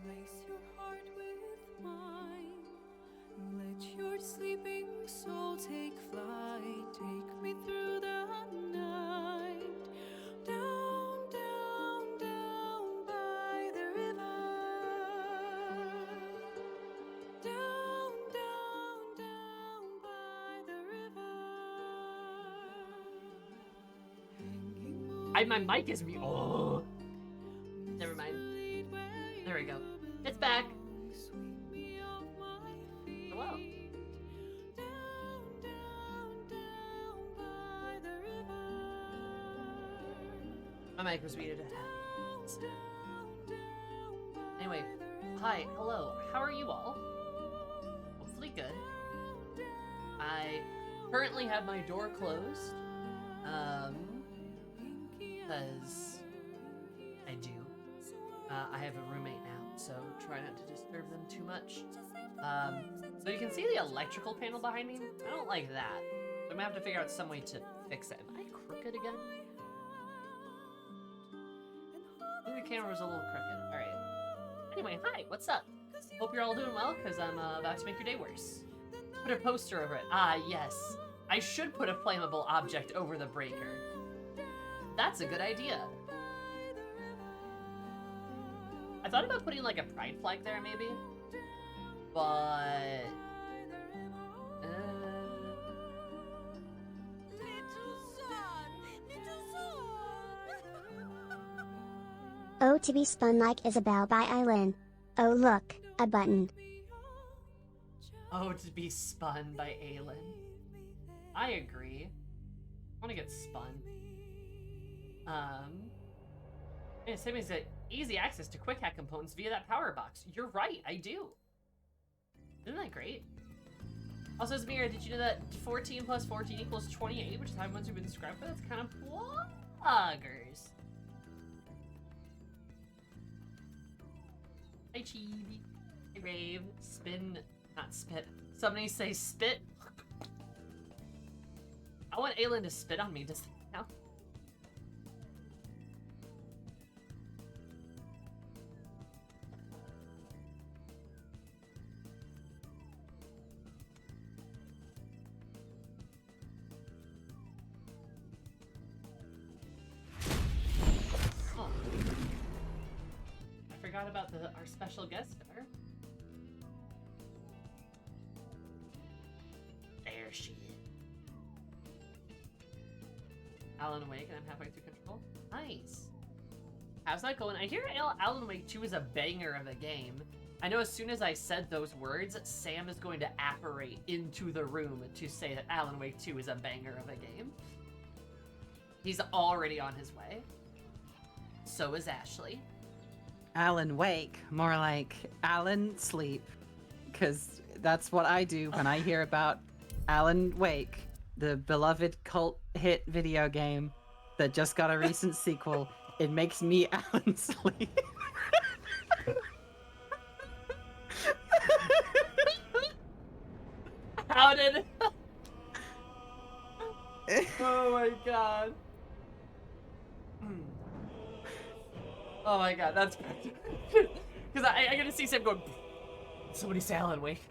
Place your heart with mine. Let your sleeping soul take flight. Take me through the night. Down, down, down by the river. Down, down, down by the river. My mic is me. Oh, never mind. There we go. It's back. Hello. My mic was muted. Anyway, hi, hello. How are you all? Hopefully good. I currently have my door closed. Because I do. I have a roommate now, so try not to disturb them too much. So you can see the electrical panel behind me. I don't like that. I'm gonna have to figure out some way to fix it. Am I crooked again? I think the camera was a little crooked. Alright. Anyway, hi, what's up? Hope you're all doing well, because I'm about to make your day worse. Put a poster over it. Ah, yes. I should put a flammable object over the breaker. That's a good idea. I thought about putting like a pride flag there, maybe. But... Oh, to be spun like Isabel by Eileen. Oh look, a button. Oh, to be spun by Aelin. I agree. I want to get spun. And Sammy said, easy access to quick hack components via that power box. You're right, I do. Isn't that great? Also, Zmira, did you know that 14 plus 14 equals 28, which is how much you've been described for? That's kind of bloggers. Hi, Chibi. Hey, Rave. Spin, not spit. Somebody say spit. I want Aelin to spit on me just now. Oh. I forgot about our special guest star. There she is. Alan Wake, and I'm halfway through Control. Nice. How's that going? I hear Alan Wake 2 is a banger of a game. I know as soon as I said those words, Sam is going to apparate into the room to say that Alan Wake 2 is a banger of a game. He's already on his way. So is Ashley. Alan Wake, more like Alan Sleep, because that's what I do when I hear about Alan Wake, the beloved cult hit video game that just got a recent sequel. It makes me Alan Sleep. How did... Oh my god. Oh my god, that's... Because I gotta see Sam going... Somebody say Alan Wake.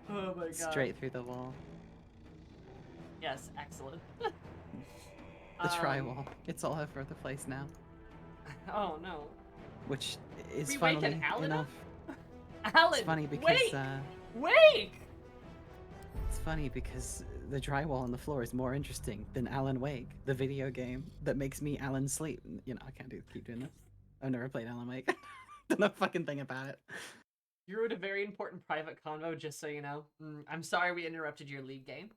Oh my god. Straight through the wall. Yes, excellent. The tri-wall. It's all over the place now. Oh no. Which is We funnily waking Alan enough... Alan, It's funny because... wake! Wake! It's funny because the drywall on the floor is more interesting than Alan Wake, the video game that makes me Alan Sleep. You know, I can't keep doing this. I've never played Alan Wake. Don't know a fucking thing about it. You ruined a very important private convo, just so you know. I'm sorry we interrupted your league game.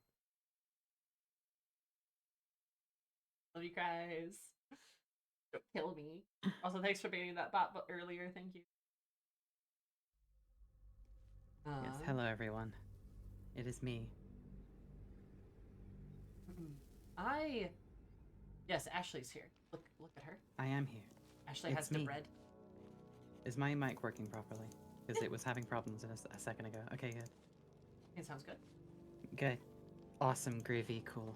Love you guys. Don't kill me. Also, thanks for banning that bot earlier. Thank you. Yes, hello everyone. It is me. Yes, Ashley's here. Look at her. I am here. Ashley It's has the me. red. Is my mic working properly? Because it was having problems a second ago. Okay, good. It sounds good. Good. Awesome, groovy, cool.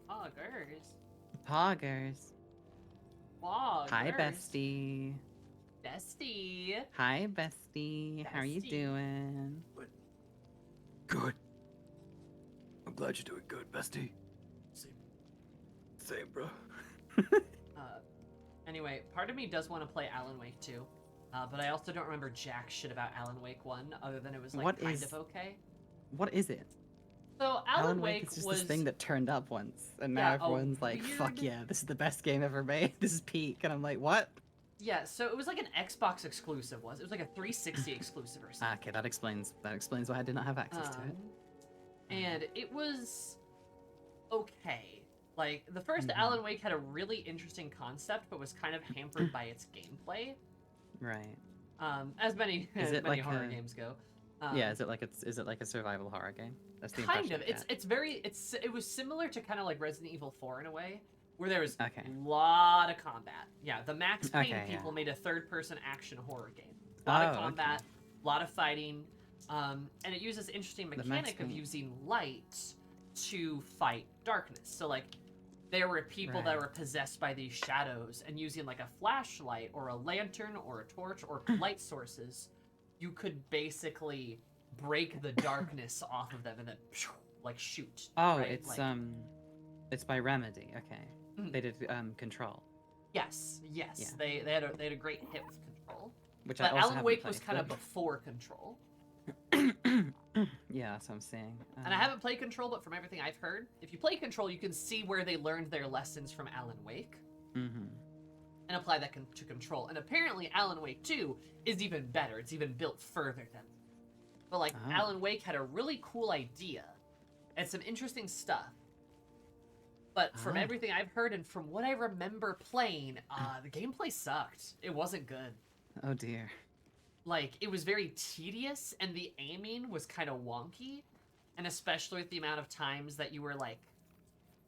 Poggers. Poggers. Wow, Hi, yours. bestie. Bestie. Hi, bestie. How are you Bestie. doing? Good. I'm glad you're doing good, bestie. Same, bro. Anyway, part of me does want to play Alan Wake 2, but I also don't remember jack shit about Alan Wake 1, other than it was like What kind is- of okay. What is it? So Alan Wake is just was this thing that turned up once, and Yeah, now a everyone's like, "Fuck weird- yeah, this is the best game ever made. This is peak." And I'm like, "What?" yeah. So it was like an Xbox exclusive. It was like a 360 exclusive or something. Okay, that explains why I did not have access to it. And it was okay. Like the 1st Mhm. Alan Wake had a really interesting concept, but was kind of hampered by its gameplay. Right. As many Is it many like horror a- games go. Yeah. Is it like a survival horror game? That's the Kind impression of. I It's get. it was similar to kind of like Resident Evil 4 in a way, where there was Okay. a lot of combat. Yeah, the Max Payne Okay, people yeah. made a third-person action horror game. A lot of Oh, combat, okay. a lot of fighting, and it uses interesting The Max mechanic of Payne- using light to fight darkness. So like, there were people that Right. were possessed by these shadows, and using like a flashlight or a lantern or a torch or light sources, you could basically break the darkness off of them and then like shoot. Oh, right? it's Like, it's by Remedy. Okay. Mhm. They did Control, yes, Yeah. they had a great hit with Control, which but I also Alan haven't Wake played, was kind of but- before Control, Yeah, that's what I'm saying. and I haven't played Control, but from everything I've heard, if you play Control, you can see where they learned their lessons from Alan Wake Mm-hmm. and apply that to Control. And apparently, Alan Wake 2 is even better. It's even built further than. But like, Oh. Alan Wake had a really cool idea and some interesting stuff. But from Ah. everything I've heard and from what I remember playing, the gameplay sucked. It wasn't good. Oh dear. Like, it was very tedious, and the aiming was kind of wonky, and especially with the amount of times that you were like,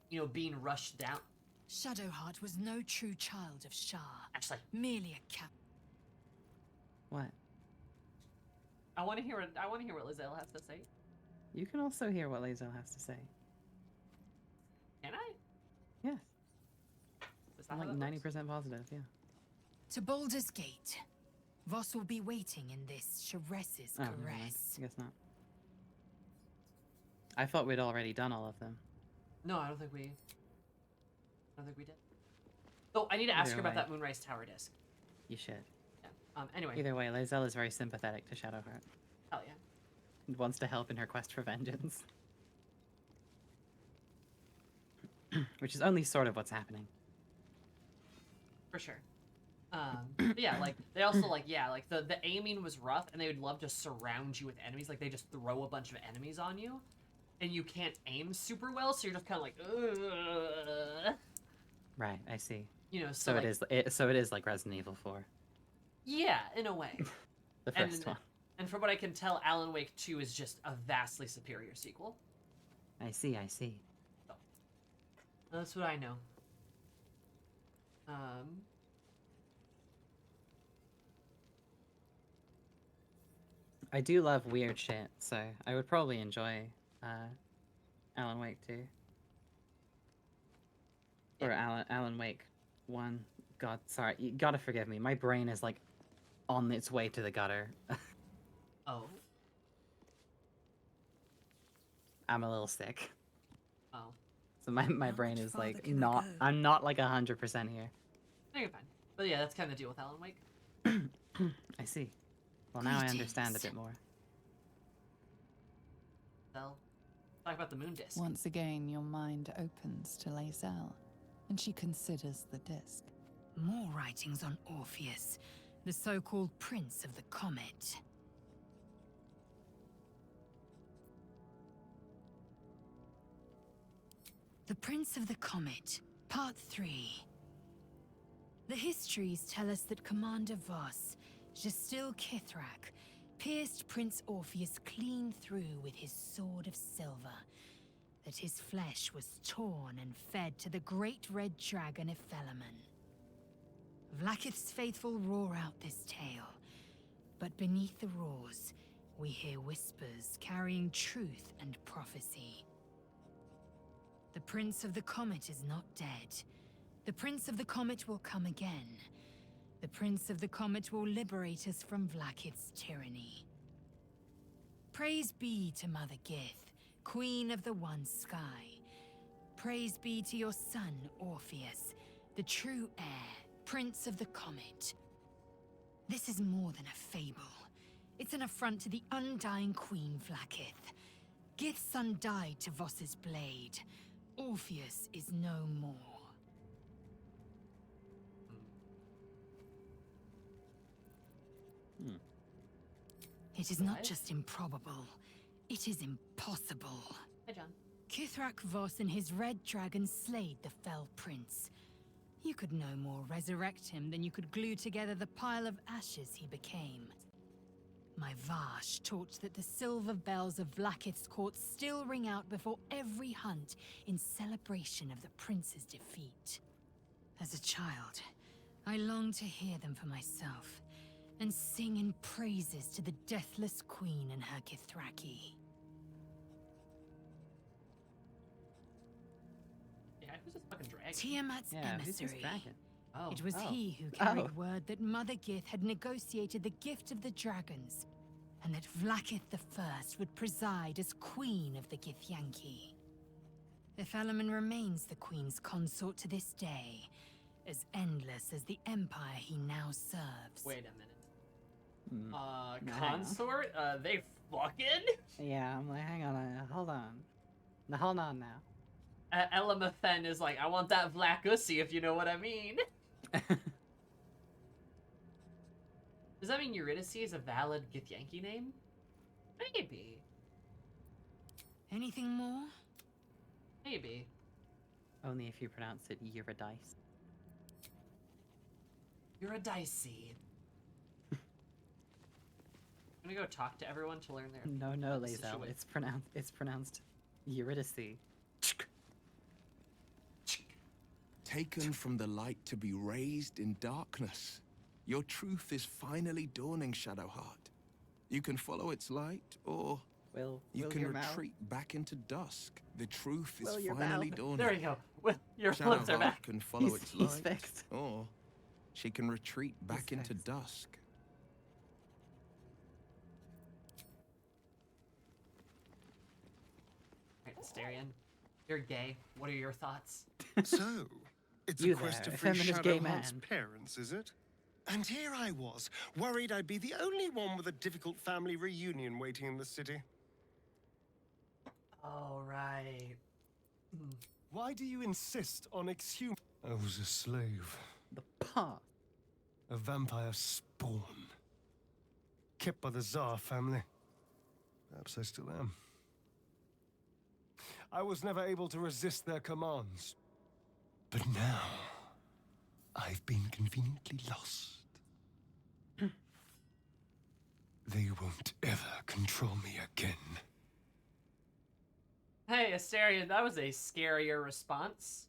you know, being rushed down. Shadowheart was no true child of Shah, Actually, merely a cap. What? I want to hear what Lizelle has to say. You can also hear what Lazel has to say. Can I? Yes. Is that I'm how like that works? 90% positive. Yeah. To Baldur's Gate. Voss will be waiting in this Sharess's Oh, never mind. caress. I guess not. I thought we'd already done all of them. No, I don't think we did. Oh, I need to ask Either her about way. that Moonrise Tower disc. You should. Yeah. Anyway, Either way, Lazel is very sympathetic to Shadowheart hell yeah. and wants to help in her quest for vengeance. Which is only sort of what's happening. For sure. But yeah, like they also like the aiming was rough, and they would love to surround you with enemies. Like they just throw a bunch of enemies on you, and you can't aim super well, so you're just kind of like, ugh. Right, I see. You know. So like, it is like Resident Evil 4, Yeah, in a way. the first one. And from what I can tell, Alan Wake 2 is just a vastly superior sequel. I see, I see. That's what I know. I do love weird shit, so I would probably enjoy Alan Wake 2. Or Alan Wake 1. God, sorry, you gotta forgive me. My brain is like on its way to the gutter. Oh. I'm a little sick. Oh. So my How brain much is farther like can I not go? I'm not like 100% here. No, you're fine. But yeah, that's kind of the deal with Alan Wake. I see. Well, now I understand a Greetings. bit more. So, talk about the moon disc. Once again, your mind opens to Lae'zel, and she considers the disc. More writings on Orpheus, the so-called Prince of the Comet. The Prince of the Comet, Part 3. The histories tell us that Commander Voss, Gestil Kithrak, pierced Prince Orpheus clean through with his sword of silver, that his flesh was torn and fed to the great red dragon Ephelaman. Vlaakith's faithful roar out this tale, but beneath the roars, we hear whispers carrying truth and prophecy. The Prince of the Comet is not dead, The Prince of the Comet will come again. The Prince of the Comet will liberate us from Vlaakith's tyranny. Praise be to Mother Gith, Queen of the One Sky. Praise be to your son, Orpheus, the true heir, Prince of the Comet. This is more than a fable. It's an affront to the undying Queen Vlaakith. Gith's son died to Voss's blade. Orpheus is no more. It is not What? just improbable, it is impossible. Hi, John. Kithrak Voss and his red dragon slayed the fell prince. You could no more resurrect him than you could glue together the pile of ashes he became. My Vash taught that the silver bells of Vlaakith's court still ring out before every hunt in celebration of the prince's defeat. As a child, I longed to hear them for myself, and sing in praises to the deathless queen and her Kithraki. Yeah, who's this fucking dragon? Tiamat's Yeah, who's this emissary. dragon? Oh. It was Oh. he who carried Oh. word that Mother Gith had negotiated the gift of the dragons, and that Vlaakith the First would preside as Queen of the Githyanki. The Falaman remains the Queen's consort to this day, as endless as the empire he now serves. Wait a minute. Hmm. No, hang on. Consort? They fucking? Yeah, I'm like, hang on, hold on. Now, hold on now. Elamathen is like, I want that Vlak Ussy, if you know what I mean. Does that mean Eurydice is a valid Githyanki name? Maybe. Anything more? Maybe. Only if you pronounce it Eurydice. Eurydice. I'm gonna go talk to everyone to learn their. No, Lazel. situation. It's pronounced Eurydice. Taken from the light to be raised in darkness. Your truth is finally dawning, Shadowheart. You can follow its light, or Will can your mouth? retreat back into dusk. The truth is Will your finally mouth? dawning. There you go. Well, your lips are Shadowheart back. can follow its He's light, fixed. or she can retreat back into fixed. dusk. Alright, Asterion. You're gay. What are your thoughts? So, it's You a quest there, to free effeminate gay Shadowheart's man. parents, is it? And here I was, worried I'd be the only one with a difficult family reunion waiting in the city. Oh, right. Why do you insist on exhuming? I was a slave, The paw. a vampire spawn, kept by the Tsar family. Perhaps I still am. I was never able to resist their commands. But now, I've been conveniently lost. They won't ever control me again. Hey, Asterion, that was a scarier response.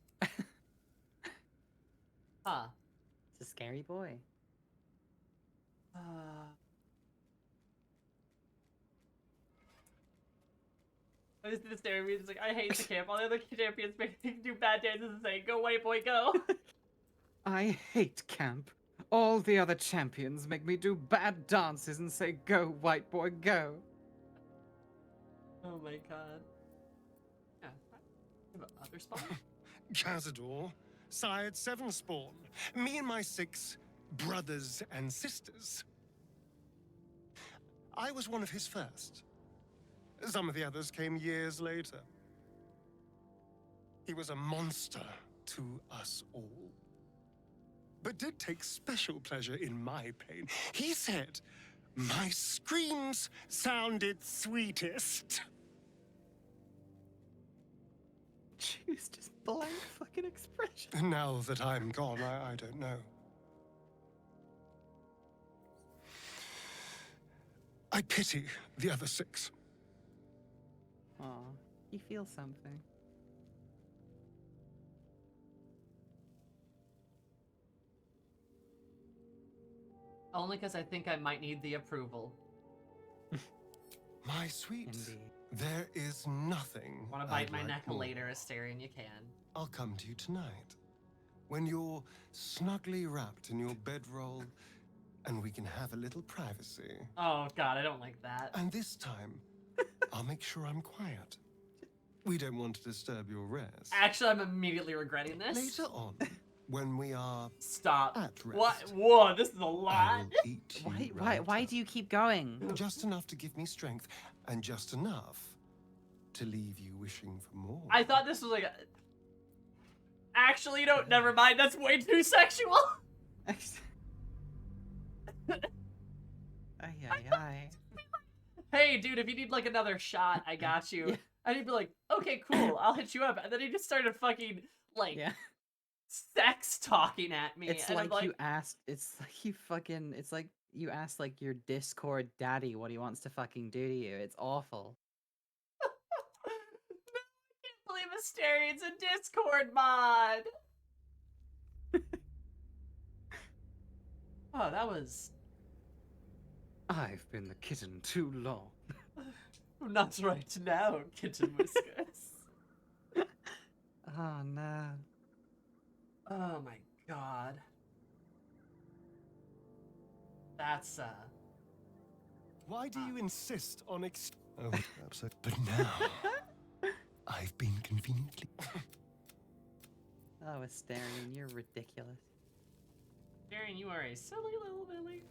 Huh. It's a scary boy. This is the Asterion. It's like, I hate the camp. All the other champions make me do bad dances and say, go white boy, go. I hate camp. All the other champions make me do bad dances and say, go, white boy, go. Oh my god. Yeah. You have other spawn? Cazador, sired 7 spawn. Me and my 6 brothers and sisters. I was one of his first. Some of the others came years later. He was a monster to us all, but did take special pleasure in my pain. He said my screams sounded sweetest. Choose just blank fucking expression. And now that I'm gone, I don't know. I pity the other 6. Aw, you feel something. Only because I think I might need the approval. My sweet, Indeed. there is nothing. Want to bite I'd my like neck more. later, Asterion? You can. I'll come to you tonight. When you're snugly wrapped in your bedroll and we can have a little privacy. Oh god, I don't like that. And this time, I'll make sure I'm quiet. We don't want to disturb your rest. Actually, I'm immediately regretting this. Later on, when we are Stop. at What? rest, Whoa, this is a I lot. will eat you Why do you keep going? Just enough to give me strength, and just enough to leave you wishing for more. I thought this was like a... Actually, no, never mind. That's way too sexual. Ay, ay, ay. Hey, dude, if you need like another shot, I got you. Yeah. And he'd be like, okay, cool, I'll hit you up. And then he just started fucking, like, Yeah. sex talking at me. It's and like, I'm you asked. It's like you fucking. It's like you asked like your Discord daddy what he wants to fucking do to you. It's awful. I can't believe Asterian's a Discord mod. Oh, that was... I've been the kitten too long. Not right now, Kitten Whiskers. Oh no. Oh my god. That's, Why do you insist on Oh, upset. But now, I've been conveniently... Oh, Asterian, you're ridiculous. Darren, you are a silly little Billy.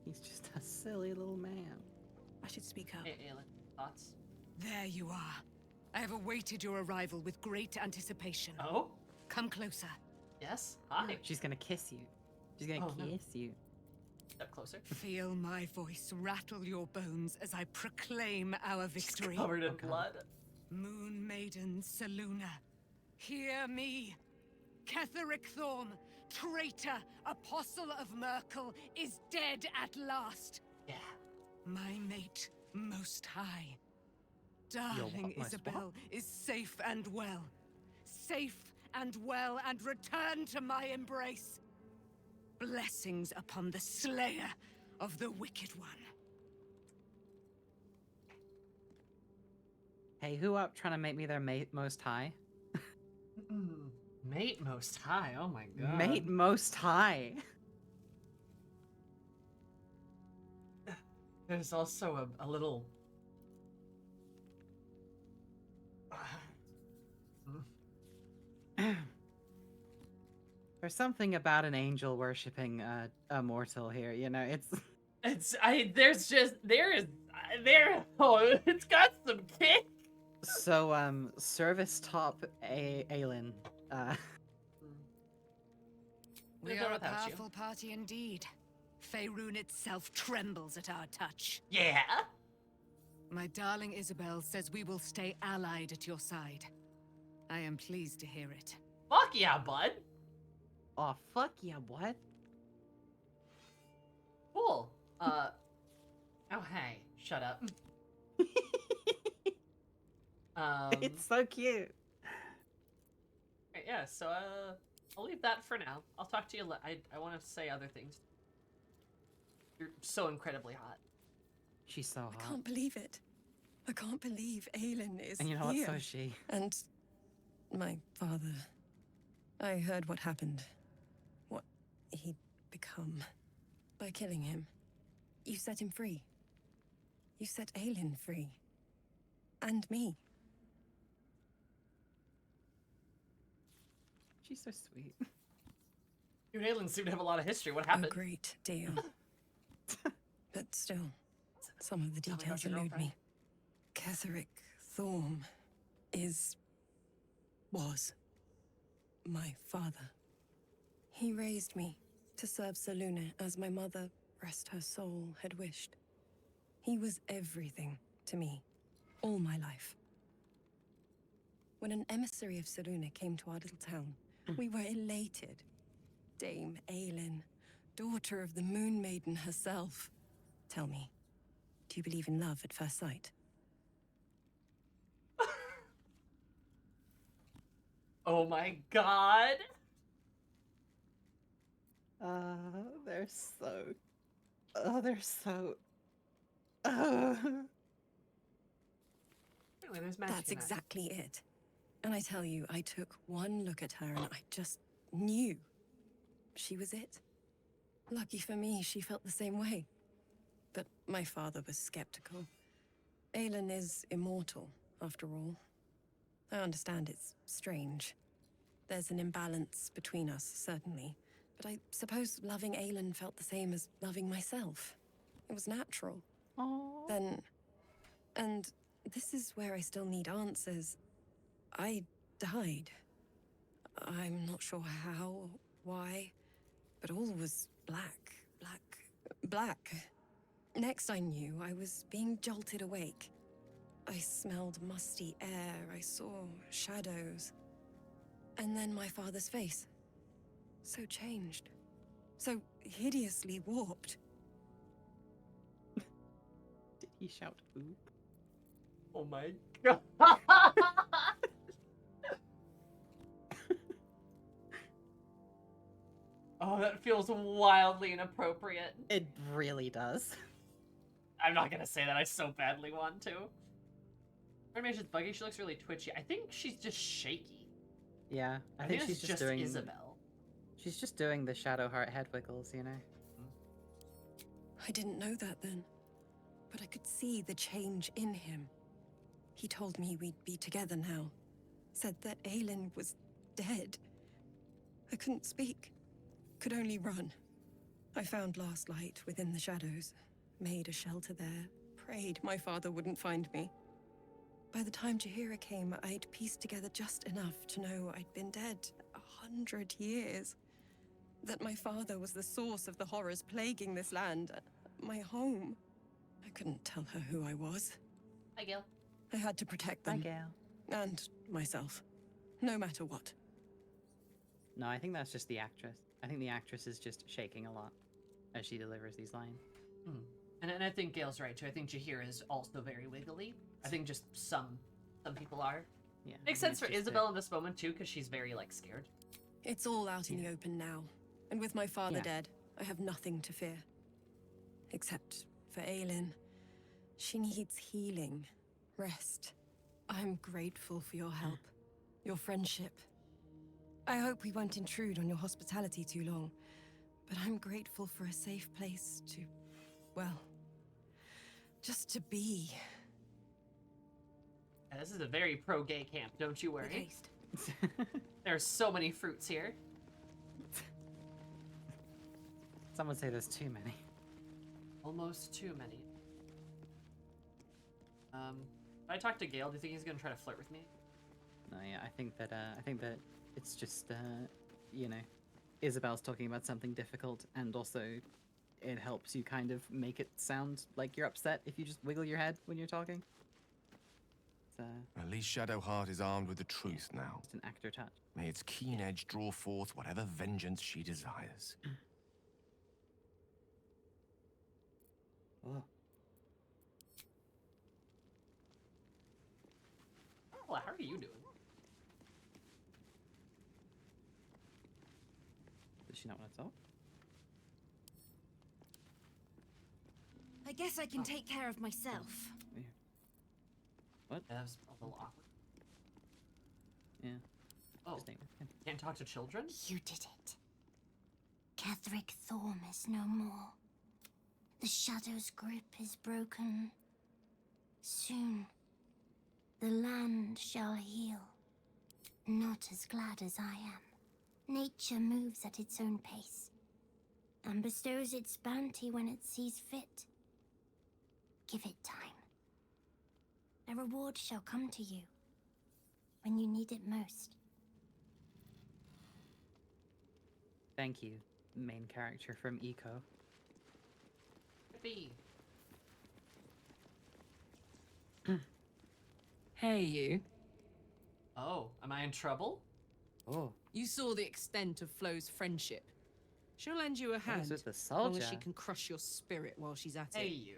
He's just a silly little man. I should speak up. Hey, Aelin, thoughts? There you are. I have awaited your arrival with great anticipation. Oh? Come closer. Yes? Hi. She's gonna kiss you. She's gonna Oh, no. kiss you. Step closer. Feel my voice rattle your bones as I proclaim our victory. Covered in Okay. blood. Moon Maiden Selûne, hear me. Ketheric Thorm, traitor, apostle of Merkel, is dead at last. Yeah. My mate, Most High. Darling what? Isabel is safe and well. Safe and well, and returned to my embrace. Blessings upon the slayer of the wicked one. Hey, who up trying to make me their mate most high? Mate Most High, oh my god. Mate most high. There's also a little... There's something about an angel worshipping a mortal here, you know, it's... Oh, it's got some kick. So, service top Aelin, We We'll go are a without you. powerful party indeed. Faerun itself trembles at our touch. Yeah? My darling Isabel says we will stay allied at your side. I am pleased to hear it. Fuck yeah, bud. oh, fuck yeah, what? Cool. Oh, hey. Shut up. It's so cute. Right, yeah, so, I'll leave that for now. I'll talk to you I want to say other things. You're so incredibly hot. She's so hot. I can't believe it. I can't believe Aelin is And you know what, here. so is she. And my father. I heard what happened. What he'd become. By killing him. You set him free. You set Aelin free. And me. She's so sweet. You and Aelin seem to have a lot of history. What A happened? great deal. But still, some of the Tell me about details your elude girlfriend. me. Ketheric Thorm was my father. He raised me to serve Selûne as my mother, rest her soul, had wished. He was everything to me, all my life. When an emissary of Selûne came to our little town, we were elated. Dame Aelin, daughter of the Moon Maiden herself. Tell me, do you believe in love at first sight? Oh my god. They're so... Oh, they're so... Apparently there's magic That's in that. exactly it. And I tell you, I took one look at her and I just knew she was it. Lucky for me, she felt the same way. But my father was skeptical. Aelin is immortal, after all. I understand it's strange. There's an imbalance between us, certainly. But I suppose loving Aelin felt the same as loving myself. It was natural. Oh. Then... And this is where I still need answers. I died. I'm not sure how, why, but all was black. Next I knew, I was being jolted awake. I smelled musty air, I saw shadows. And then my father's face. So changed. So hideously warped. Did he shout oop? Oh my god. Oh, that feels wildly inappropriate. It really does. I'm not gonna say that. I so badly want to. Animation's buggy. She looks really twitchy. I think she's just shaky. Yeah, I think think it's she's just doing Isabel. She's just doing the shadow heart head wiggles, you know. I didn't know that then, but I could see the change in him. He told me we'd be together now. Said that Aelin was dead. I couldn't speak. Could only run. I found last light within the shadows. Made a shelter there. Prayed my father wouldn't find me. By the time Jaheira came, I'd pieced together just enough to know I'd been dead 100 years. That my father was the source of the horrors plaguing this land. My home. I couldn't tell her who I was. Hi, Gail. I had to protect them. Hi, Gail. And myself. No matter what. No, I think that's just the actress. I think the actress is just shaking a lot as she delivers these lines. And I think Gail's right too. I think Jaheira is also very wiggly. I think just some people are. Yeah. Makes sense for Isabel in this moment too, because she's very like scared. It's all out in the open now. And with my father Yeah. dead, I have nothing to fear. Except for Aelin. She needs healing. Rest. I'm grateful for your help. Your friendship. I hope we won't intrude on your hospitality too long. But I'm grateful for a safe place to... well... just to be. Yeah, this is a very pro-gay camp, don't you worry. Taste. There's so many fruits here. Some would say there's too many. Almost too many. If I talk to Gale, do you think he's gonna try to flirt with me? No, yeah, I think that it's just you know, Isabel's talking about something difficult, and also it helps you kind of make it sound like you're upset if you just wiggle your head when you're talking. It's At least Shadowheart is armed with the truth now. just an actor touch. May its keen edge draw forth whatever vengeance she desires. Oh. Well, how are you doing? Does she not want to talk? I guess I can take care of myself. What? That was a little awkward. Yeah. Oh, Just name her. can't talk to children? You did it. Catherick Thorm is no more. The Shadow's grip is broken. Soon, the land shall heal. Not as glad as I am. Nature moves at its own pace, and bestows its bounty when it sees fit. Give it time. A reward shall come to you when you need it most. Thank you, main character from Eco. Yippee. Hey, you. Oh, am I in trouble? Oh, You saw the extent of Flo's friendship. She'll lend you a hand, with the as long soldier. as she can crush your spirit while she's at Hey, it. you.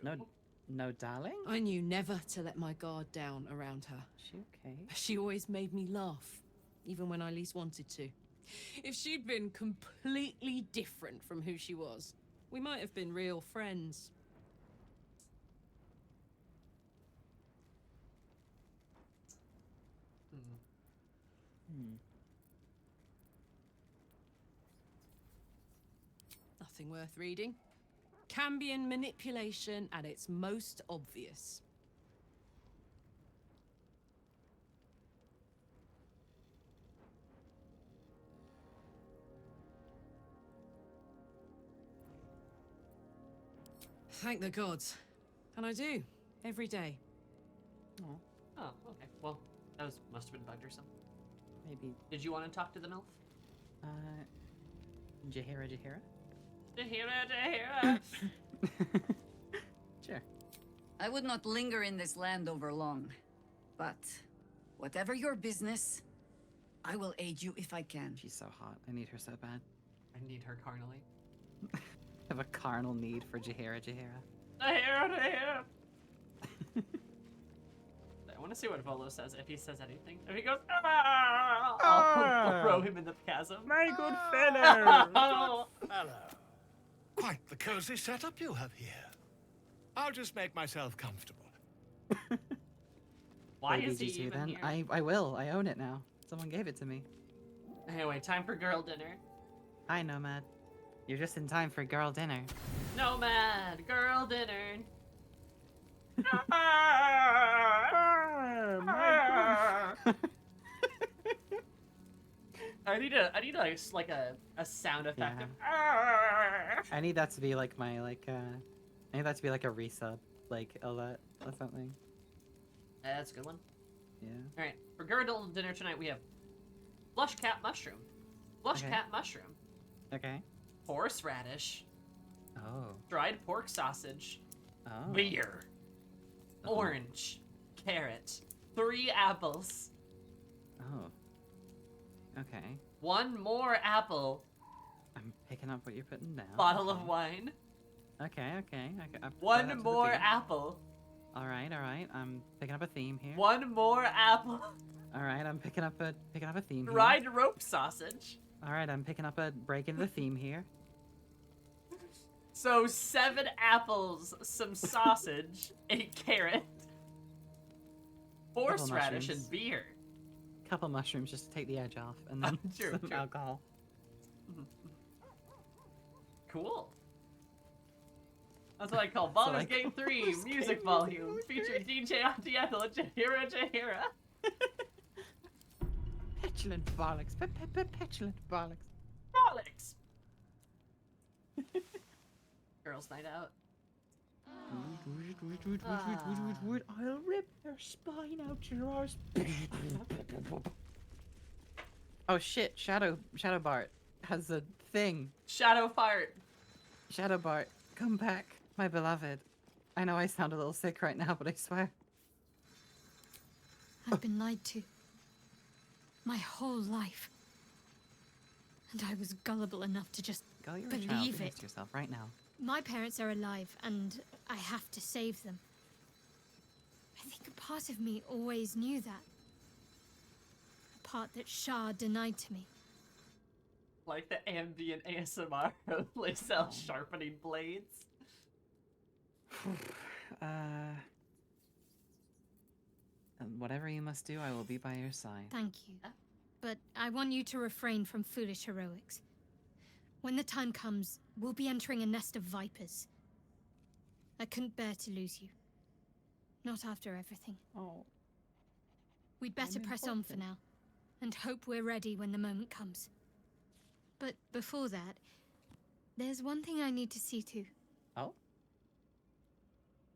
No, darling. I knew never to let my guard down around her. Is she okay? She always made me laugh, even when I least wanted to. If she'd been completely different from who she was, we might have been real friends. Hmm. Hmm. nothing worth reading. Cambion manipulation at its most obvious. Thank the gods. And I do, every day. Oh, okay. Well, that must have been bugged or something. Maybe. Did you want to talk to the MILF? Jaheira? Jaheira! Sure. I would not linger in this land over long. But whatever your business, I will aid you if I can. She's so hot. I need her so bad. I need her carnally. I have a carnal need for Jaheira. Jaheira! I want to see what Volo says, if he says anything. If he goes, I'll throw him in the chasm. My good fellow! Quite the cozy setup you have here. I'll just make myself comfortable. Why Play is he BG2 even then? here? I will. I own it now. Someone gave it to me. Anyway, time for girl dinner. Hi, Nomad. You're just in time for girl dinner. Nomad, girl dinner. I need like a sound effect. Yeah. I need that to be like my I need that to be like a resub, like Ella or something. That's a good one. Yeah. All right, for girl dinner tonight we have flush cat mushroom, Okay. horseradish, Oh. dried pork sausage, Oh. beer, orange, carrot, 3 apples, Oh. Okay. 1 more apple, I'm picking up what you're putting down. bottle okay. of wine, Okay. I'll put that 1 to the more beer. apple, All right. I'm picking up a theme here. 1 more apple, All right. I'm picking up a theme here. dried rope sausage. All right. I'm picking up a break into the theme here. So 7 apples, some sausage, 8 carrot, horseradish, and mushrooms. beer. Couple mushrooms just to take the edge off, and then True, some true. alcohol. Cool. That's what I call Baldur's Gate 3 music volume, featuring DJ Diablo Jaheira. Petulant bollocks. Petulant bollocks. Alex. Girls' night out. I'll rip their spine out yours. Oh shit! Shadow Bart has a thing. Shadow fart. Shadow Bart, come back, my beloved. I know I sound a little sick right now, but I swear. I've been lied to. My whole life. And I was gullible enough to just Go, you're a child. believe Be it. nice to yourself right now. My parents are alive, and I have to save them. I think a part of me always knew that. A part that Shah denied to me. Like the ambient ASMR of Lysel sharpening blades. Whatever you must do, I will be by your side. Thank you. But I want you to refrain from foolish heroics. When the time comes, we'll be entering a nest of vipers. I couldn't bear to lose you. Not after everything. Oh. We'd better press on for now, and hope we're ready when the moment comes. But before that, there's one thing I need to see to. Oh?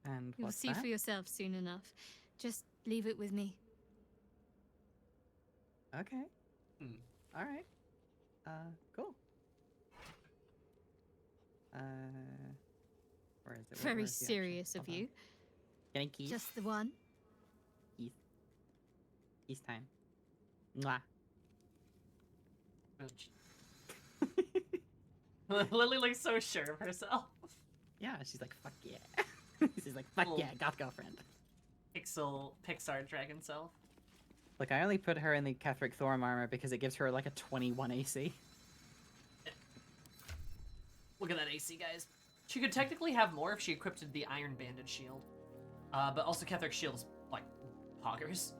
And You'll what's see that? for yourself soon enough. Just leave it with me. Okay. All right. Cool. Where is it? Very Where's the serious action? of Hold on. you. Getting keys? Just the one. Keys. Keys time. Mwah. Lily looks so sure of herself. Yeah, she's like, fuck yeah. She's like, fuck yeah, goth girlfriend. Pixar dragon self. Look, I only put her in the Ketheric Thorm armor because it gives her like a 21 AC. Look at that AC, guys. She could technically have more if she equipped the Iron Banded shield. But also Ketheric shield's like poggers.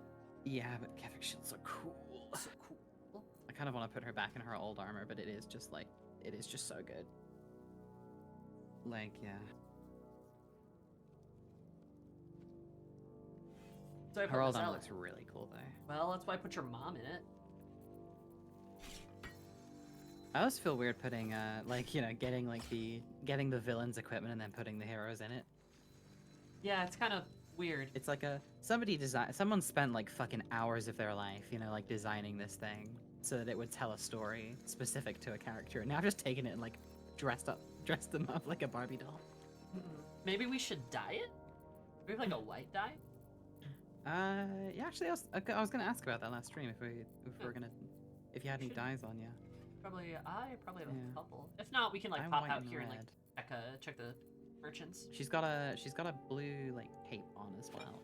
Yeah, but Ketheric shield's so cool. So cool. I kind of want to put her back in her old armor, but it is just so good. Like, yeah. So I put Her old this armor out. looks really cool though. Well, that's why I put your mom in it. I always feel weird putting like, you know, getting the villains equipment and then putting the heroes in it. Yeah, it's kind of weird. It's like someone spent like fucking hours of their life, you know, like designing this thing so that it would tell a story specific to a character. And now I've just taken it and like dressed them up like a Barbie doll. Maybe we should dye it? We have like a white dye? Yeah, actually, I was gonna ask about that last stream if you had any dyes on, yeah. I probably have Yeah. a couple. If not, we can like I'm pop white out and here and like red. check the merchants. She's got a blue like cape on as well.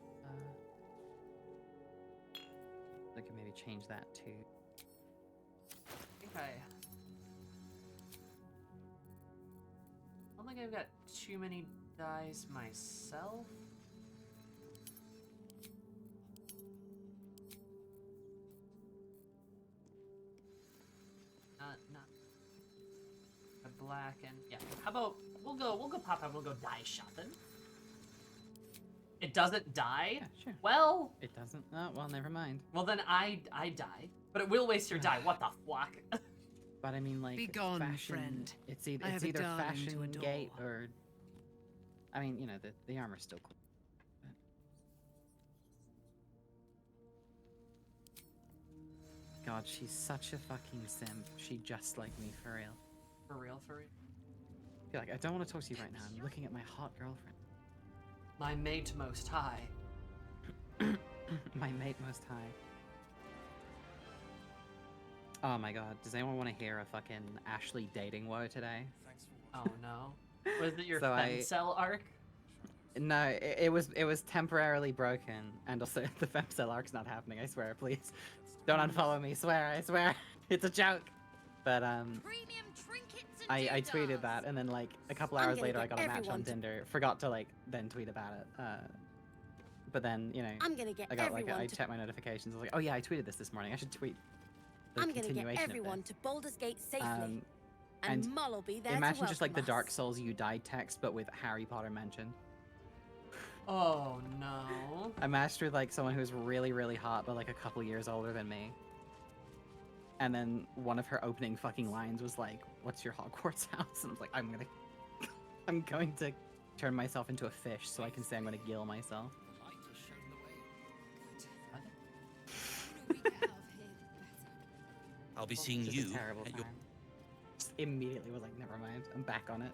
I could maybe change that too. Okay. I don't think I've got too many dyes myself. Not a black and yeah. How about we'll go pop out. We'll go dye shopping. It doesn't dye. Yeah, sure. Well, it doesn't. Oh, well, never mind. Well, then I die, but it will waste your dye. What the fuck? But I mean, like, Be gone, fashion, friend. It's I either have a darling to fashion adore. gate or, I mean, you know, the armor's still cool. But... God, she's such a fucking simp. She just like me for real. For real, for real. I feel like I don't want to talk to you right now. I'm looking at my hot girlfriend. My mate most high. My mate most high. Oh my god, does anyone want to hear a fucking Ashley dating woe today? Oh no. Was it your So femcell arc? No, it was temporarily broken, and also the femcell arc's not happening, I swear, please. Don't unfollow me, swear, I swear. It's a joke. But I tweeted that, and then like a couple hours later I got a match on Tinder. Forgot to like then tweet about it. But then, you know, I got like I checked my notifications. I was like, oh yeah, I tweeted this morning. I should tweet the continuation of this. To Baldur's Gate safely. And Mull will be there imagine to just like the welcome Dark us. Souls you died text, but with Harry Potter mention. Oh no. I matched with like someone who's really, really hot, but like a couple years older than me. And then one of her opening fucking lines was like, "What's your Hogwarts house?" And I was like, I'm going to turn myself into a fish so I can say I'm gonna gill myself. I'll be seeing Just you a terrible at your... time. Just immediately was like, never mind, I'm back on it.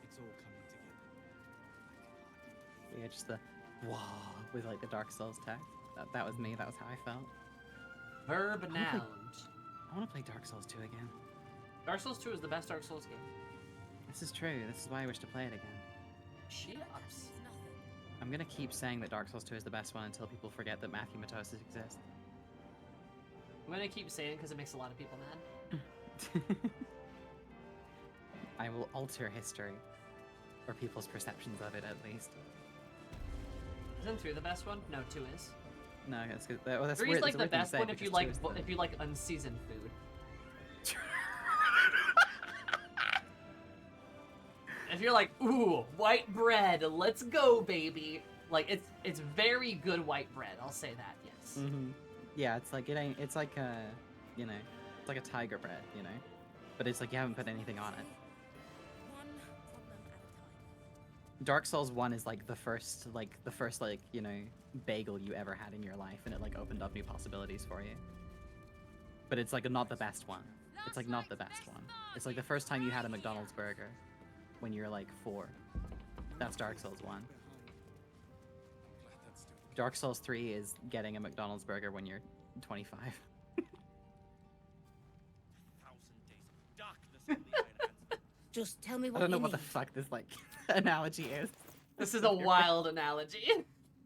It's all coming together. Yeah, just the wah with like the Dark Souls text. That was me. That was how I felt. Verb I noun. want to play Dark Souls 2 again. Dark Souls 2 is the best Dark Souls game. This is true. This is why I wish to play it again. Cheers. I'm gonna keep saying that Dark Souls 2 is the best one until people forget that Matthew Matosis exists. I'm gonna keep saying it because it makes a lot of people mad. I will alter history. Or people's perceptions of it, at least. Isn't 3 the best one? No, 2 is. No, that's good. Well, that's 3 weird. is like that's a the weird thing to best say one if you because like 2 is the- if you like unseasoned food. If you're like, ooh, white bread, let's go, baby. Like it's very good white bread. I'll say that. Yes. Mm-hmm. Yeah, it's like it ain't. It's like a, you know, it's like a tiger bread, you know, but it's like you haven't put anything on it. Dark Souls 1 is like the first like, you know, bagel you ever had in your life, and it like opened up new possibilities for you. But it's like not the best one. It's like not the best one. It's like the first time you had a McDonald's burger when you were like 4. That's Dark Souls 1. Dark Souls 3 is getting a McDonald's burger when you're 25. Just tell me what I don't know you what the need. fuck this like analogy is. This is a wild analogy.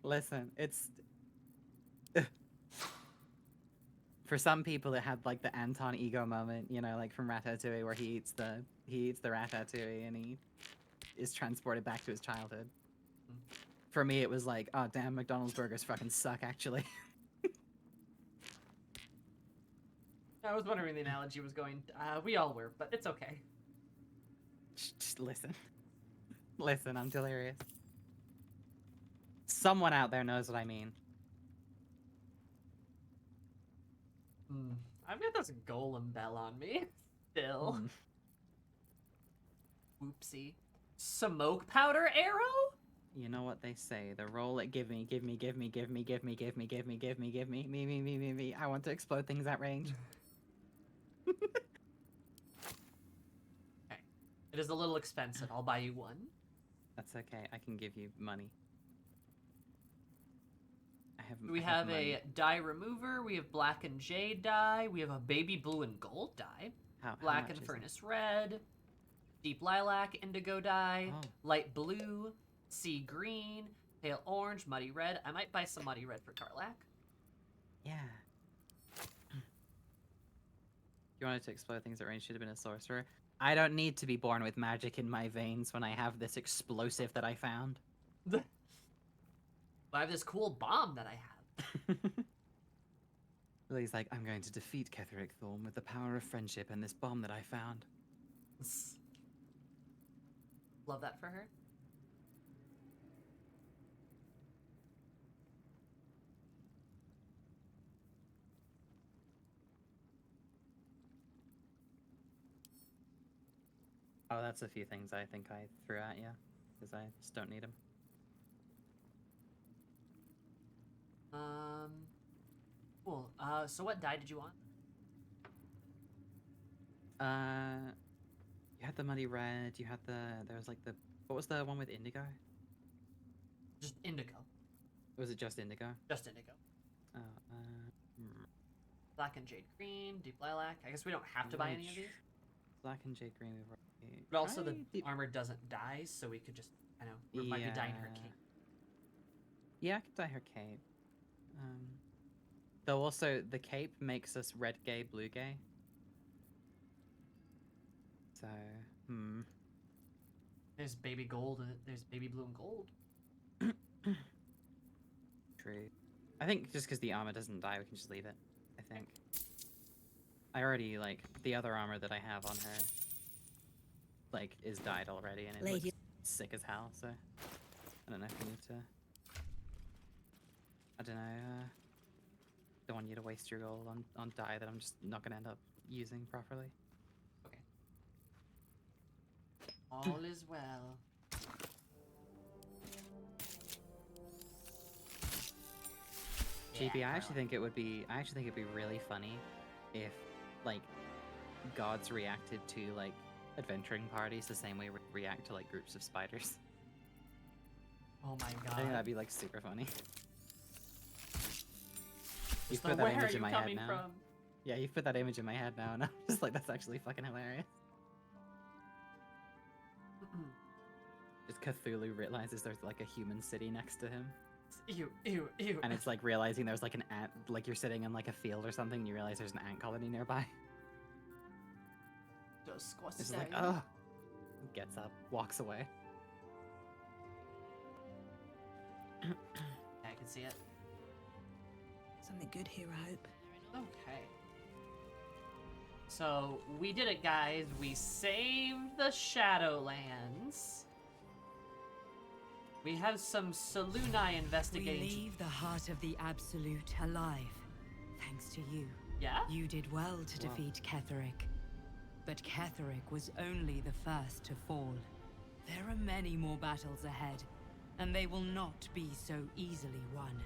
Listen, it's for some people it had like the Anton ego moment, you know, like from Ratatouille where he eats the ratatouille and he is transported back to his childhood. For me it was like, oh damn, McDonald's burgers fucking suck actually. I was wondering where the analogy was going. We all were, but it's okay. Just listen. Listen, I'm delirious. Someone out there knows what I mean. I've got this golem bell on me. Still. Whoopsie. Smoke powder arrow? You know what they say, the roll it give me. Me. I want to explode things at range. Okay. It is a little expensive. I'll buy you one. That's okay. I can give you money. We have a dye remover. We have black and jade dye. We have a baby blue and gold dye. Black and furnace red. Deep lilac, indigo dye. Light blue. Sea green. Pale orange. Muddy red. I might buy some muddy red for Karlach. Yeah. You wanted to explode things at range, should have been a sorcerer. I don't need to be born with magic in my veins when I have this explosive that I found. I have this cool bomb that I have. Lily's like, I'm going to defeat Ketheric Thorm with the power of friendship and this bomb that I found. Love that for her. Oh, that's a few things I think I threw at you, because I just don't need them. Cool. So what dye did you want? You had the muddy red, you had there was like what was the one with indigo? Just indigo. Was it just indigo? Just indigo. Oh, Black and jade green, deep lilac. I guess we don't have to buy any of these. Black and jade green, we've already... But also the armor doesn't dye, so we could just, I know, we might be dyeing her cape. Yeah, I could dye her cape. Though also, the cape makes us red gay, blue gay. So, There's baby gold and there's baby blue and gold. True. I think just because the armor doesn't die, we can just leave it. I think. I already, like, the other armor that I have on her, like, is dyed already, and it looks sick as hell, so... I don't know if we need to... I don't know, don't want you to waste your gold on dye that I'm just not gonna end up using properly. Okay. All is well. GB, I actually think it'd be really funny if, like, gods reacted to, like, adventuring parties the same way we react to, like, groups of spiders. Oh my god. I think that'd be, like, super funny. You've So put that where are image you in my head coming now. from? Yeah, you've put that image in my head now, and I'm just like, that's actually fucking hilarious. Just Cthulhu realizes there's, like, a human city next to him. Ew. And it's like realizing there's like an ant, like you're sitting in like a field or something, and you realize there's an ant colony nearby. Disgusting. It's just like, oh. Gets up, walks away. I can see it. Something good here, I hope. Okay. So, we did it, guys. We saved the Shadowlands. We have some Selûni investigating. We leave the heart of the Absolute alive, thanks to you. Yeah? You did well to defeat Ketheric. But Ketheric was only the first to fall. There are many more battles ahead, and they will not be so easily won.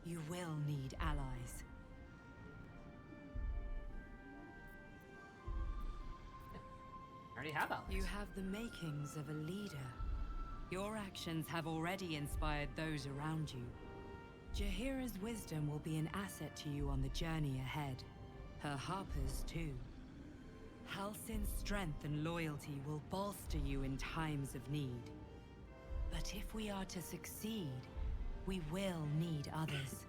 You will need allies. I already have allies. You have the makings of a leader. Your actions have already inspired those around you. Jaheira's wisdom will be an asset to you on the journey ahead. Her harpers, too. Halsin's strength and loyalty will bolster you in times of need. But if we are to succeed, we will need others.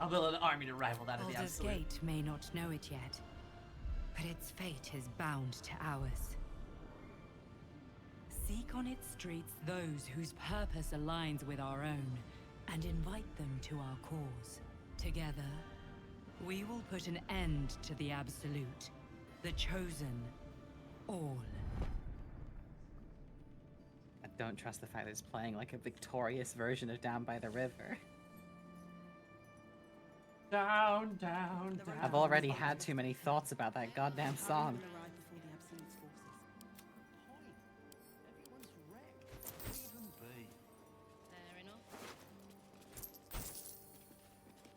I'll build an army to rival that of the Baldur's Absolute. Gate may not know it yet, but its fate is bound to ours. Seek on its streets those whose purpose aligns with our own, and invite them to our cause. Together, we will put an end to the Absolute, the Chosen, all. I don't trust the fact that it's playing like a victorious version of Down by the River. Down, down, down. I've already had too many thoughts about that goddamn song.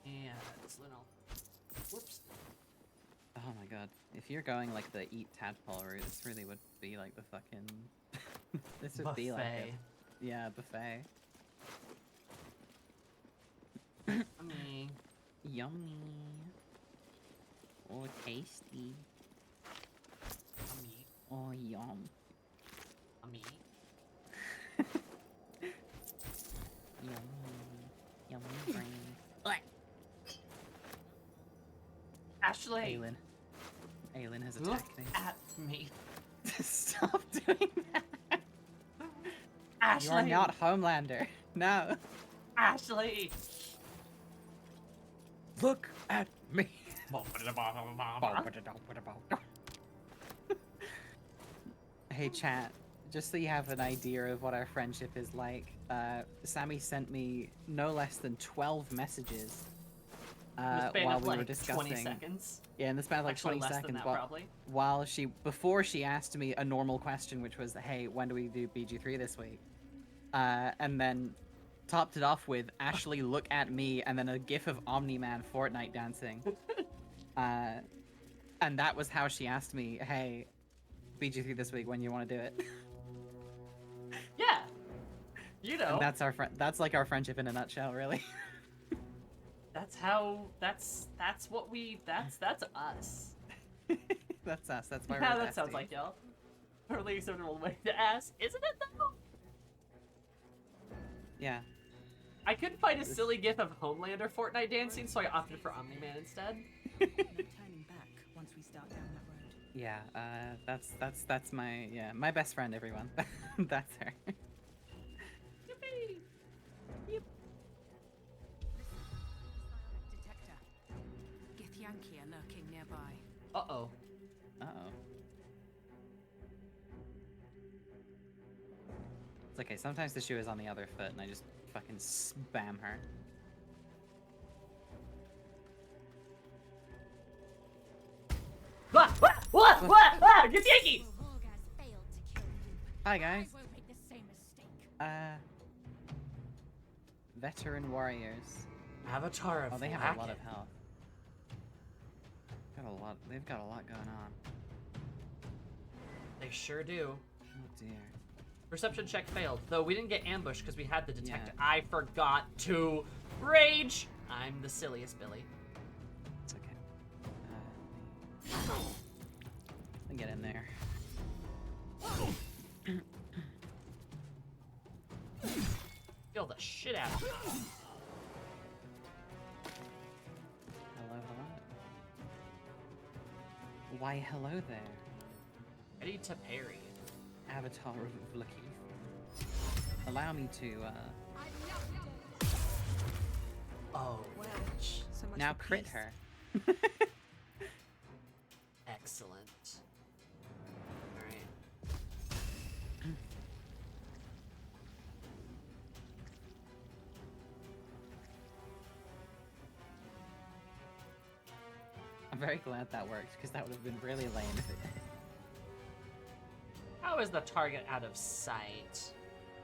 Yeah, it's little. Whoops. Oh my god. If you're going like the eat tadpole route, this really would be like the fucking... this would be like Buffet. yeah, buffet. Yummy. Yummy. Oh, tasty. Yummy. Oh, yum. Yummy. Yummy. Yummy brain. Ashley! Aelin has Look attacked me. at me. Stop doing that! Ashley! You are not Homelander. No. Ashley! Look at me. Hey chat, just so you have an idea of what our friendship is like, Sammy sent me no less than 12 messages while we were discussing. 20 seconds. Yeah, in the span of like Actually, 20 less seconds. than that, probably. While before she asked me a normal question, which was, "Hey, when do we do BG3 this week?" And then topped it off with, "Ashley, look at me," and then a gif of Omni-Man Fortnite dancing. And that was how she asked me, "Hey, BG3 this week, when you want to do it?" Yeah. You know. And that's that's like our friendship in a nutshell, really. That's how. That's what we. That's us. That's us. That's why Yeah, we're that sounds besties. like y'all. Or at least a normal way to ask, isn't it though? Yeah. I couldn't find a silly gif of Homelander Fortnite dancing, so I opted for Omni-Man instead. No turning back once we start down that road. Yeah. That's my best friend. Everyone. That's her. Yippee! Yep. Detector. Githyanki are lurking nearby. Uh-oh. Uh-oh. It's okay, sometimes the shoe is on the other foot and I just fucking spam her. Get Yankee! Hi guys. Veteran warriors. Avatar of Oh, they have a lot Black. of health. They've got a lot going on. They sure do. Oh dear. Perception check failed, though we didn't get ambushed because we had the detector. Yeah. I forgot to rage. I'm the silliest Billy. It's okay. Let me get in there. Kill the shit out of me. Hello. Why, hello there. Ready to parry. Avatar of Lakith. Allow me to, Oh, Well, so much now for crit peace. her. excellent. Alright. I'm very glad that worked, because that would have been really lame if it did. How is the target out of sight?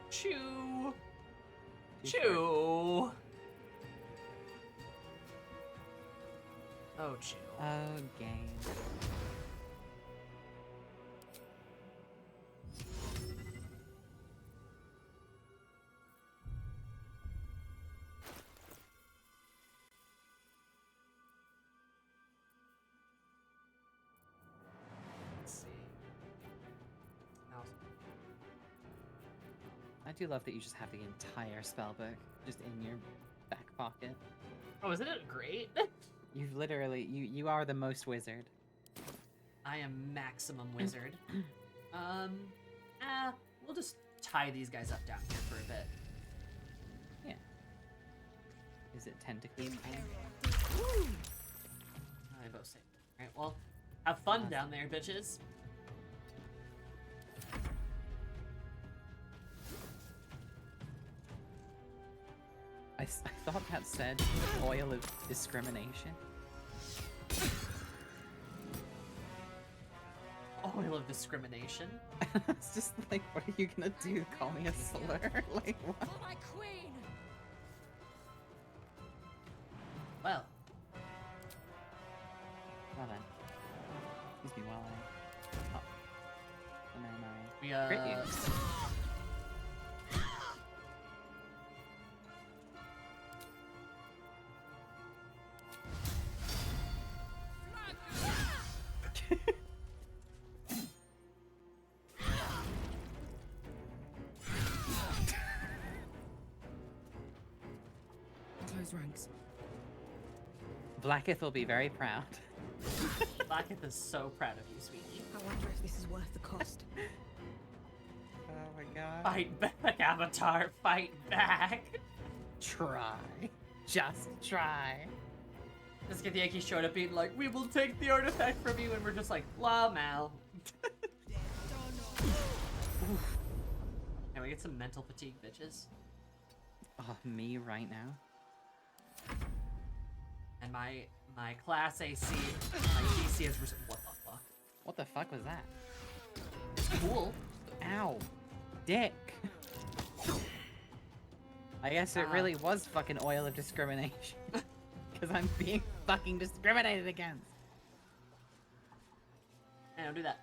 Chew! Too Chew! Oh, chew. Oh, game. Let's see. Now, I do love that you just have the entire spellbook just in your back pocket. oh, isn't it great? You've literally, you are the most wizard. I am maximum wizard. we'll just tie these guys up down here for a bit. Yeah. Is it tentacles? I both say. Alright, well, have fun down there, bitches. I thought that said oil of discrimination. Oil of discrimination? It's just like, what are you gonna do? Call me a slur? Like, what? For my queen! Well. Well then. Excuse me while I... Oh. And then I... We, crit you. Close ranks. Blacketh will be very proud. Blacketh is so proud of you, sweetie. I wonder if this is worth the cost. Oh my god. Fight back, Avatar. Fight back. Try. Just try. Just get the Yankee showed up being like, we will take the artifact from you, and we're just like, la Mal. Can we get some mental fatigue, bitches? Oh, me right now? And my class AC, my DC is what the fuck? What the fuck was that? It's cool. Ow. Dick. I guess it really was fucking oil of discrimination. Because I'm being fucking discriminated against. Hey, don't do that.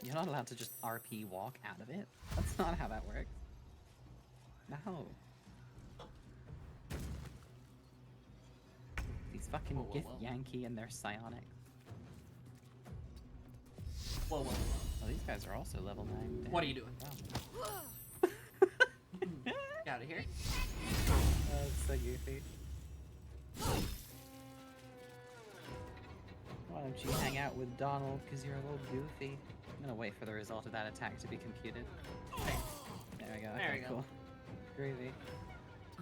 You're not allowed to just RP walk out of it. That's not how that works. No. These fucking Whoa, whoa, Gith whoa. Yankee and their psionic. Whoa, whoa, whoa. Oh, these guys are also level 9. Damn. What are you doing? Wow. Get out of here. Oh, it's so goofy. Why don't you hang out with Donald, because you're a little goofy. I'm gonna wait for the result of that attack to be computed. There we go. There Okay, we go. cool. Groovy.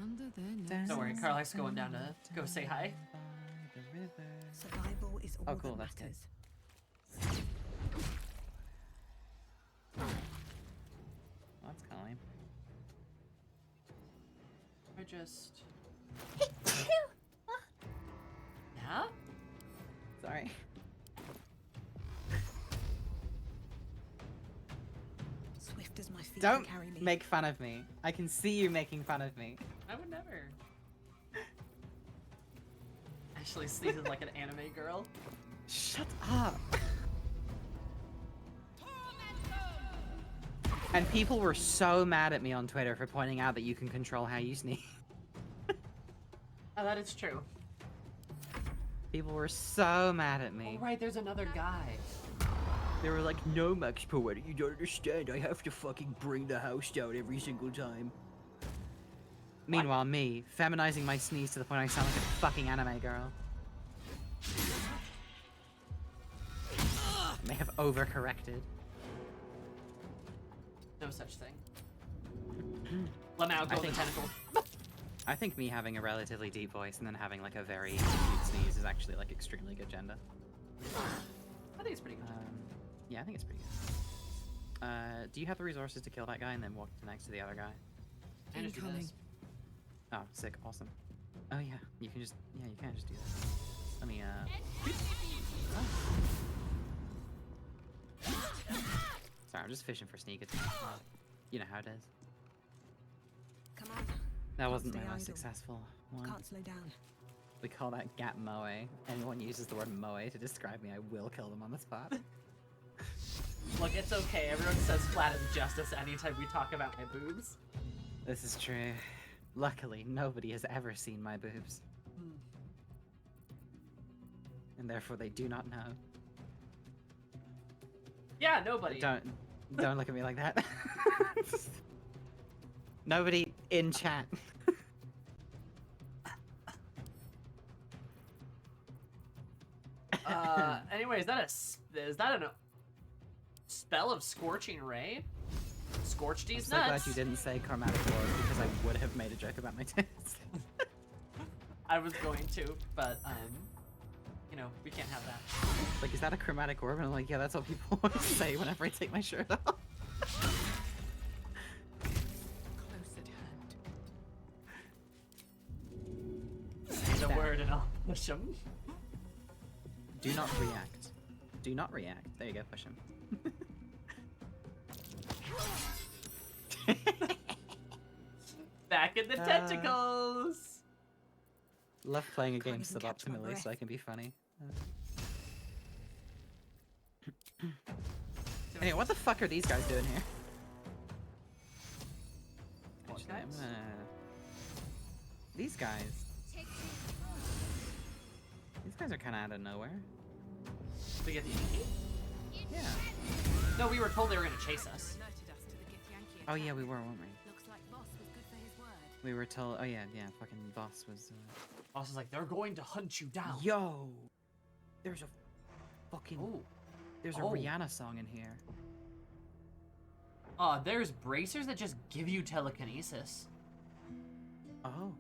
Under their Don't worry, Carla's going down to go say hi. Survival is all Oh, cool, that that's good. matters. That's kind of lame. Or just... Yeah? Sorry. Swift as my feet Don't can carry me. make fun of me. I can see you making fun of me. I would never. Ashley sneezes like an anime girl. Shut up. And people were so mad at me on Twitter for pointing out that you can control how you sneeze. Oh, that is true. People were so mad at me. Oh, right, there's another guy. They were like, no, Max Poetic, you don't understand. I have to fucking bring the house down every single time. Meanwhile, me, feminizing my sneeze to the point I sound like a fucking anime girl. May have overcorrected. No such thing. Let me out, go the tentacle. I think me having a relatively deep voice and then having like a very cute sneeze is actually like extremely good gender. I think it's pretty good. Yeah, I think it's pretty good. Do you have the resources to kill that guy and then walk next to the other guy? And just do this. Oh, sick, awesome. Oh yeah, you can just, yeah, you can just do that. Let me, Sorry, I'm just fishing for sneak attacks. You know how it is. Come on. That wasn't my stay most idle. successful one. Can't slow down. We call that gap moe. Anyone uses the word moe to describe me, I will kill them on the spot. Look, it's okay. Everyone says flat as justice anytime we talk about my boobs. This is true. Luckily, nobody has ever seen my boobs. And therefore they do not know. Yeah, nobody. Don't look at me like that. Nobody in chat. Anyway, is that Spell of Scorching Ray. Scorch I'm these so nuts. glad you didn't say chromatic orb because I would have made a joke about my tits. I was going to, but you know, we can't have that. Like, is that a chromatic orb? And I'm like, yeah, that's what people always say whenever I take my shirt off. Close at hand. Say the word and I'll push him. Do not react. Do not react. There you go, push him. Back in the tentacles. Love playing a Can't game even catch my suboptimally breath. so I can be funny. Anyway, what the fuck are these guys doing here? What Actually, I'm guys? gonna... These guys. These guys are kind of out of nowhere. We get the Yankee? Yeah. No, we were told they were gonna chase us. Oh yeah, we were, weren't we? Looks like Boss was good for his word. We were told. Oh yeah, yeah. Fucking boss was. Boss is like, they're going to hunt you down. Yo, there's a fucking. Ooh. There's a Oh. Rihanna song in here. There's bracers that just give you telekinesis. Oh.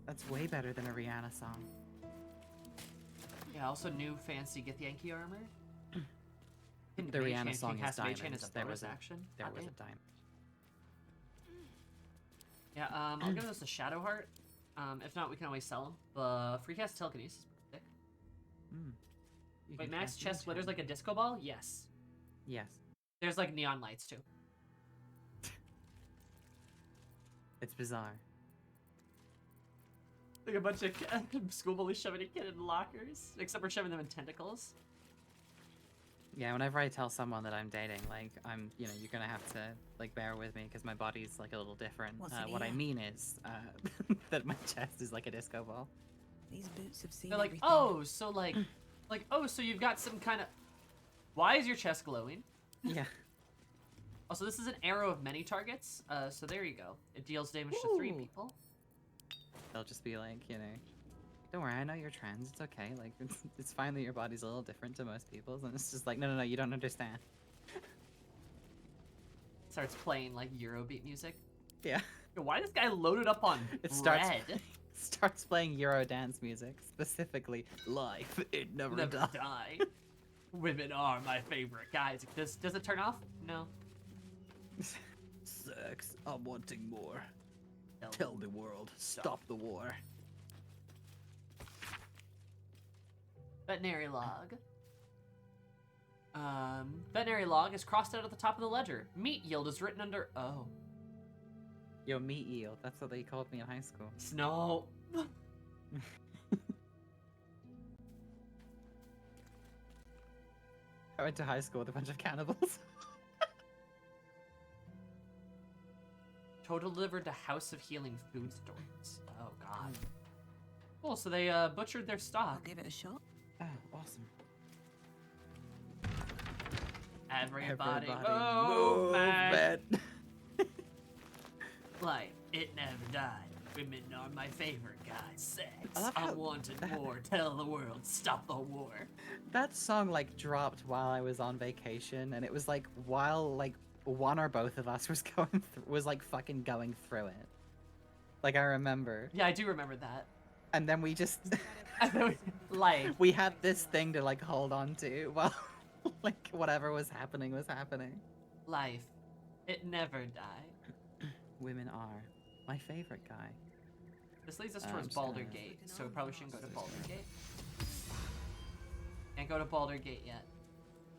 That's way better than a Rihanna song. Yeah, also new fancy Get the Yankee armor. The Rihanna song is Cast Mage Hand diamonds. is a There bonus was a action. there Hot was a damn. diamond. Yeah, I'll give this a Shadow Heart. If not, we can always sell them. But free cast telekinesis is pretty sick. You Wait, can max cast chest Mage splitters Hand. like a disco ball? Yes. Yes. There's like neon lights too. It's bizarre. Like a bunch of school bullies shoving a kid in lockers, except for shoving them in tentacles. Yeah, whenever I tell someone that I'm dating, like, you know, you're gonna have to, like, bear with me because my body's, like, a little different. What's in What I here? mean is, that my chest is like a disco ball. These boots have seen They're like, everything. oh, so like, oh, so you've got some kind of. Why is your chest glowing? Yeah. Also, this is an arrow of many targets. So there you go. It deals damage to 3 Ooh. people. They'll just be like, you know, don't worry, I know you're trans, it's okay. Like, it's fine that your body's a little different to most people's. And it's just like, no, you don't understand. Starts playing like Eurobeat music. Yeah. Yo, why this guy loaded up on It bread? starts playing Euro dance music, specifically Life, It Never Die. Women are my favorite guys. Does it turn off? No. Sex, I'm wanting more. Tell the world, stop the war. Veterinary log. Veterinary log is crossed out at the top of the ledger. Meat yield is written under O. Yo, meat eel, that's what they called me in high school. Snow. I went to high school with a bunch of cannibals. Total delivered to House of Healing food stores. Oh god. Cool, so they butchered their stock. I'll give it a shot. Oh, awesome. Everybody move, move, man. man. Like, it never died. Women are my favorite guys. Sex. I love how I'm wanting more. Tell the world, stop the war. That song like dropped while I was on vacation, and it was like while like one or both of us was like fucking going through it. Like I remember. Yeah, I do remember that. And then we just like we had this thing to like hold on to while like whatever was happening was happening. Life. It never died. Women are my favorite guy. This leads us I'm towards just gonna- Baldur Gate, so we probably shouldn't go to Baldur Gate. Can't go to Baldur Gate yet.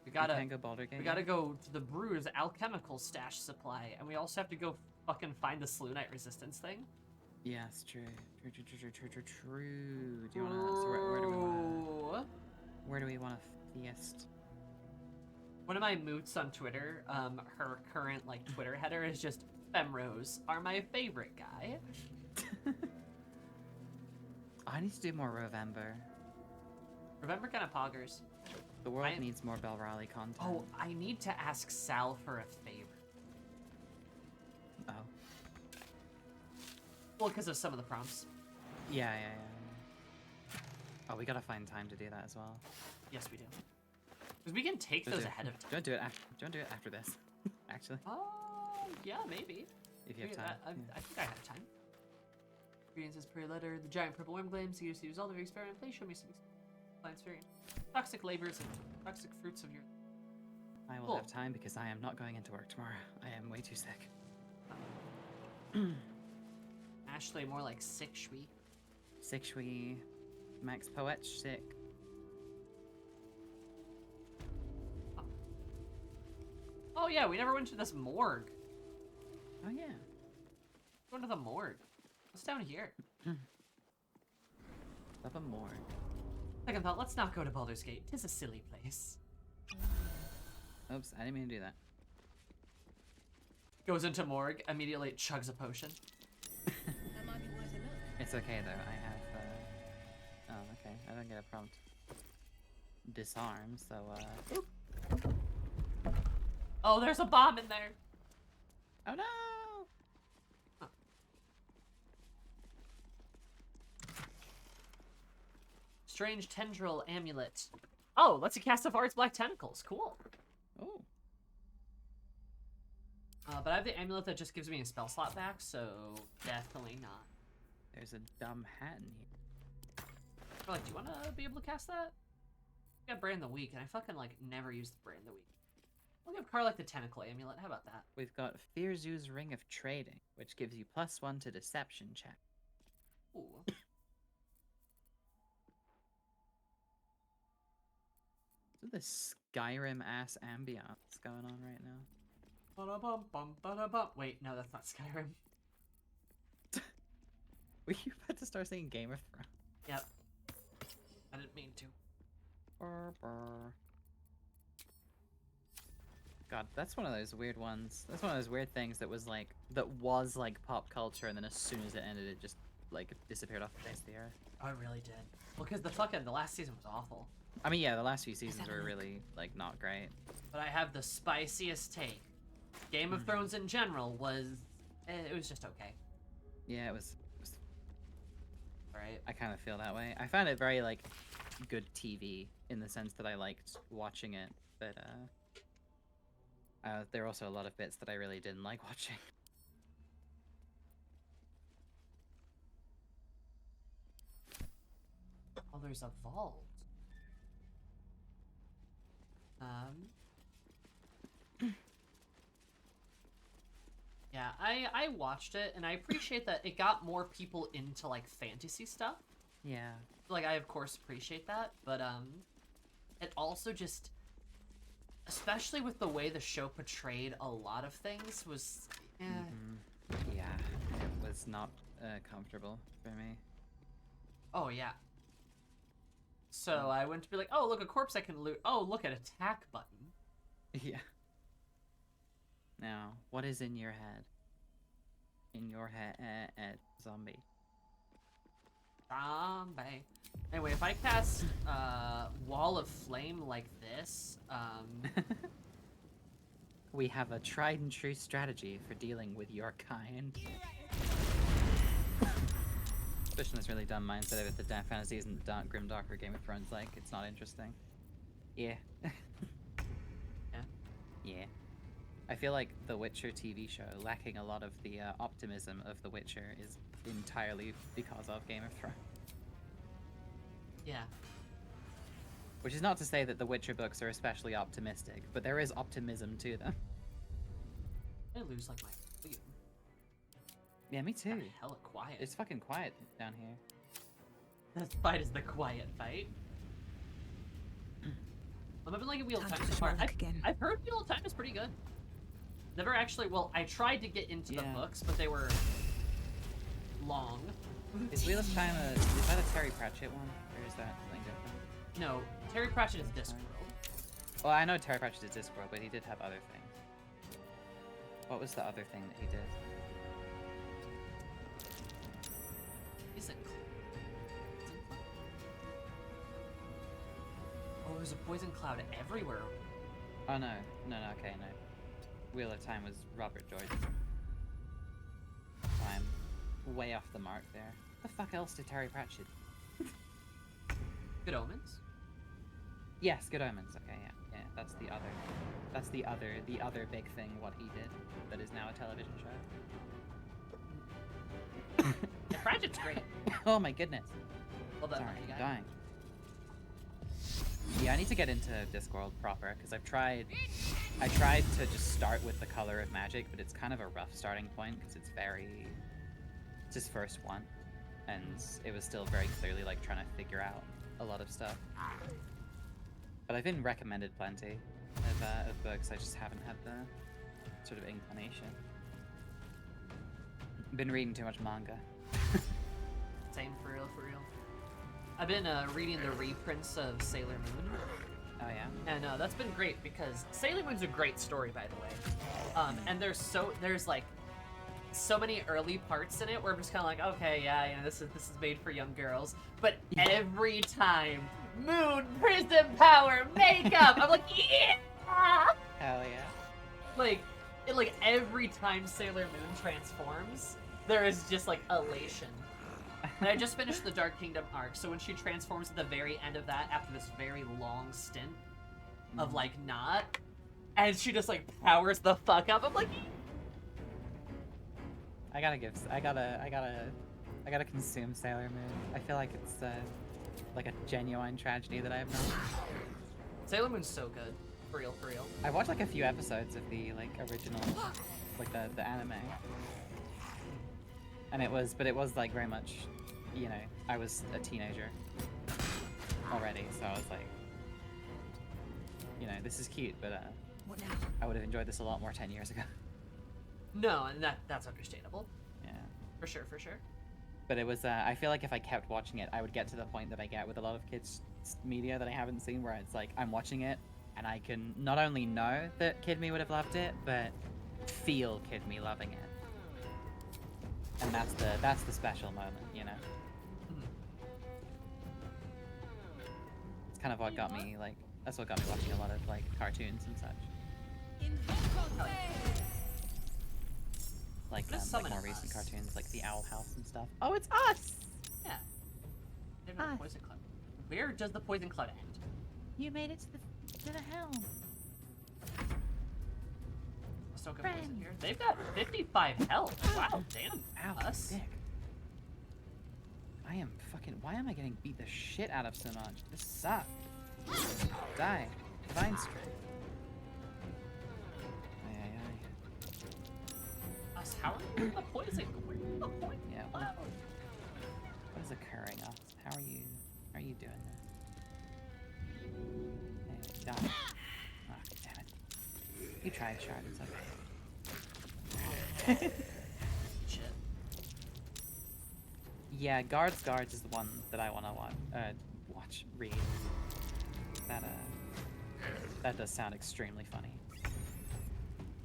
We gotta can't go Baldur Gate We gotta yet? go to the Brewer's alchemical stash supply, and we also have to go fucking find the Slunite resistance thing. Yes, true. True. Do you wanna? So where do we wanna? Where do we wanna feast? One of my moots on Twitter, her current like Twitter header is just Femrose are my favorite guy. I need to do more Rovember. Remember kind of poggers. The world needs more Bell Riley content. Oh, I need to ask Sal for a favor. Oh. Well, because of some of the prompts. Yeah. Oh, we gotta find time to do that as well. Yes, we do. Because we can take those ahead of time. Don't do it after. Don't do it after this. Actually. Yeah, maybe. If you have time. I think I have time. Ingredients as per letter. The giant purple worm glands used to use all the experiment. Please show me some plants variant. Toxic labors and toxic fruits of your. I will have time because I am not going into work tomorrow. I am way too sick. Ashley, more like sick shwee. Sick shwee. Max Poet sick. Oh yeah, we never went to this morgue. Oh yeah. Going to the morgue. What's down here? Love a morgue. Second thought, let's not go to Baldur's Gate. Tis a silly place. Oops, I didn't mean to do that. Goes into morgue, immediately chugs a potion. It's okay though, I have, oh, okay, I don't get a prompt. Disarm, so, Oh, there's a bomb in there! Oh no! Huh. Strange tendril amulet. Oh, lets you cast Savard's black tentacles. Cool. Oh. But I have the amulet that just gives me a spell slot back, so definitely not. There's a dumb hat in here. Or like, do you want to be able to cast that? I got Brand the Weak, and I fucking, like, never used Brand the Weak. We'll give Car like the Tentacle Amulet. How about that? We've got Fearzu's Ring of Trading, which gives you +1 to Deception check. Ooh. Look at this Skyrim-ass ambiance going on right now. Ba-da-bum, bum, ba-da-bum. Wait, no, that's not Skyrim. Were you about to start saying Game of Thrones? Yep. I didn't mean to. Brr, brr. God, that's one of those weird ones. That's one of those weird things that was like pop culture, and then as soon as it ended, it just like disappeared off the face of the earth. Oh, it really did. Well, because the last season was awful. I mean, yeah, the last few seasons were really like not great. But I have the spiciest take. Game of Thrones in general was, it was just okay. Yeah, it was right. I kind of feel that way. I found it very like good TV in the sense that I liked watching it, but there were also a lot of bits that I really didn't like watching. Oh, there's a vault. Yeah, I watched it, and I appreciate that it got more people into, like, fantasy stuff. Yeah. Like, I, of course, appreciate that, but, it also just, especially with the way the show portrayed a lot of things, was, Yeah, it was not comfortable for me. Oh, yeah. So I went to be like, oh, look, a corpse I can loot. Oh, look, an attack button. Yeah. Now, what is in your head? In your head, zombie. Zombie. Anyway, if I cast Wall of Flame like this, we have a tried and true strategy for dealing with your kind. Especially in this really dumb mindset of if the Dark Fantasy isn't dark, grimdark or Game of Thrones like, it's not interesting. Yeah. Yeah. Yeah. I feel like the Witcher TV show, lacking a lot of the optimism of The Witcher, is entirely because of Game of Thrones. Yeah. Which is not to say that the Witcher books are especially optimistic, but there is optimism to them. I lose, like, my volume. Yeah, me too. Hella quiet. It's fucking quiet down here. This fight is the quiet fight. I've been liking Wheel of Time Time to so far. push my luck again. I've heard Wheel of Time is pretty good. Never actually, well, I tried to get into the books, but they were long. Is Wheel of Time is that a Terry Pratchett one? Or is that something different? No, Terry Pratchett is Discworld. Well, I know Terry Pratchett is Discworld, but he did have other things. What was the other thing that he did? Is it? Oh, there's a poison cloud everywhere. Oh no, okay, no. Wheel of Time was Robert George. I'm way off the mark there. What the fuck else did Terry Pratchett? Good Omens. Yes, Good Omens. Okay, yeah. That's the other big thing. What he did that is now a television show. Yeah, Pratchett's great. Oh my goodness. Love that Sorry, monkey I'm guy. dying. Yeah, I need to get into Discworld proper because I tried to just start with the Color of Magic, but it's kind of a rough starting point because it's his first one, and it was still very clearly like trying to figure out a lot of stuff. But I've been recommended plenty of books. I just haven't had the sort of inclination. Been reading too much manga. Same, for real, for real. I've been reading the reprints of Sailor Moon. Oh yeah. And that's been great because Sailor Moon's a great story, by the way. And there's like so many early parts in it where I'm just kind of like, okay, yeah, you know, this is made for young girls. But every time, Moon, Prism Power, Makeup, I'm like, yeah. Hell yeah. Like every time Sailor Moon transforms, there is just like elation. And I just finished the Dark Kingdom arc, so when she transforms at the very end of that, after this very long stint of like not, and she just like powers the fuck up, I'm like, I gotta consume Sailor Moon. I feel like it's like a genuine tragedy that I have not. Sailor Moon's so good, for real, for real. I watched like a few episodes of the like original, like the anime, and it was like very much, you know, I was a teenager already, so I was like, you know, this is cute, but I would have enjoyed this a lot more 10 years ago. No, and that's understandable. Yeah. For sure, for sure. But it was, I feel like if I kept watching it, I would get to the point that I get with a lot of kids' media that I haven't seen, where it's like, I'm watching it, and I can not only know that Kid Me would have loved it, but feel Kid Me loving it. And that's the special moment, you know? It's kind of what got me, like, that's what got me watching a lot of, like, cartoons and such. Like more recent cartoons, like the Owl House and stuff. Oh, it's us! Yeah. They're not Poison Cloud. Where does the Poison Cloud end? You made it to the helm. Ahsoka Boys in here. They've got 55 health. Wow, damn. Ow, Us. dick. I am fucking. Why am I getting beat the shit out of so much? This sucks. Die. Divine Strength. Us, how are you the poison? Where are the poison? Yeah. What is occurring? Us? How are you doing this? Anyway, die. Oh, damn it. You tried, Shard. It's okay. Shit. Yeah, Guards is the one that I want to read. That does sound extremely funny.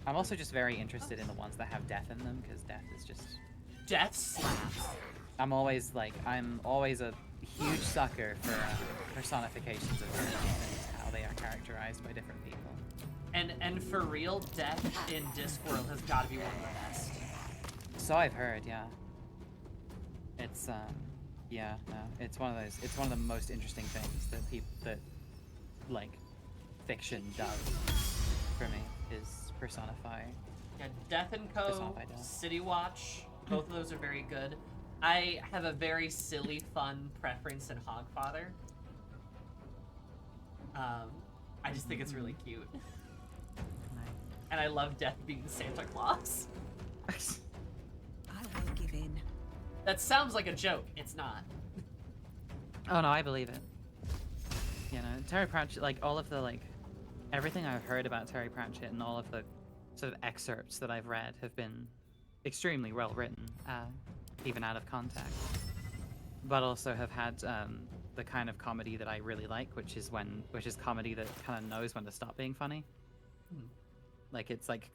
I'm also just very interested in the ones that have death in them, because death is just... Death slaps. I'm always a huge sucker for personifications of villains and how they are characterized by different people. And for real, death in Discworld has got to be one of the best. So I've heard, yeah. It's it's one of those. It's one of the most interesting things that fiction does for me is personify. Yeah, Death and Co, City Watch, both of those are very good. I have a very silly, fun preference in Hogfather. I just think it's really cute. And I love Death being Santa Claus. I won't give in. That sounds like a joke. It's not. Oh no, I believe it. You know, Terry Pratchett, like all of the everything I've heard about Terry Pratchett and all of the sort of excerpts that I've read have been extremely well written, even out of context. But also have had the kind of comedy that I really like, which is comedy that kind of knows when to stop being funny. Like it's like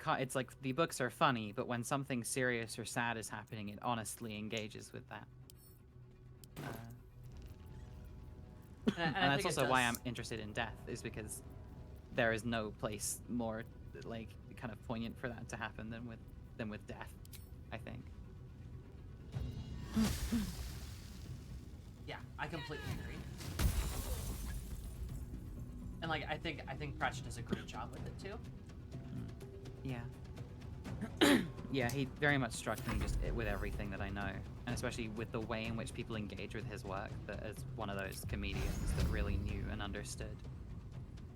the books are funny, but when something serious or sad is happening, it honestly engages with that. And that's also why I'm interested in Death, is because there is no place more kind of poignant for that to happen than with Death, I think. Yeah, I completely agree. And like I think Pratchett does a great job with it too. Yeah. Yeah, he very much struck me just with everything that I know, and especially with the way in which people engage with his work, that as one of those comedians that really knew and understood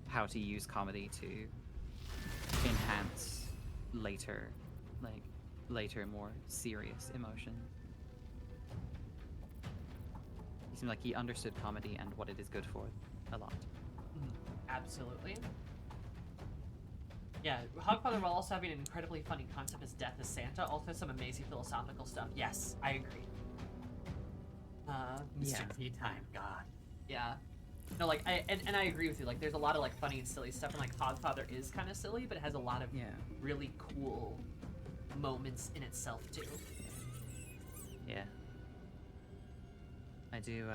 how to use comedy to enhance later more serious emotion. He seemed like he understood comedy and what it is good for a lot. Absolutely. Yeah, Hogfather, while also having an incredibly funny concept as Death as Santa, also has some amazing philosophical stuff. Yes, I agree. Mr. Tea Time, God. Yeah. No, like, I agree with you. Like, there's a lot of, like, funny and silly stuff, and, like, Hogfather is kind of silly, but it has a lot of really cool moments in itself, too. Yeah. I do,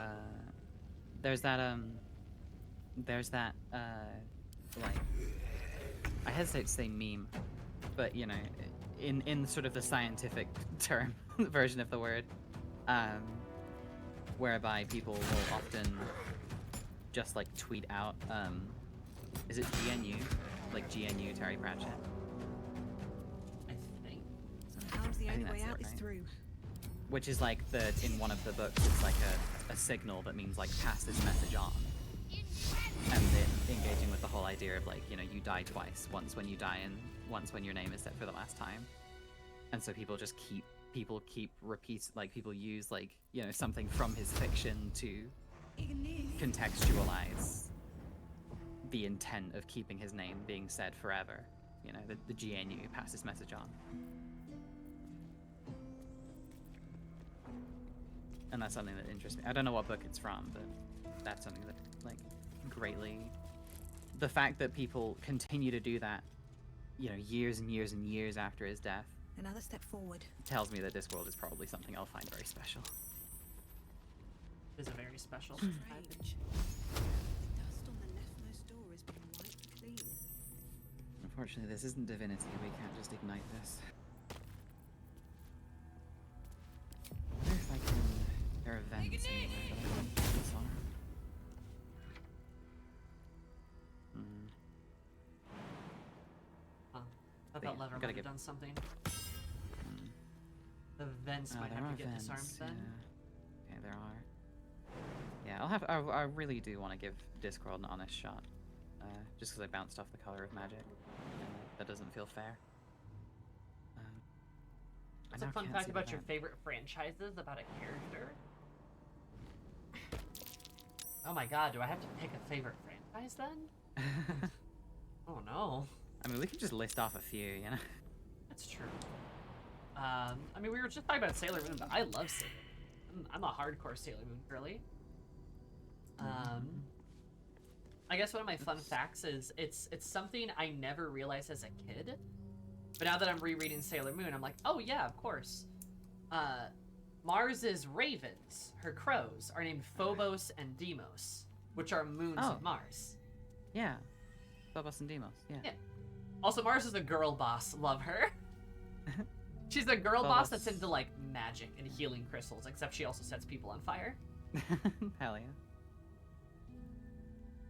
there's that, like, I hesitate to say meme, but, you know, in sort of the scientific term version of the word, whereby people will often just, like, tweet out, is it GNU? Like, GNU Terry Pratchett? I think. Sometimes the only way out right. is through. Which is like in one of the books, it's like a signal that means, like, pass this message on. And then engaging with the whole idea of, like, you know, you die twice, once when you die and once when your name is said for the last time. And so people just keep people use, like, you know, something from his fiction to contextualize the intent of keeping his name being said forever. You know, the GNU, pass this message on. And that's something that interests me. I don't know what book it's from, but that's something that, like, greatly... The fact that people continue to do that, you know, years and years and years after his death... Another step forward. ...tells me that Discworld is probably something I'll find very special. It is a very special. Strange. The dust on the leftmost door has been wiped clean. Unfortunately, this isn't Divinity. We can't just ignite this. I wonder if I can... There are vents anywhere, but I don't know what these are. Huh. I But thought yeah, Lever gotta might have get- done something. The vents might there have are to get vents, disarmed then. Yeah, there are. Yeah, I really do want to give Discworld an honest shot. Just because I bounced off the color of magic. And that doesn't feel fair. What's a fun fact about your favorite franchises about a character? Oh my god, do I have to pick a favorite franchise then? Oh no. I mean, we could just list off a few, you know? That's true. I mean, we were just talking about Sailor Moon, but I love Sailor Moon. I'm a hardcore Sailor Moon girly. I guess one of my fun facts is it's something I never realized as a kid, but now that I'm rereading Sailor Moon, I'm like, oh yeah, of course. Mars's ravens, her crows, are named Phobos and Deimos, which are moons of Mars. Yeah. Phobos and Deimos, yeah. Also, Mars is a girl boss. Love her. She's a girl boss that's into, like, magic and healing crystals, except she also sets people on fire. Hell yeah.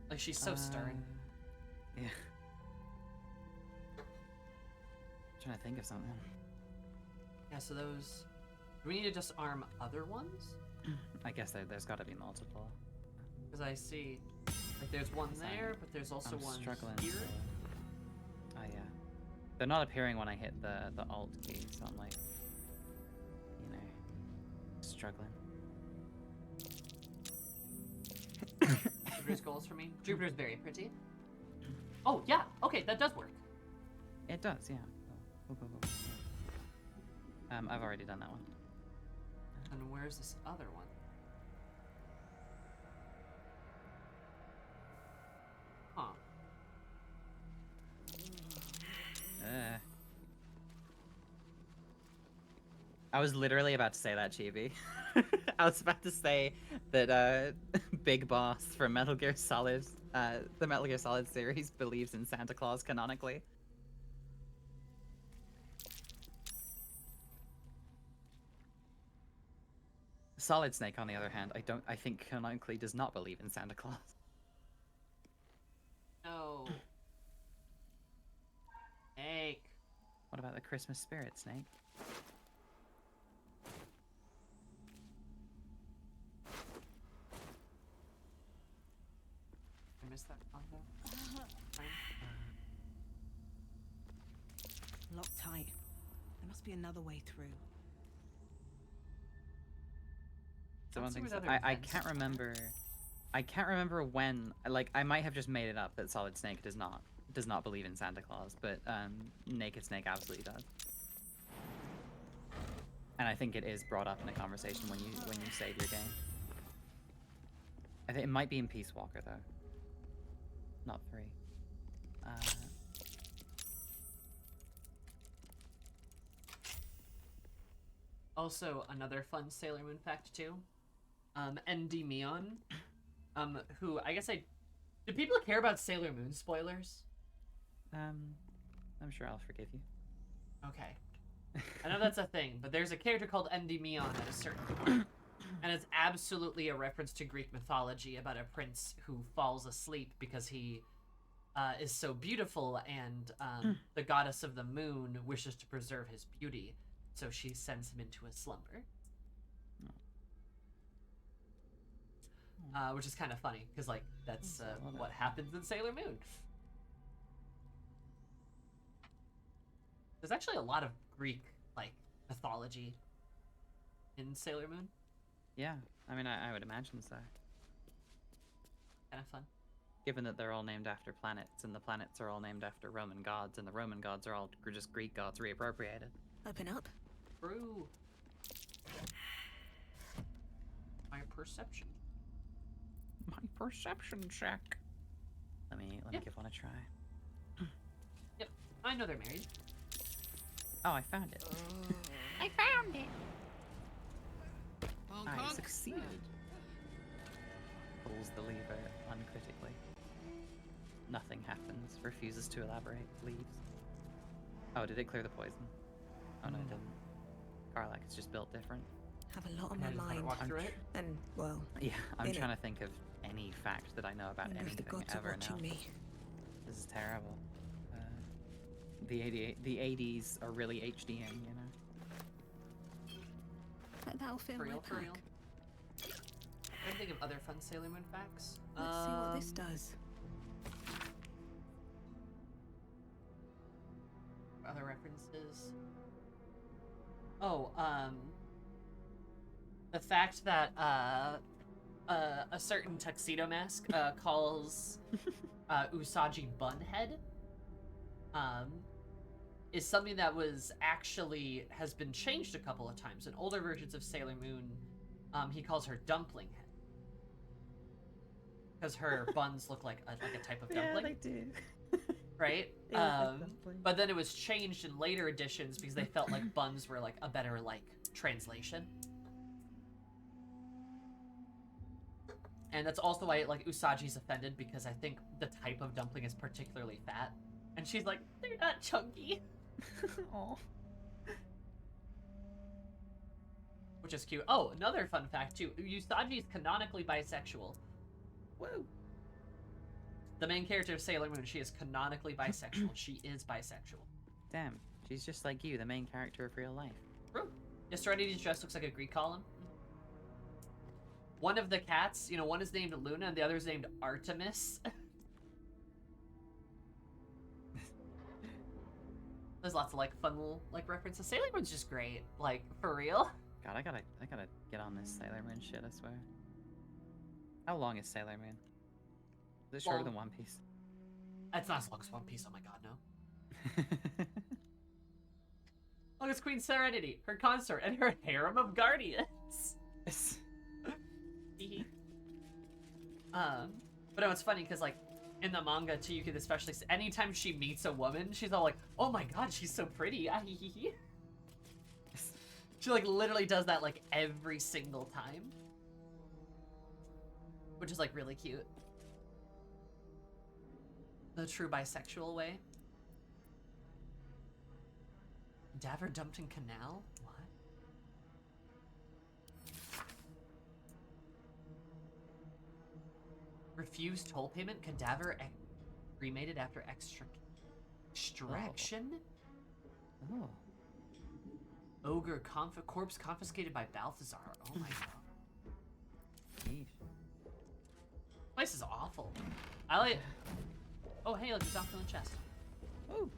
Like, she's so stern. Yeah. Trying to think of something. Yeah, so those... Do we need to disarm other ones? I guess there's got to be multiple. Because I see, like, there's one there, but there's also I'm one struggling here. Oh yeah. They're not appearing when I hit the Alt key, so I'm like, you know, struggling. Jupiter's goals for me. Jupiter's very pretty. Oh yeah, okay, that does work. It does, yeah. Go. I've already done that one. And where's this other one? Huh. I was literally about to say that, Chibi. I was about to say that Big Boss from Metal Gear Solid, the Metal Gear Solid series, believes in Santa Claus canonically. Solid Snake, on the other hand, I think canonically does not believe in Santa Claus. Christmas spirit, Snake. I missed that combo. Locked tight. There must be another way through. So one Let's see thing what other I events can't are. remember. I can't remember when. Like, I might have just made it up that Solid Snake does not believe in Santa Claus, but Naked Snake absolutely does. And I think it is brought up in a conversation when you save your game. I think it might be in Peace Walker though, not 3. Also, another fun Sailor Moon fact too. Endymion, who I guess do people care about Sailor Moon spoilers? I'm sure I'll forgive you. Okay. I know that's a thing, but there's a character called Endymion at a certain point. And it's absolutely a reference to Greek mythology about a prince who falls asleep because he is so beautiful, and the goddess of the moon wishes to preserve his beauty, so she sends him into a slumber. Which is kind of funny, because like that's what happens in Sailor Moon. There's actually a lot of Greek like mythology in Sailor Moon. Yeah, I mean, I would imagine so. Kind of fun. Given that they're all named after planets, and the planets are all named after Roman gods, and the Roman gods are all just Greek gods reappropriated. Open up. True. My perception. My perception check. Let me give one a try. Yep, I know they're married. Oh, I found it. I found it. I succeeded. Pulls the lever uncritically. Nothing happens. Refuses to elaborate. Leaves. Oh, did it clear the poison? Oh no, it didn't. Karlak is just built different. Have a lot on my mind. Walk through it. And well. Yeah, I'm in trying it. to think of any fact that I know about Wonder if the anything gods are ever now. watching me. This is terrible. The 80s are really HDing, you know. Bet that'll fit in my For real. pack. I think of other fun Sailor Moon facts. Let's see what this does. Other references. Oh, the fact that a certain tuxedo mask calls Usagi Bunhead is something that has been changed a couple of times. In older versions of Sailor Moon, he calls her Dumpling Head. Because her buns look like a type of dumpling. Yeah, they do. Right? They look like dumplings. But then it was changed in later editions because they felt like buns were like a better translation. And that's also why like Usagi's offended, because I think the type of dumpling is particularly fat. And she's like, they're not chunky. Aw. Which is cute. Oh, another fun fact too. Usagi is canonically bisexual. Woo! The main character of Sailor Moon, she is canonically bisexual. She is bisexual. Damn, she's just like you, the main character of real life. True. Yesterday's dress looks like a Greek column. One of the cats, one is named Luna and the other is named Artemis. There's lots of fun little references. Sailor Moon's just great, for real. God, I gotta get on this Sailor Moon shit, I swear. How long is Sailor Moon? Is it shorter than One Piece? It's not as long as One Piece, oh my god, no. Look, it's Queen Serenity, her consort, and her harem of guardians. But no, it's funny because in the manga too, you can especially see, anytime she meets a woman, she's all like, "Oh my god, she's so pretty." She literally does that every single time, which is really cute. The true bisexual way. Daver dumped in canal? What? Refused toll payment? Cadaver cremated after extraction? Oh. Ogre corpse confiscated by Balthazar. Oh my god. Yeesh. Place is awful. I like. Oh hey, look, there's something in the chest. Oh.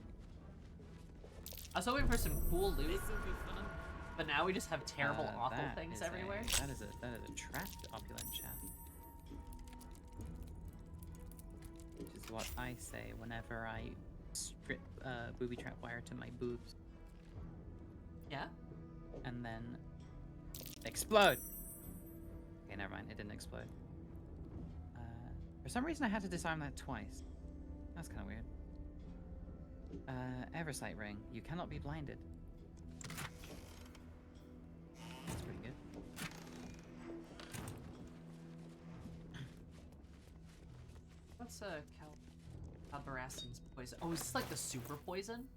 I was hoping for some cool loot, This will be fun. but now we just have terrible, awful That things is everywhere. that is a trapped opulent chest. Which is what I say whenever I strip booby trap wire to my boobs. Yeah. And then explode. Okay, never mind. It didn't explode. For some reason, I had to disarm that twice. That's kind of weird. Eversight ring. You cannot be blinded. That's pretty good. What's Calbarasson's poison? Oh, is this like the super poison?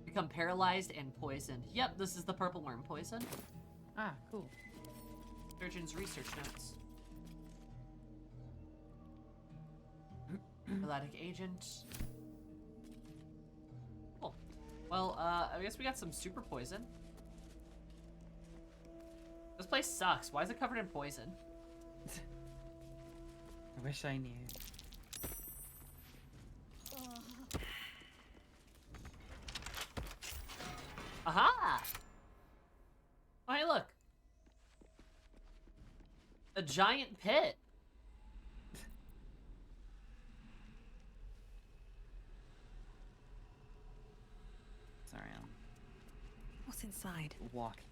Become paralyzed and poisoned. Yep, this is the purple worm poison. Ah, cool. Surgeon's research notes. Melodic agent. Cool. Well, I guess we got some super poison. This place sucks. Why is it covered in poison? I wish I knew. Aha! Oh, hey, look. A giant pit. Sorry, I'm What's inside? walking.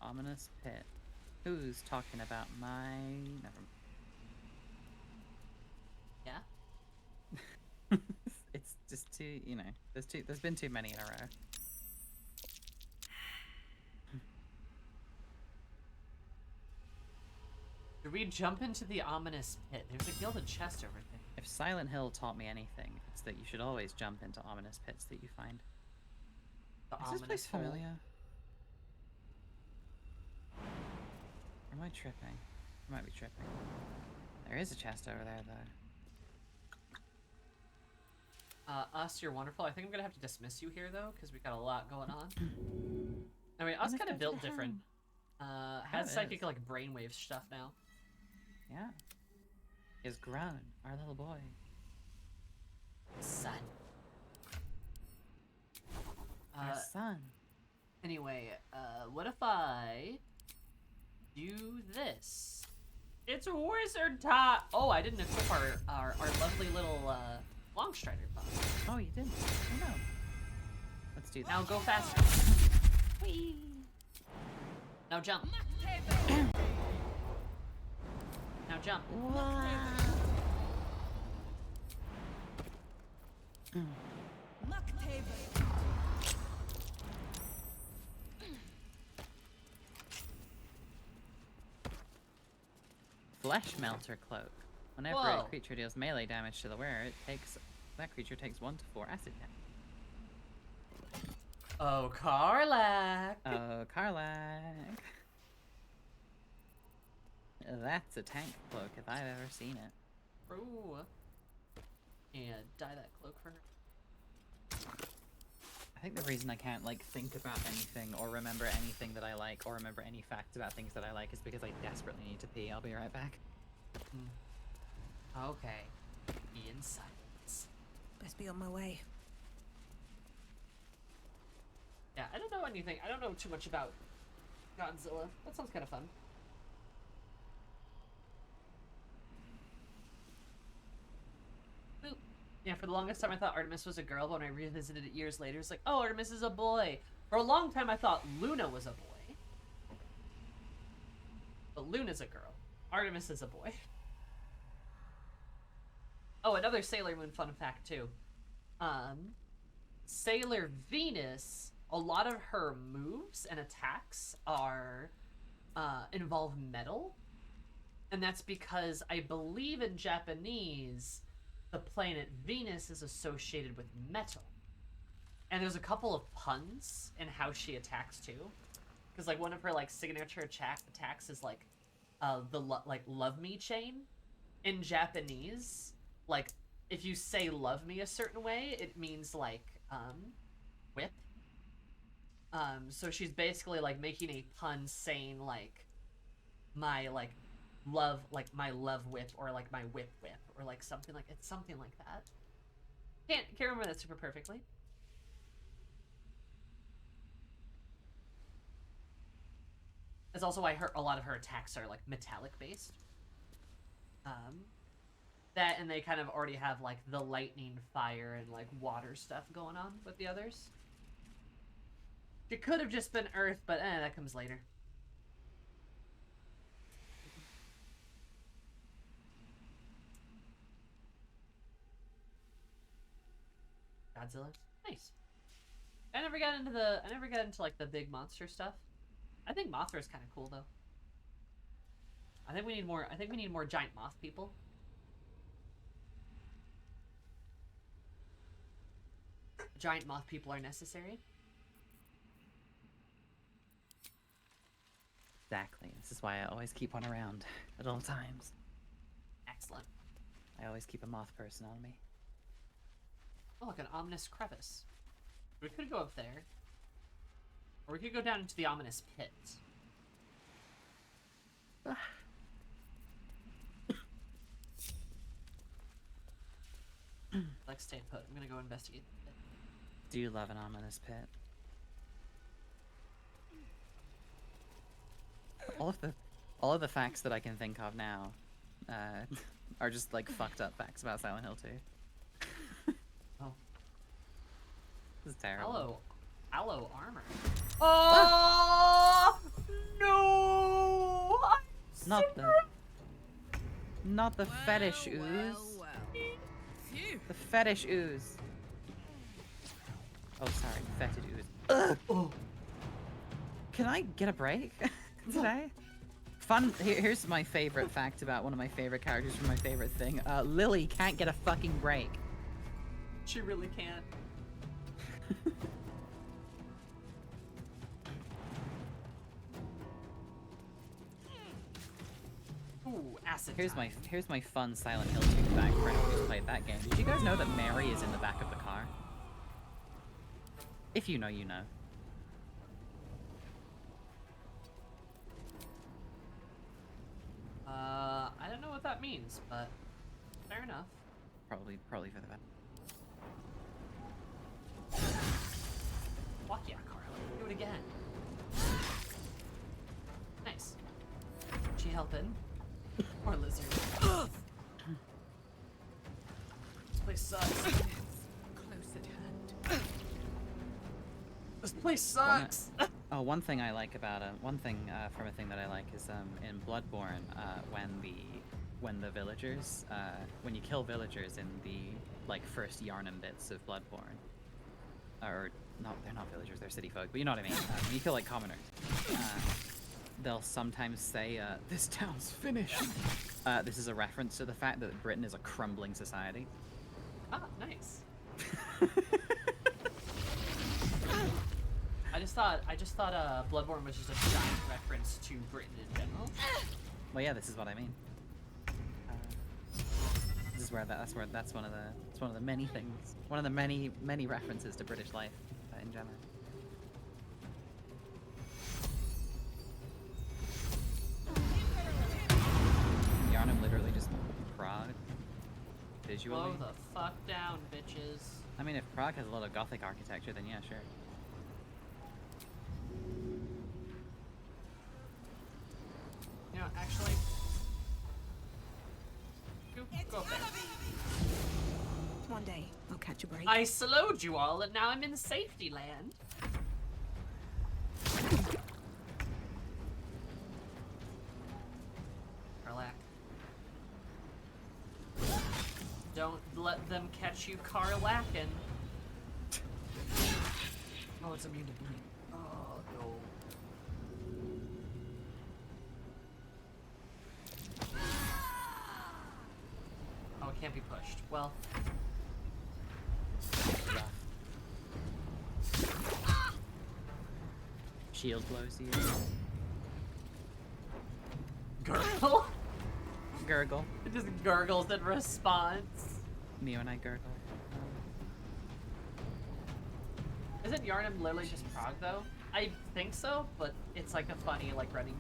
Ominous pit. Who's talking about my... Never Yeah? mind. It's just too, you know, there's been too many in a row. Did we jump into the ominous pit? There's a gilded chest over there. If Silent Hill taught me anything, it's that you should always jump into ominous pits that you find. The Is this place ominous hole. familiar? Or am I tripping? I might be tripping. There is a chest over there, though. Us, you're wonderful. I think I'm gonna have to dismiss you here, though, because we got a lot going on. I mean, us kind of built different. Has psychic, like, brainwave stuff now. Yeah. He has grown, our little boy. Son. Our son. Anyway, what if I do this? It's wizard time! Oh, I didn't equip our lovely little, Longstrider buff. Oh, you didn't? Oh, no. Let's do that. Now go faster. Whee! Now jump. Now jump. Flesh Melter Cloak. Whenever Whoa. a creature deals melee damage to the wearer, that creature takes 1 to 4 acid damage. Oh, Karlak! Oh, Karlak. That's a tank cloak if I've ever seen it. Ooh. And dye that cloak for her. I think the reason I can't, like, think about anything or remember anything that I like or remember any facts about things that I like is because I desperately need to pee. I'll be right back. Okay. Be in silence. Best be on my way. Yeah, I don't know anything. I don't know too much about Godzilla. That sounds kind of fun. Boop. Yeah, for the longest time I thought Artemis was a girl, but when I revisited it years later, it's like, oh, Artemis is a boy. For a long time I thought Luna was a boy. But Luna's a girl. Artemis is a boy. Oh, another Sailor Moon fun fact, too. Sailor Venus, a lot of her moves and attacks are involve metal, and that's because I believe in Japanese the planet Venus is associated with metal, and there's a couple of puns in how she attacks too, because like one of her like signature attacks is like the love me chain. In Japanese, like, if you say love me a certain way, it means, like, whip. So she's basically, like, making a pun saying, like, my, like, love, like, my love whip, or, like, my whip whip, or, like, something like, it's something like that. Can't remember that super perfectly. That's also why a lot of her attacks are, like, metallic based. That, and they kind of already have, like, the lightning, fire, and, like, water stuff going on with the others. It could have just been earth, but that comes later. Godzilla. Nice. I never got into like the big monster stuff. I think Mothra's kind of cool though. I think we need more giant moth people. Giant moth people are necessary. Exactly. This is why I always keep one around at all times. Excellent. I always keep a moth person on me. Oh, look, an ominous crevice. We could go up there. Or we could go down into the ominous pit. Like, stay put. I'm gonna go investigate the pit. Do you love an ominous pit? All of the facts that I can think of now are just like fucked up facts about Silent Hill 2. Oh. This is terrible. Aloe armor. Oh no! Not the fetish ooze. The fetish ooze. Oh, sorry, fetid ooze. Oh. Can I get a break today? Fun. Here's my favorite fact about one of my favorite characters from my favorite thing. Lily can't get a fucking break. She really can't. Ooh, acid. Here's my fun Silent Hill 2 fact for anyone who's played that game. Did you guys know that Mary is in the back of the car? If you know, you know. I don't know what that means, but fair enough. Probably for the best. Fuck yeah, Carla. Do it again. Nice. She helping. Poor lizard. This place sucks. Close at hand. This place sucks. One thing I like about from a thing that I like is in Bloodborne when the villagers when you kill villagers in the like first Yharnam bits of Bloodborne, or not, they're not villagers, they're city folk, but you know what I mean. When you kill like commoners, they'll sometimes say, "This town's finished." This is a reference to the fact that Britain is a crumbling society. Ah, nice. I just thought Bloodborne was just a giant reference to Britain in general. Well, yeah, this is what I mean. This is where that's one of the many things, one of the many references to British life in general. Yharnam literally just Prague visually. Slow the fuck down, bitches. I mean, if Prague has a lot of Gothic architecture, then yeah, sure. You know, actually, go up there. One day, I'll catch a break. I slowed you all, and now I'm in safety land. Karlak. Don't let them catch you Karlakin. Oh, it's immune to bleed. Oh, no. Oh, it can't be pushed. Well. Shield blows you. Gurgle? Gurgle. It just gurgles in response. Me when I gurgle. Isn't Yarnum literally just Prague though? I think so, but it's like a funny like running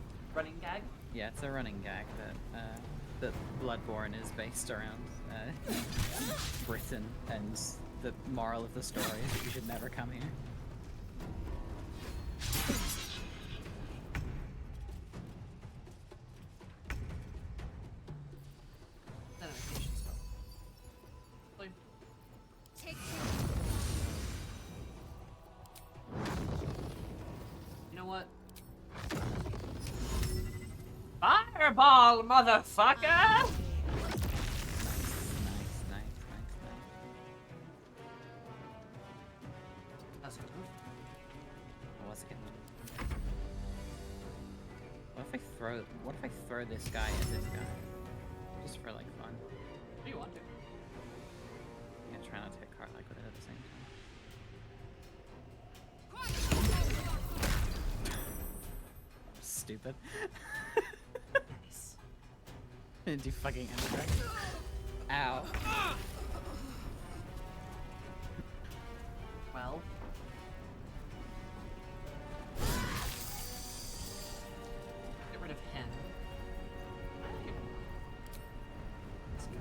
gag. Yeah, it's a running gag that Bloodborne is based around Britain, and the moral of the story is that you should never come here. You know what? Fireball, motherfucker! Nice. That's good. What was it? What if I throw this guy at this guy? Just for like fun. What do you want to? Yeah, try not to hit Karlach with it at the same time. Stupid. Didn't do fucking anything. Ow. Well. Get rid of him. Let's go.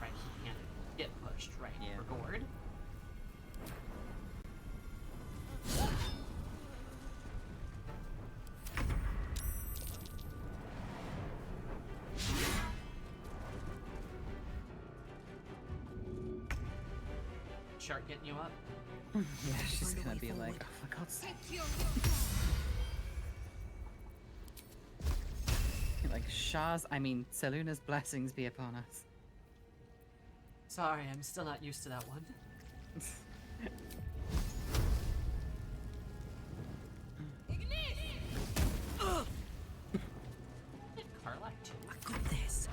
Right, he can't get pushed, right? Yeah. For Gord. Shark getting you up? Yeah, she's gonna be like, oh for God's sake. Like, Seluna's blessings be upon us. Sorry, I'm still not used to that one. Karlach too. I got this.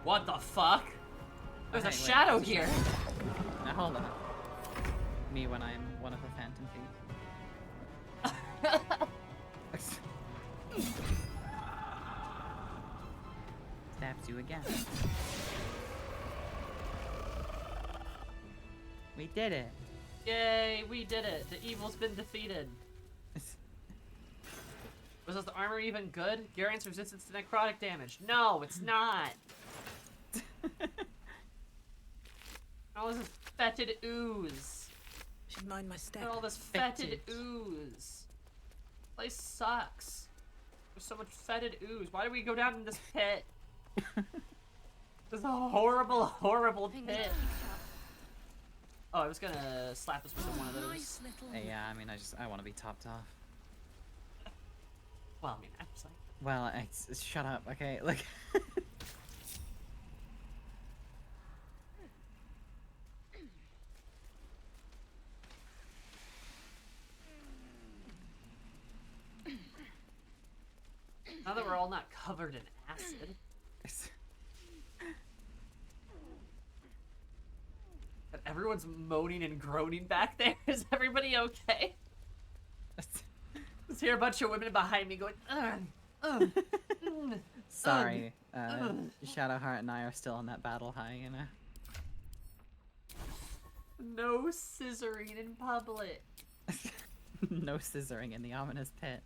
What the fuck? There's a Wait, shadow there's a here. shadow. Now hold on. Me when I'm one of the Phantom Thieves. Stabs you again. We did it. Yay, we did it. The evil's been defeated. Was this armor even good? Garant's resistance to necrotic damage. No, it's not. All this fetid ooze. Should mind my step. All this fetid ooze. This place sucks. There's so much fetid ooze. Why did we go down in this pit? This is a horrible, horrible pit. Oh, I was gonna slap us with one of those. Yeah, I mean, I want to be topped off. Well, I mean, I'm just like... Well, shut up, okay? Like... Now that we're all not covered in acid. And everyone's moaning and groaning back there. Is everybody okay? Just hear a bunch of women behind me going, Sorry, Shadowheart and I are still on that battle high, you know? No scissoring in public. No scissoring in the ominous pit.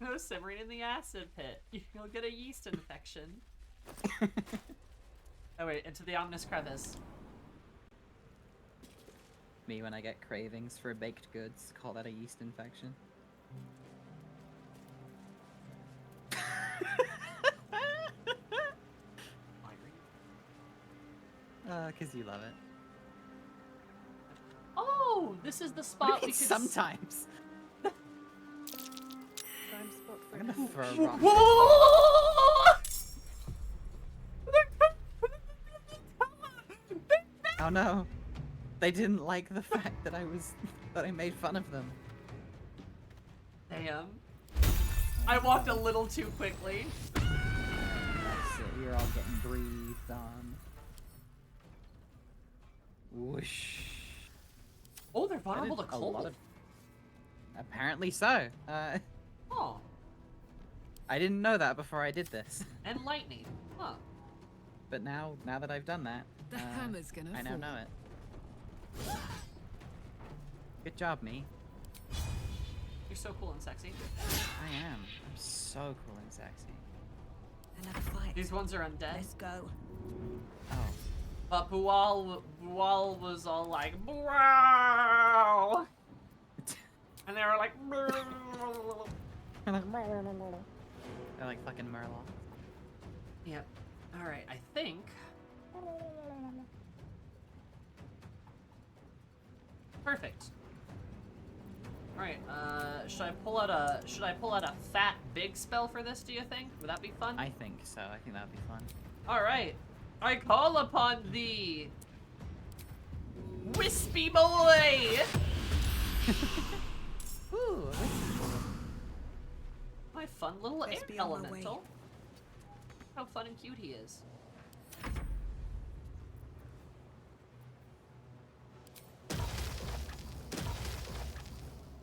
No simmering in the acid pit. You'll get a yeast infection. Oh wait, into the ominous crevice. Me when I get cravings for baked goods, call that a yeast infection. Cause you love it. Oh, this is the spot we could... Sometimes. Prime spot for I'm gonna throw a rock. Oh no. They didn't like the fact that I made fun of them. Damn. I walked a little too quickly. it. You're all getting breathed on. Whoosh. Oh, they're vulnerable to That is a lot cold. of- Apparently so. Oh, I didn't know that before I did this. and lightning. Huh. But now that I've done that, The hammer's gonna I now fall. know it. Good job, me. You're so cool and sexy. I am. I'm so cool and sexy. Another fight. These ones are undead. Let's go. Oh. But Bual was all like, wow. And they were like, They're like fucking Murloc. yep. All right, I think. Perfect. All right. Should I pull out a fat big spell for this? Do you think? Would that be fun? I think so. I think that would be fun. All right. I call upon thee, wispy boy. Ooh, My fun little air Best be on my way. elemental. How fun and cute he is.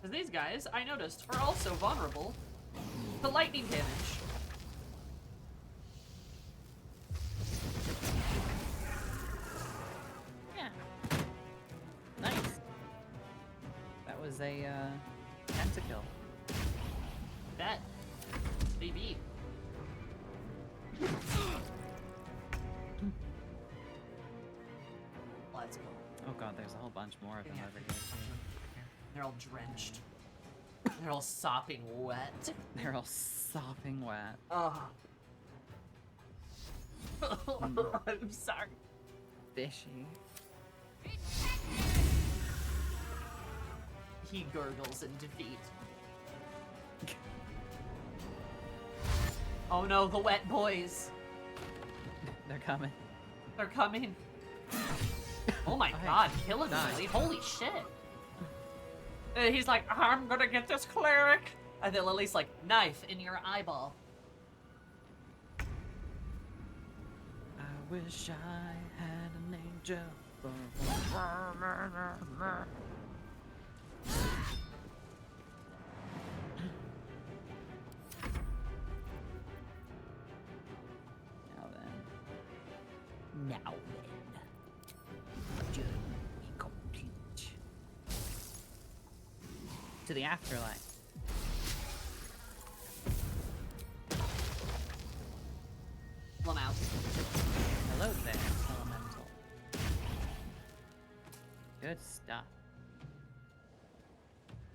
Because these guys, I noticed, are also vulnerable to lightning damage. yeah. Nice. That was a pentakill. Bet. They beat. Let's go. Oh god, there's a whole bunch more of them over here. They're all drenched. They're all sopping wet. They're all sopping wet. Oh. I'm sorry. Fishy. He gurgles in defeat. Oh no, the wet boys. They're coming. They're coming. Oh my Okay. god, kill him, Nice. Lily. Holy shit. And he's like, I'm gonna get this cleric. And then Lily's like, knife in your eyeball. I wish I had an angel. Now then. Now then. Journey complete. To the afterlife. Lamau. Hello there, elemental. Good stuff.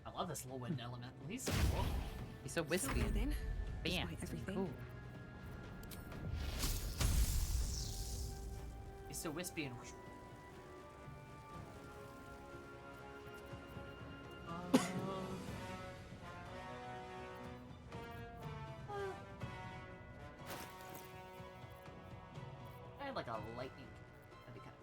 I love this little wind elemental. He's so cool. He's so wispy. Then, Bam. despite everything. Cool. He's so wispy and I had like a lightning. That'd be kind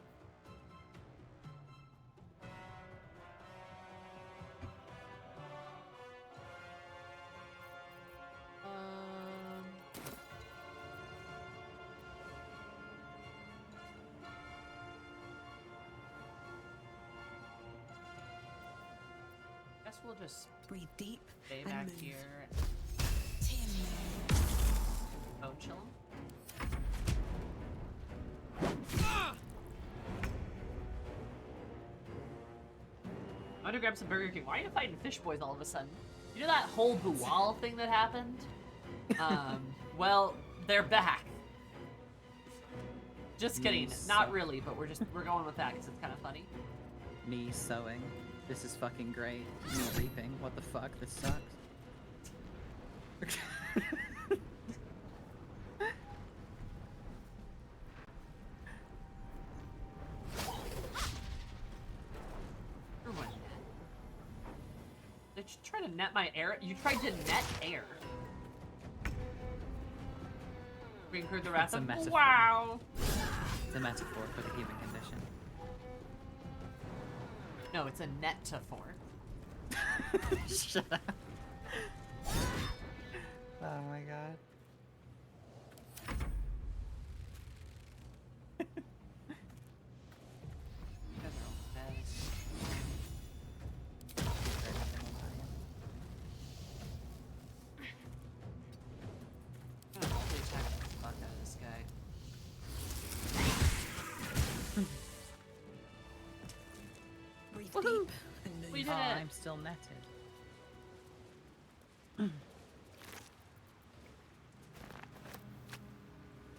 guess we'll just Breathe deep stay and back move. here. Oh, chill him. I'm gonna grab some Burger King. Why are you fighting fish boys all of a sudden? You know that whole Bual thing that happened? Well, they're back. Just kidding. Not really, but we're going with that because it's kind of funny. Me sewing. This is fucking great. Me reaping. What the fuck? This sucks. Everyone. Did you try to net my air? You tried to net air. We incurred the wrath It's a of metaphor. wow. It's a metaphor for the human condition. No, it's a net-taphor. Shut up. Oh my god. We did Oh, it. I'm still netted.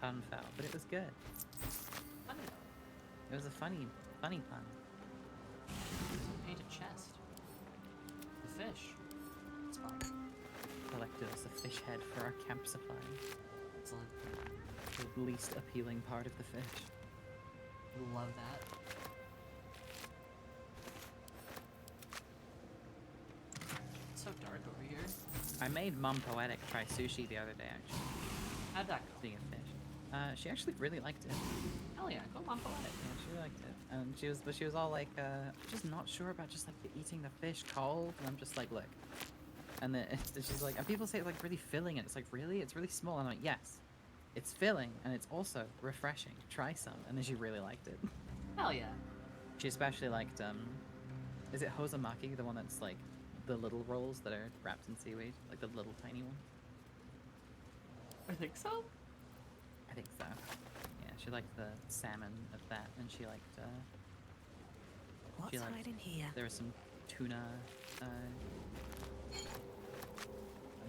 Pun fell, but it was good. Funny. It was a funny pun. Painted chest. The fish. It's fine. Collected us a fish head for our camp supply. Excellent. The least appealing part of the fish. Love that. It's so dark over here. I made Mum Poetic try sushi the other day, actually. How'd that go? Being a fish. She actually really liked it. Hell yeah, go on, poetic. Yeah, she really liked it. And she was all like, just not sure about just like eating the fish cold. And I'm just like, look. And then she's like, and people say it's like really filling, and it's like, really? It's really small. And I'm like, yes. It's filling, and it's also refreshing. Try some. And then she really liked it. Hell yeah. She especially liked, is it hozamaki, the one that's like the little rolls that are wrapped in seaweed? Like the little tiny one? I think so. I think so. Yeah, she liked the salmon of that, and she liked, What's hiding here? There was some tuna, I'm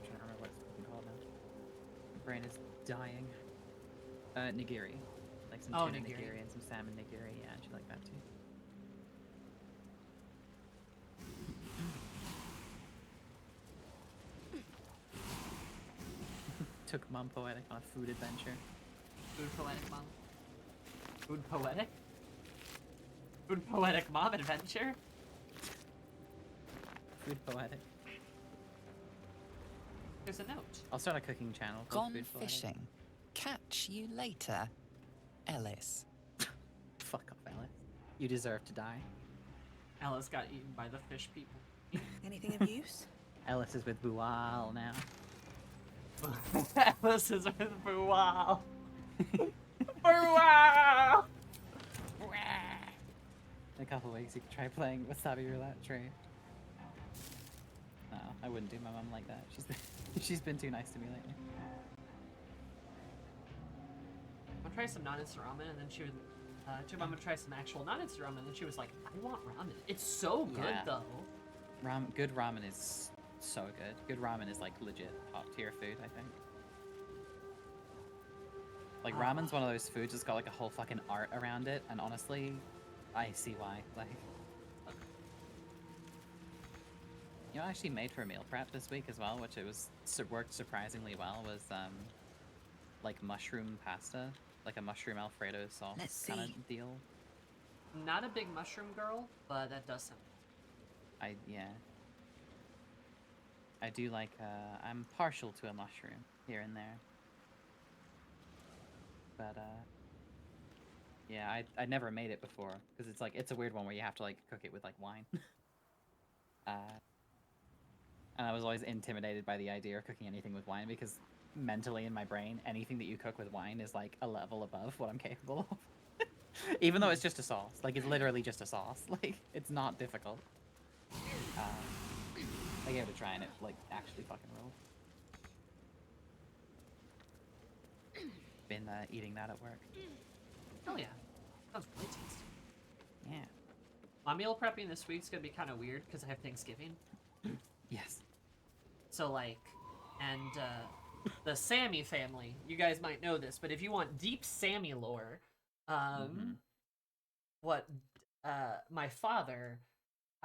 trying to remember what it's fucking called now. My brain is dying. Nigiri. Like some tuna nigiri and some salmon nigiri, yeah, she liked that too. Took Mum Poetic on a food adventure. Food poetic mom. Food poetic? Food poetic mom adventure? Food Poetic. There's a note. I'll start a cooking channel called Gone Food Poetic. fishing. Catch you later, Ellis. Fuck off, Alice. You deserve to die. Alice got eaten by the fish people. Anything of use? Alice is with Bual now. Alice is with Bual. Bual! In a couple weeks, you could try playing Wasabi Roulette Trade. No, I wouldn't do my mum like that. She's been too nice to me lately. I'm gonna try some non-instant ramen, and then she was, I'm gonna try some actual non-instant ramen, and then she was like, I want ramen. It's so good, Yeah. though. Good ramen is so good. Good ramen is like legit top tier food, I think. Like ramen's one of those foods that's got like a whole fucking art around it, and honestly, I see why. Like, you know, I actually made for a meal prep this week as well, which worked surprisingly well. Was like mushroom pasta, like a mushroom Alfredo sauce kind of deal. Not a big mushroom girl, but that does sound. Yeah. I do like. I'm partial to a mushroom here and there. But yeah, I never made it before because it's a weird one where you have to like cook it with like wine. And I was always intimidated by the idea of cooking anything with wine because mentally in my brain, anything that you cook with wine is like a level above what I'm capable of. Even though it's just a sauce, like it's literally just a sauce. Like it's not difficult. I gave it a try and it like actually fucking rolled. Been eating that at work. Oh yeah, sounds really tasty. Yeah. My meal prepping this week's gonna be kind of weird because I have Thanksgiving. Yes. So like, and the Sammy family, you guys might know this, but if you want deep Sammy lore, my father,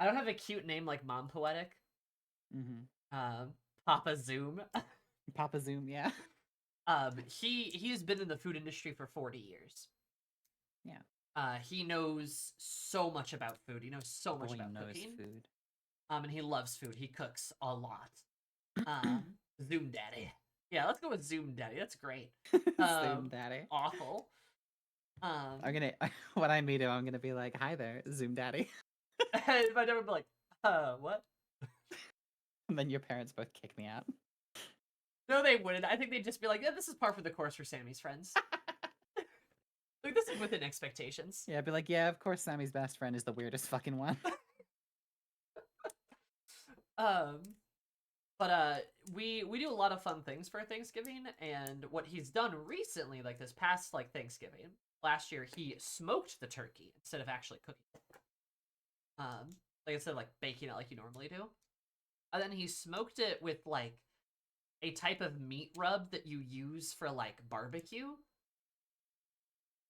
I don't have a cute name like Mom Poetic. Papa Zoom. Papa Zoom, yeah. He has been in the food industry for 40 years. Yeah. He knows so much about food. He knows so much about cooking. Food. And he loves food. He cooks a lot. Zoom Daddy. Yeah, let's go with Zoom Daddy. That's great. Zoom Daddy. Awful. I'm gonna when I meet him, I'm gonna be like, "Hi there, Zoom Daddy." And my dad would be like, what? And then your parents both kick me out. No, they wouldn't. I think they'd just be like, yeah, this is par for the course for Sammy's friends. Like, this is within expectations. Yeah, I'd be like, yeah, of course Sammy's best friend is the weirdest fucking one. But we do a lot of fun things for Thanksgiving, and what he's done recently, like this past like Thanksgiving, last year he smoked the turkey instead of actually cooking it. Like instead of like baking it like you normally do. And then he smoked it with like a type of meat rub that you use for like barbecue.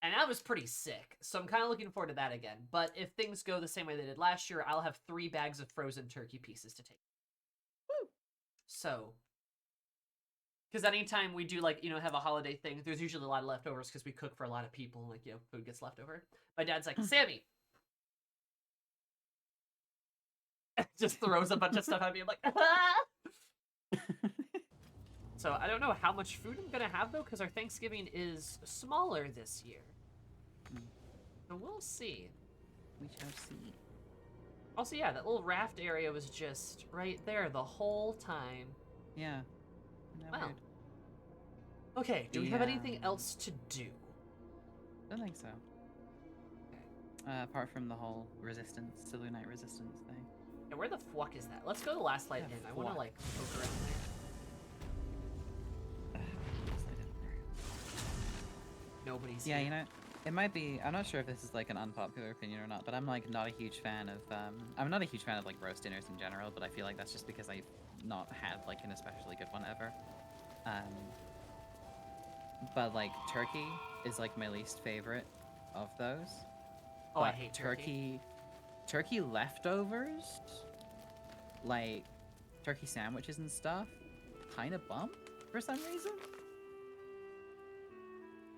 And that was pretty sick. So I'm kind of looking forward to that again. But if things go the same way they did last year, I'll have 3 bags of frozen turkey pieces to take. Woo! So, because anytime we do like, have a holiday thing, there's usually a lot of leftovers because we cook for a lot of people and like, food gets left over. My dad's like, Sammy! Just throws a bunch of stuff at me. I'm like, ah! So I don't know how much food I'm gonna have though, because our Thanksgiving is smaller this year. So we'll see. We shall see. Also, yeah, that little raft area was just right there the whole time. Yeah. Wow. Weird. Okay, do we have anything else to do? I don't think so. Apart from the whole resistance, Selûnite resistance thing. Yeah, where the fuck is that? Let's go to Last Light Inn. I want to, like, poke around there. Nobody's Yeah, here. you know, it might be, I'm not sure if this is like an unpopular opinion or not, but I'm like not a huge fan of, I'm not a huge fan of like roast dinners in general, but I feel like that's just because I've not had like an especially good one ever. But like turkey is like my least favorite of those. Oh, but I hate turkey. Turkey leftovers, like turkey sandwiches and stuff, kind of bump for some reason.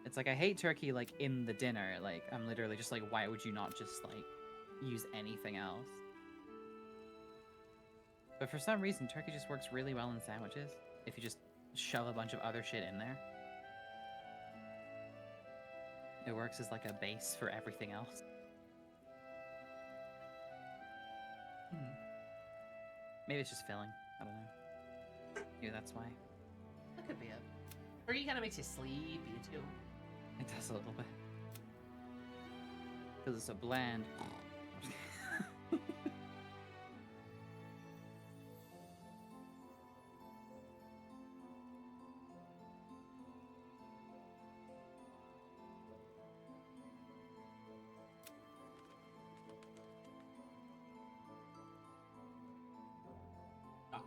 It's like I hate turkey like in the dinner. Like I'm literally just like, why would you not just like use anything else? But for some reason, turkey just works really well in sandwiches if you just shove a bunch of other shit in there. It works as like a base for everything else. Maybe it's just filling. I don't know. Maybe that's why. That could be it. Turkey kind of makes you sleepy too. It does a little bit. Because it's so bland.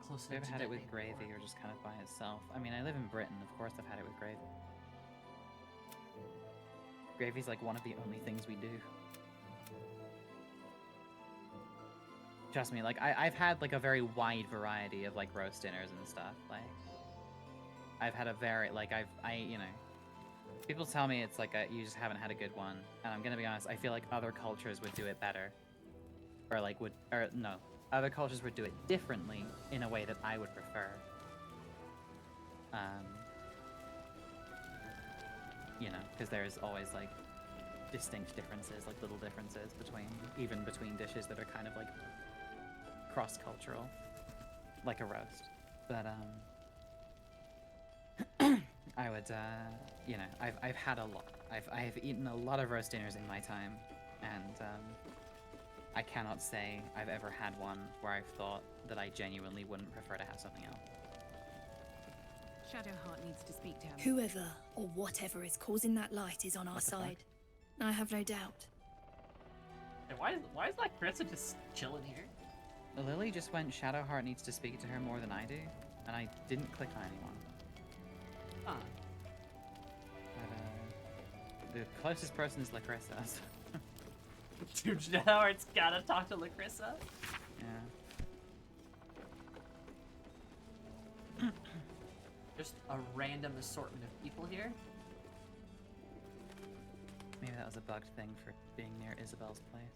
Close I've had it with gravy or just kind of by itself. I mean, I live in Britain, of course I've had it with gravy. Gravy's like one of the only things we do. Trust me, like I've had like a very wide variety of like roast dinners and stuff. Like I've had a very you know, people tell me it's like you just haven't had a good one, and I'm gonna be honest. I feel like other cultures would do it better, or no, other cultures would do it differently in a way that I would prefer. You know, because there's always like distinct differences, like little differences between dishes that are kind of like cross-cultural, like a roast. But I would, you know, I've had a lot. I've eaten a lot of roast dinners in my time, and I cannot say I've ever had one where I've thought that I genuinely wouldn't prefer to have something else. Shadowheart needs to speak to him. Whoever or whatever is causing that light is on our side. I have no doubt. And why is like Carissa just chilling here? Lily just went, Shadowheart needs to speak to her more than I do, and I didn't click on anyone. Huh. But, the closest person is Lacrissa. Dude, Shadowheart's gotta talk to Lacrissa. Yeah. Just a random assortment of people here. Maybe that was a bugged thing for being near Isabel's place.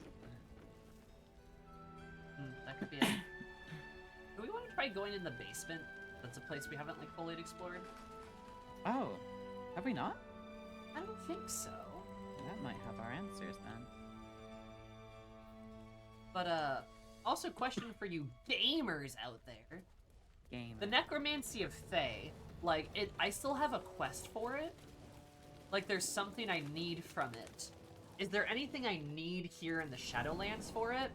That could be it. Do we want to try going in the basement? That's a place we haven't like fully explored. Oh, have we not? I don't think so. That might have our answers then. But also question for you gamers out there. The Necromancy of Fae, like I still have a quest for it. Like there's something I need from it. Is there anything I need here in the Shadowlands for it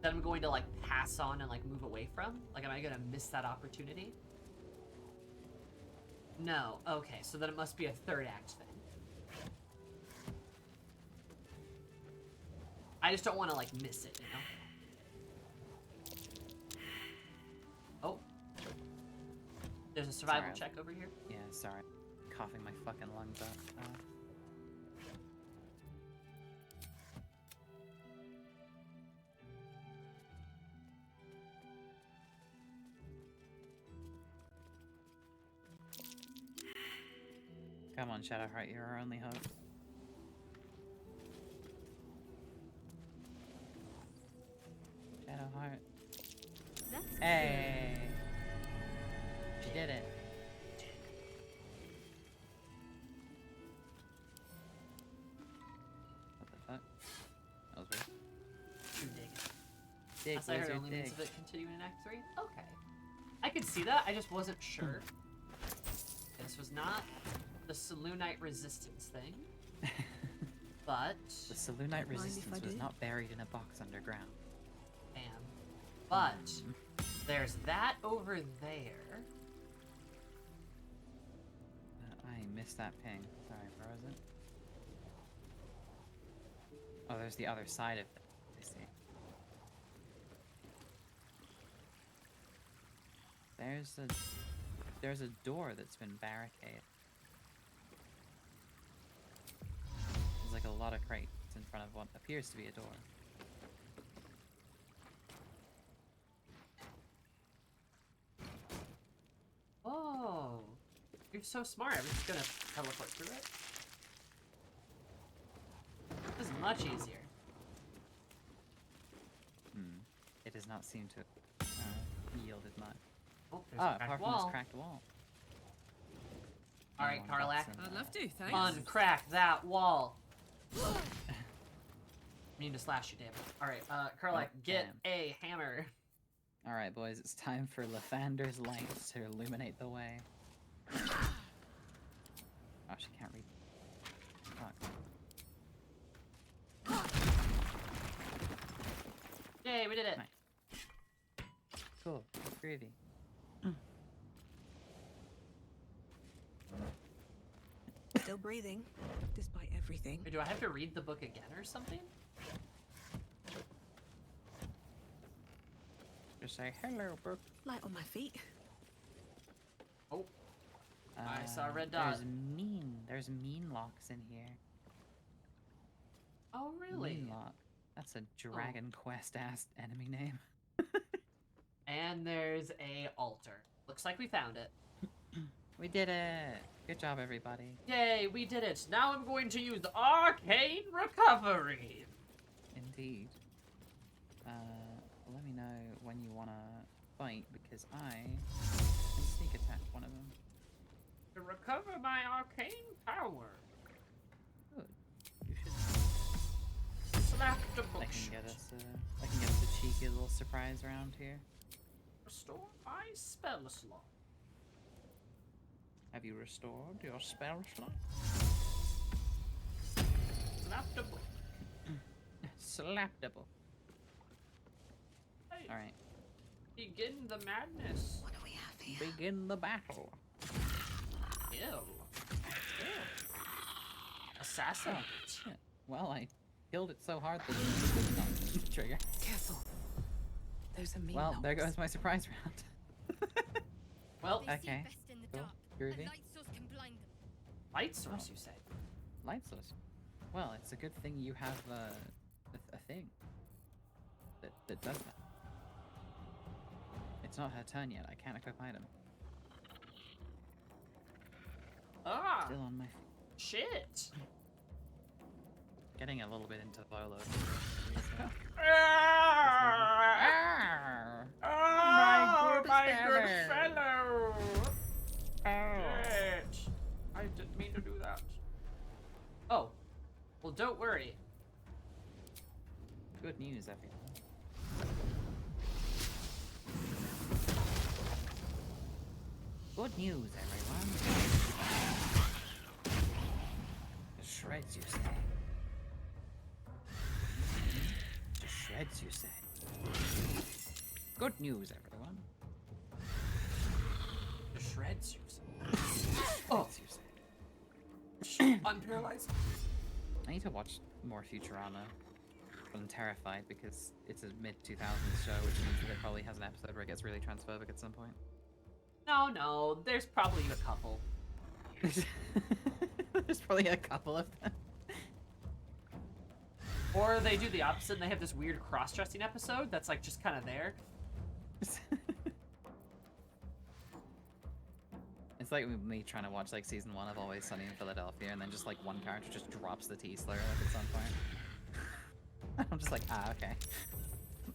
that I'm going to like pass on and like move away from? Like am I gonna miss that opportunity? No. Okay, so then it must be a third act thing. I just don't want to like miss it, you know? There's a survival Sorry. check over here. Yeah, sorry. Coughing my fucking lungs up. Come on, Shadowheart, you're our only hope. Shadowheart. Hey! She did it. What the fuck? That was weird. Too dig. Dig, As I heard wizard, only means dig. of it continuing in Act 3? Okay. I could see that, I just wasn't sure. This was not the Selûnite resistance thing. But... The Selûnite resistance was not buried in a box underground. Damn. But, there's that over there. I missed that ping. Sorry, where was it? Oh, there's the other side of it. I see. There's a door that's been barricaded. There's like a lot of crates in front of what appears to be a door. Oh, you're so smart. I'm just gonna teleport through it. This is much easier. It does not seem to yielded much. Oh, there's a cracked apart from wall. this cracked wall. All right, Anyone got Karlak. some, I'd love to, thanks. Uncrack that wall. Need to slash you, damn it. All right, Karlak, get a hammer. All right, boys, it's time for Lathander's lights to illuminate the way. Oh, she can't read. Fuck. Yay, we did it. Nice. Cool. Groovy. Still breathing, despite everything. Wait, do I have to read the book again or something? Just say hello, book. Light on my feet. Oh. I saw a red dot. There's mean locks in here. Oh, really? Mean lock. That's a Dragon Quest ass enemy name. And there's a altar. Looks like we found it. We did it. Good job, everybody. Yay, we did it. Now I'm going to use Arcane Recovery. Indeed. Let me know when you want to fight, because I can sneak attack one of them. To recover my arcane power. Good. You should. Slap the I bullshit. can get us a cheeky little surprise round here. Restore my spell slot. Have you restored your spell slot? Slap the book. Slapdable. Hey, All right. begin the madness. What do we have here? Begin the battle. Ew. Assassin. Oh, shit. Well, I killed it so hard that it did not trigger. Careful. Those are mean Well, there knocks. goes my surprise round. Well, okay. Cool. Groovy. light source, you say? Light source. Well, it's a good thing you have a thing that does that. It's not her turn yet. I can't equip item. Ah, Still on my shit. getting a little bit into Volo. My good fellow. Shit. I didn't mean to do that. Oh, well, don't worry. Good news, everyone. Good news, everyone. The shreds, you say? The shreds, you say? Good news, everyone. The shreds, you say. Oh, you say? I'm paralyzed. I need to watch more Futurama. But I'm terrified because it's a mid-2000s show, which means that it probably has an episode where it gets really transphobic at some point. No, there's probably a couple. There's probably a couple of them. Or they do the opposite and they have this weird cross-dressing episode that's like just kind of there. It's like me trying to watch like season 1 of Always Sunny in Philadelphia, and then just like one character just drops the T slur like at some point. I'm just like, okay.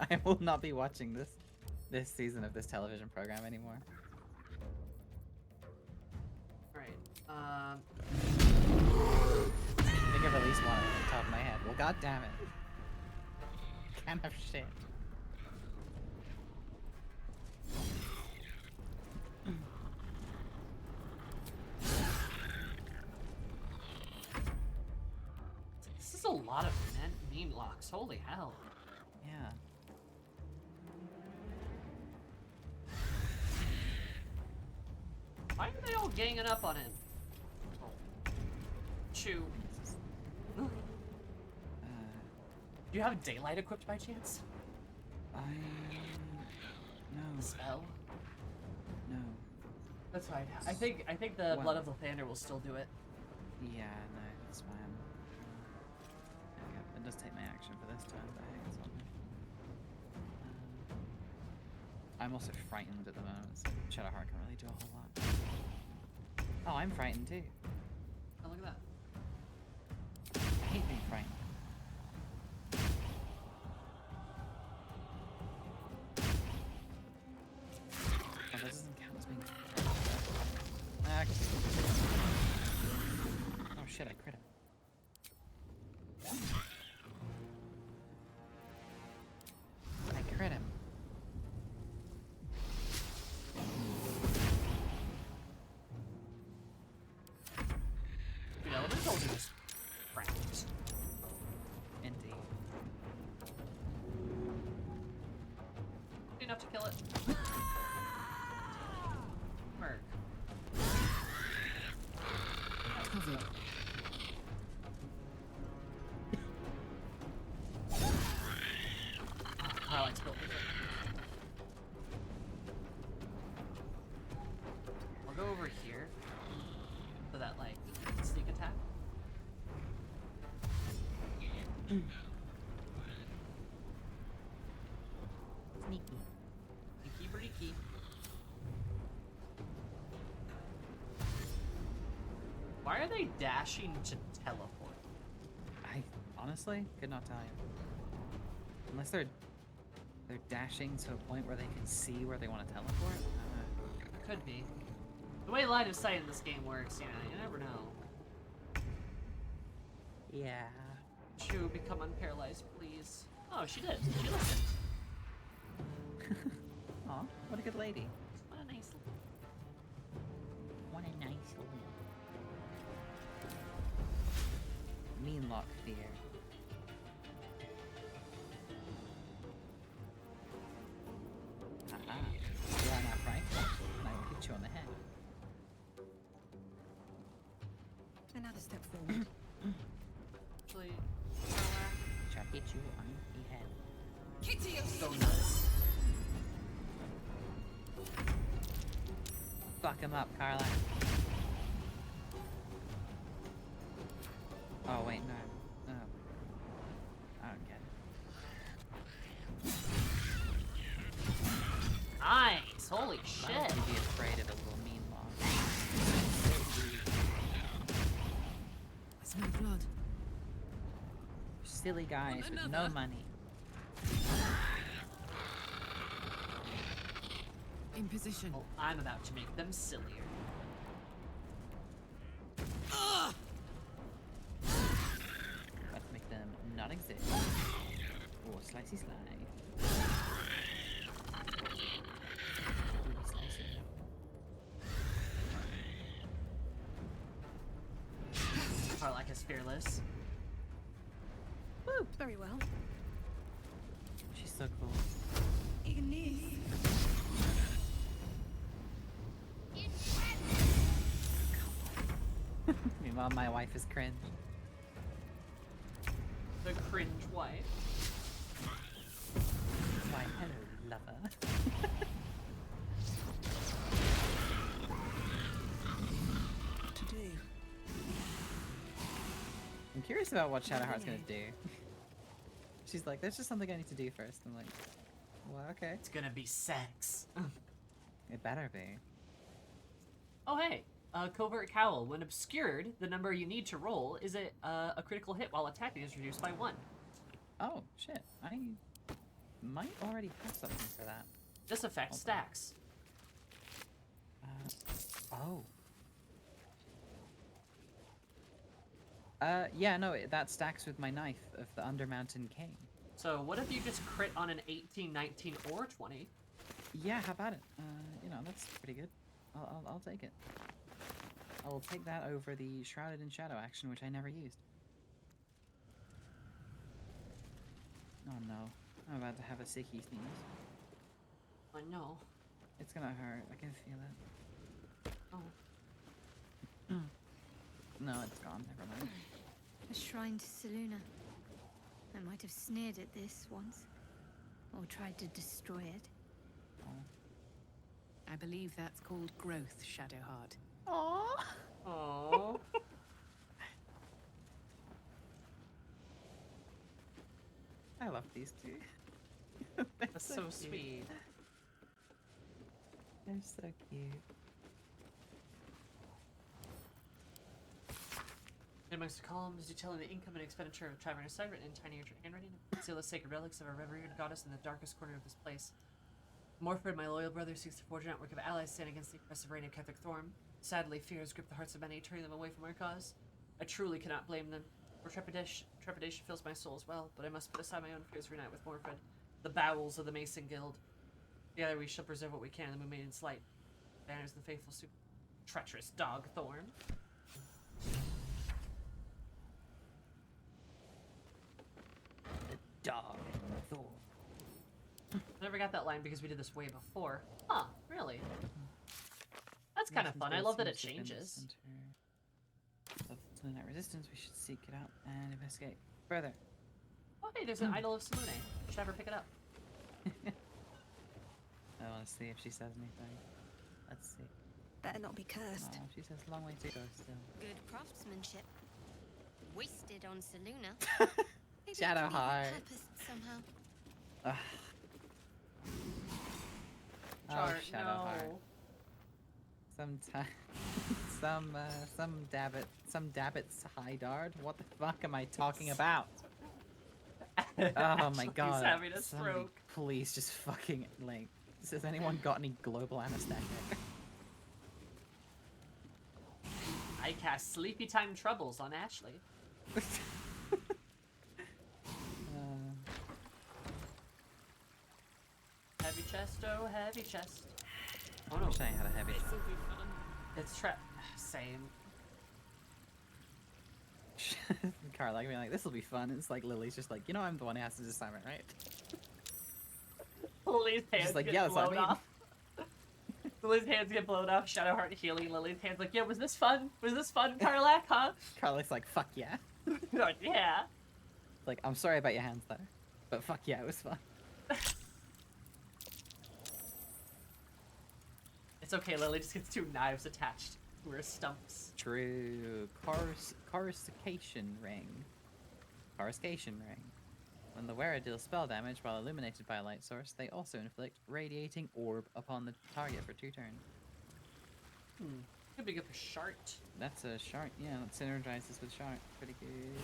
I will not be watching this season of this television program anymore. Alright, I think of at least one off the top of my head. Well, god damn it. Can't have shit. This is a lot of meme locks. Holy hell. Yeah. Why are they all ganging up on him? Chew. Do you have daylight equipped by chance? No. Spell? No. That's fine. I think the Blood of Lathander will still do it. Yeah, no, that's fine. There we go. It does take my action for this turn, but hey, it's on me. I'm also frightened at the moment, so Shadowheart can't really do a whole lot. Oh, I'm frightened too. Oh, look at that. I hate being frightened. Oh, that doesn't count as being frightened. Oh shit, I crit him. I crit him. Dude, elementals are just practice. Indeed. Enough to kill it. Merc. Covered. I like spell. I'll go over here for that like sneak attack. Sneaky. Sneaky breaky. Why are they dashing to teleport? I honestly could not tell you. Unless they're dashing to a point where they can see where they want to teleport. Could be. The way line of sight in this game works, you never know. Yeah. Chew, become unparalyzed, please. Oh, she did. She listened. Aw, what a good lady. What a nice. What a nice lady. Mean lock fear. Haha. You are not right. And I will hit you on the head. Another step forward. Actually, Shall hit you on the head. Kitty, so nuts. Fuck him up, Carla. Oh, wait, no. Oh. I don't get it. Nice! Holy shit! Why would you be afraid of a little mean lock? I smell blood. Silly guys with no Another? money. In position. Well, I'm about to make them sillier. Let's make them not exist. Or slicey slide. Ooh, slicey. Karlak is fearless. Woo, very well. She's so cool. Ignis. Meanwhile, my wife is cringe. The cringe wife. Why, hello, lover. curious about what Shadowheart's gonna do. She's like, there's just something I need to do first. I'm like, well, okay. It's gonna be sex. It better be. Oh, hey. Covert Cowl. When obscured, the number you need to roll is a critical hit while attacking is reduced by 1. Oh, shit. I might already have something for that. This effect stacks. Oh. Yeah, no, that stacks with my knife of the Undermountain King. So what if you just crit on an 18, 19, or 20? Yeah, how about it? You know, that's pretty good. I'll take it. I will take that over the Shrouded in Shadow action, which I never used. Oh no, I'm about to have a sicky sneeze. I know. It's gonna hurt. I can feel it. Oh. No, it's gone. Never mind. A shrine to Selûne. I might have sneered at this once, or tried to destroy it. I believe that's called growth, Shadowheart. Aww. Aww. I love these two. That's so cute. sweet. They're so cute. Amongst the columns, detailing the income and expenditure of Traveler's site written in tiny handwriting, conceal the sacred relics of a revered goddess in the darkest corner of this place. Morford, my loyal brother, seeks to forge a network of allies stand against the oppressive reign of Ketheric Thorm. Sadly, fears grip the hearts of many, turning them away from our cause. I truly cannot blame them. For trepidation fills my soul as well, but I must put aside my own fears for unite with Morford, the bowels of the Mason Guild. Together we shall preserve what we can in the Moon Maiden's light. Banners the faithful, treacherous dog Thorm. Dog Thorm. I never got that line because we did this way before. Huh, really? That's kind of fun. I love that it changes. Of Selûne resistance, we should seek it out and investigate further. Oh, hey, there's an idol of Selûne. Should have her pick it up. I want to see if she says anything. Let's see. Better not be cursed. Oh, she says long way to go still. Good craftsmanship. Wasted on Selûne. Shadowheart. Somehow. Ugh. Chart, Oh, Shadowheart. Sometimes, some Dabbit's Hydard. What the fuck am I talking about? Oh my god. He's having a Somebody stroke. please just fucking, like, has anyone got any global anesthetic? I cast Sleepy Time Troubles on Ashley. Heavy chest, oh heavy chest. Oh no. I wish I had a heavy chest. It's same. Carla being like, this will be fun. It's like Lily's just like, you know, I'm the one who has to decide it, right? Lily's hands She's like, get yeah, that's what I blown mean. off. Lily's hands get blown off. Shadowheart healing Lily's hands like, yeah, was this fun? Was this fun, Karlak, huh? Carla's like, fuck yeah. Like, yeah. Like, I'm sorry about your hands though, but fuck yeah, it was fun. It's okay, Lily just gets 2 knives attached to her stumps. True. Coruscation ring. Coruscation ring. When the wearer deals spell damage while illuminated by a light source, they also inflict radiating orb upon the target for 2 turns. Could be good for Shart. That's a Shart, yeah, that synergizes with Shart. Pretty good.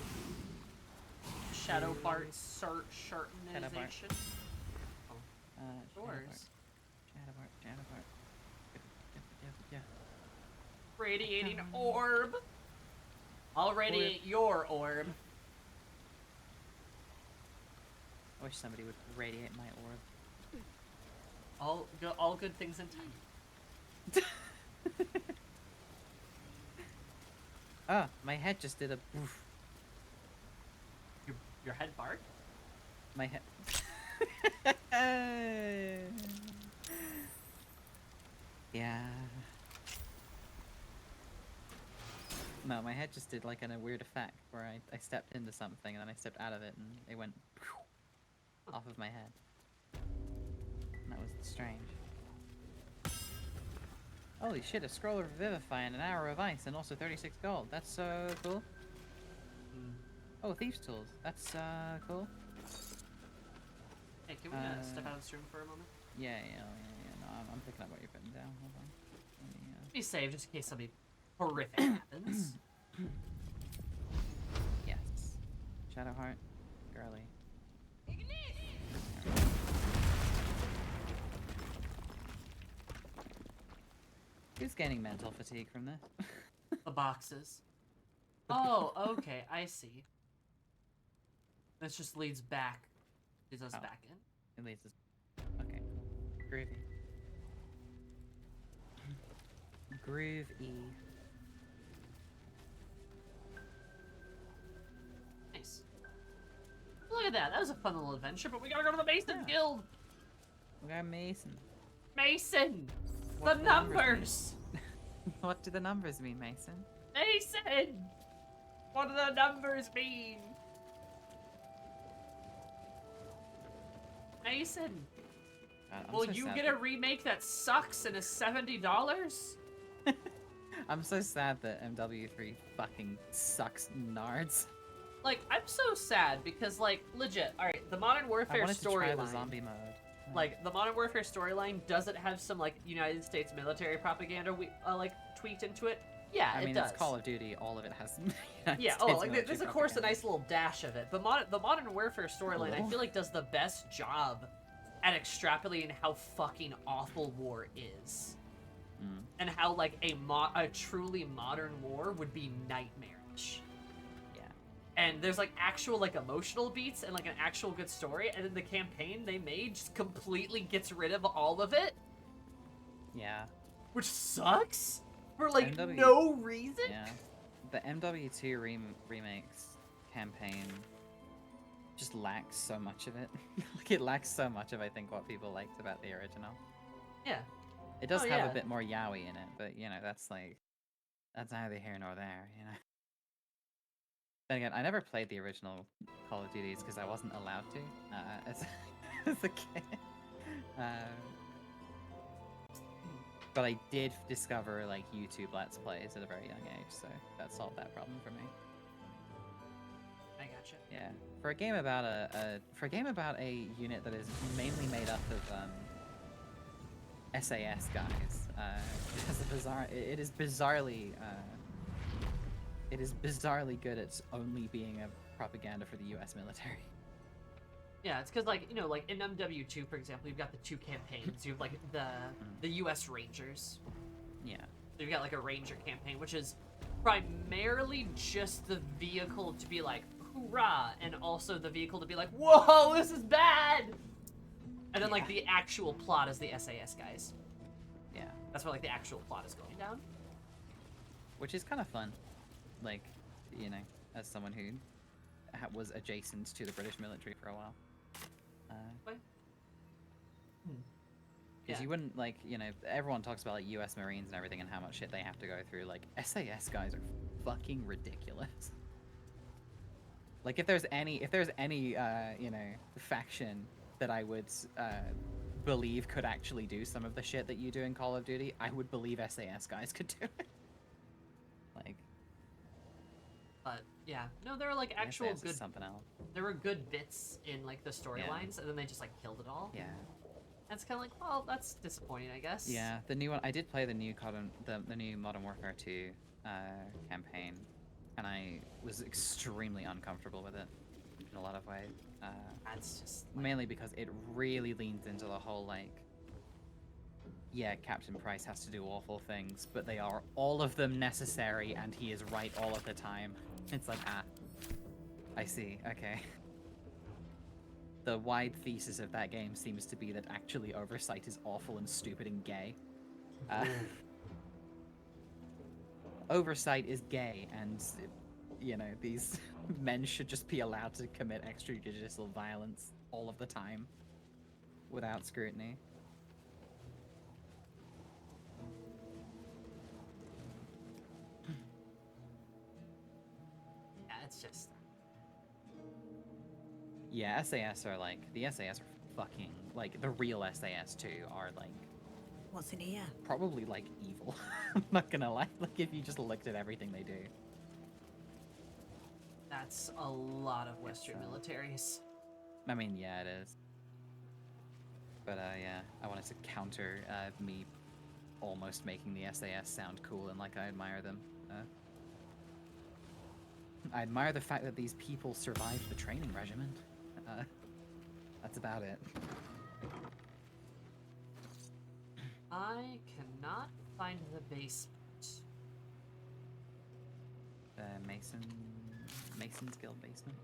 Shadow Bart Shartinization. Doors. Shadowheart. Yeah. Radiating orb. I'll radiate your orb. I wish somebody would radiate my orb. All good things in time. Ah, my head just did a poof. Your head bark? My head. Yeah. No, my head just did like a weird effect where I stepped into something and then I stepped out of it and it went off of my head. And that was strange. Holy shit, a scroll of Vivify and an arrow of ice and also 36 gold. That's so cool. Oh, thieves' tools. That's cool. Hey, can we step out of the stream for a moment? Yeah. No, I'm picking up what you're putting down. Hold on. Let me, Be safe just in case something horrific happens. Yes. Shadowheart, girly. Who's gaining mental fatigue from this? The boxes. Oh, okay, I see. This just leads us back in. It leads us. Okay, groovy. Groovy. Nice. Look at that. That was a fun little adventure, but we gotta go to the Mason Guild. We got Mason. Mason! What The do numbers! What do the numbers mean, Mason? Mason! What do the numbers mean? Mason! God, Will so you sad get a remake that sucks and is $70? I'm so sad that MW3 fucking sucks nards. Like, I'm so sad because, like, legit, alright, the Modern Warfare I wanted to try the storyline. zombie mode. Like, the Modern Warfare storyline, does it have some, like, United States military propaganda, like, tweaked into it? Yeah, I mean, it does. it's Call of Duty, all of it has Yeah, oh, like, there's, of course, a nice little dash of it. But the Modern Warfare storyline, I Little? feel like, does the best job at extrapolating how fucking awful war is. And how, like, a truly modern war would be nightmarish. Yeah. And there's, like, actual, like, emotional beats and, like, an actual good story, and then the campaign they made just completely gets rid of all of it. Yeah. Which sucks? For, like, MW no reason? Yeah. The MW2 remakes campaign just lacks so much of it. Like, it lacks so much of, I think, what people liked about the original. Yeah. It does Oh, have yeah. a bit more yaoi in it, but, you know, that's neither here nor there, you know? Then again, I never played the original Call of Duties because I wasn't allowed to as a kid. But I did discover, like, YouTube Let's Plays at a very young age, so that solved that problem for me. I gotcha. Yeah, for a game about a unit that is mainly made up of SAS guys, it is bizarrely good at only being a propaganda for the U.S. military. Yeah, it's because, like, you know, like, in MW2, for example, you've got the two campaigns. You have, like, the U.S. Rangers. Yeah. So you've got, like, a Ranger campaign, which is primarily just the vehicle to be like, hoorah, and also the vehicle to be like, whoa, this is bad! And then, like, the actual plot is the SAS guys. Yeah. That's where, like, the actual plot is going down. Which is kind of fun. Like, you know, as someone who was adjacent to the British military for a while. Because Yeah. you wouldn't, like, you know, everyone talks about, like, US Marines and everything and how much shit they have to go through. Like, SAS guys are fucking ridiculous. Like, if there's any, you know, faction that I would believe could actually do some of the shit that you do in Call of Duty, I would believe SAS guys could do it. Like, But yeah, no, there are like actual SAS is good. something else. There were good bits in like the storylines, and then they just like killed it all. Yeah. And it's kind of like, well, that's disappointing, I guess. Yeah, the new one. I did play the new Modern Warfare 2 campaign, and I was extremely uncomfortable with it in a lot of ways. That's just like... mainly because it really leans into the whole like, yeah, Captain Price has to do awful things, but they are all of them necessary, and he is right all of the time. It's like, I see. Okay. The wide thesis of that game seems to be that actually oversight is awful and stupid and gay. Oversight is gay, and, you know, these men should just be allowed to commit extrajudicial violence all of the time without scrutiny. Yeah, it's just... Yeah, SAS are like, the SAS are fucking, like, the real SAS too are like... What's in here? Probably, like, evil. I'm not gonna lie, like, if you just looked at everything they do. That's a lot of Western militaries. I mean, yeah, it is. But yeah, I wanted to counter me almost making the SAS sound cool and like I admire them. I admire the fact that these people survived the training regiment. That's about it. I cannot find the basement. The Mason's Guild basement.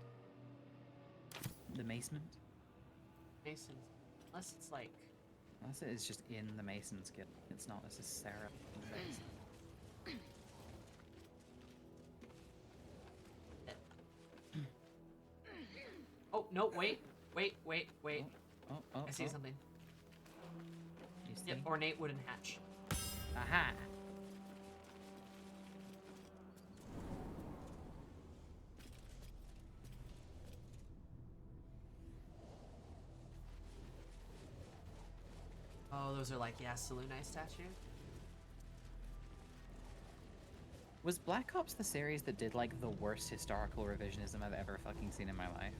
The Masement. Mason's, unless it's like. Unless it is just in the Mason's Guild. It's not necessarily in the basement. Oh no! Wait! Oh, I see something. You see? Yep, ornate wooden hatch. Aha! Oh, those are like Yasalunai statue. Was Black Ops the series that did like the worst historical revisionism I've ever fucking seen in my life?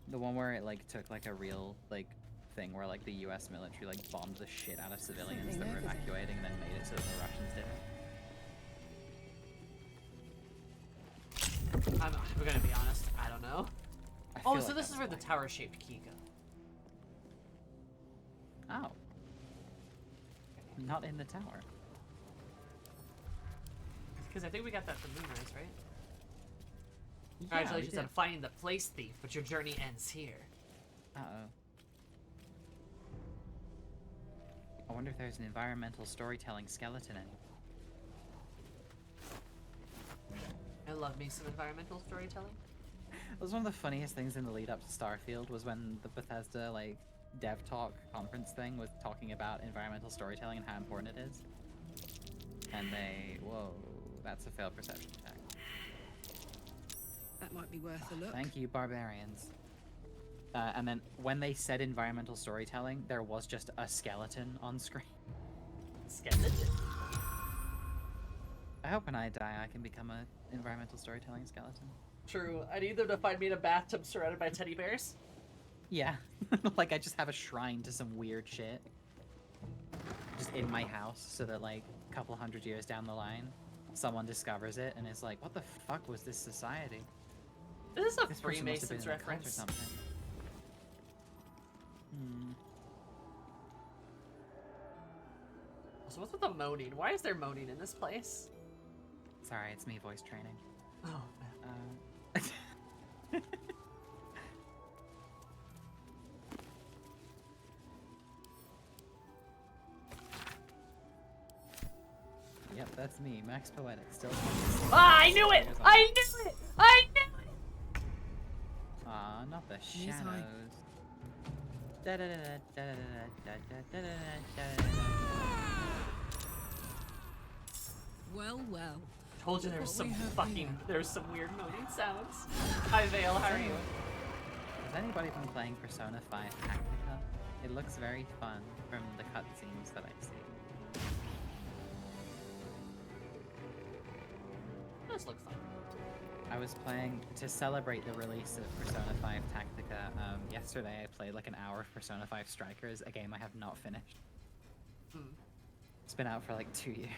The one where it like took like a real like thing where like the US military like bombed the shit out of civilians that were evacuating and then made it so that the Russians did it. I'm gonna be honest, I don't know. Oh, so like this is where the tower-shaped key goes. Oh. Not in the tower. Because I think we got that from Moonrise, right? Yeah, Congratulations we on did. finding the place thief, but your journey ends here. Uh-oh. I wonder if there's an environmental storytelling skeleton anywhere. I love me some environmental storytelling. It was one of the funniest things in the lead up to Starfield was when the Bethesda like dev talk conference thing was talking about environmental storytelling and how important it is. And they, whoa, that's a failed perception attack. That might be worth a look. Thank you, barbarians. And then when they said environmental storytelling, there was just a skeleton on screen. Skeleton? I hope when I die I can become a environmental storytelling skeleton. True. I need them to find me in a bathtub surrounded by teddy bears. Yeah. Like I just have a shrine to some weird shit. Just in my house so that like a couple hundred years down the line, someone discovers it and is like, what the fuck was this society? This is a This person must have been Freemasons in a cult or reference. something. Hmm. So what's with the moaning? Why is there moaning in this place? Sorry, it's me voice training. Oh, Yep, that's me, Max Poetic, still. Ah, I knew it! I knew it! I knew it! Aw, not the Knees shadows. high. Well, well. Told you Look there's what some we have fucking, here. there's some weird moaning sounds. Hi Vale, how are you? Has anybody been playing Persona 5 Tactica? It looks very fun from the cutscenes that I see. It does look fun. I was playing to celebrate the release of Persona 5 Tactica. Yesterday I played like an hour of Persona 5 Strikers, a game I have not finished. It's been out for like 2 years.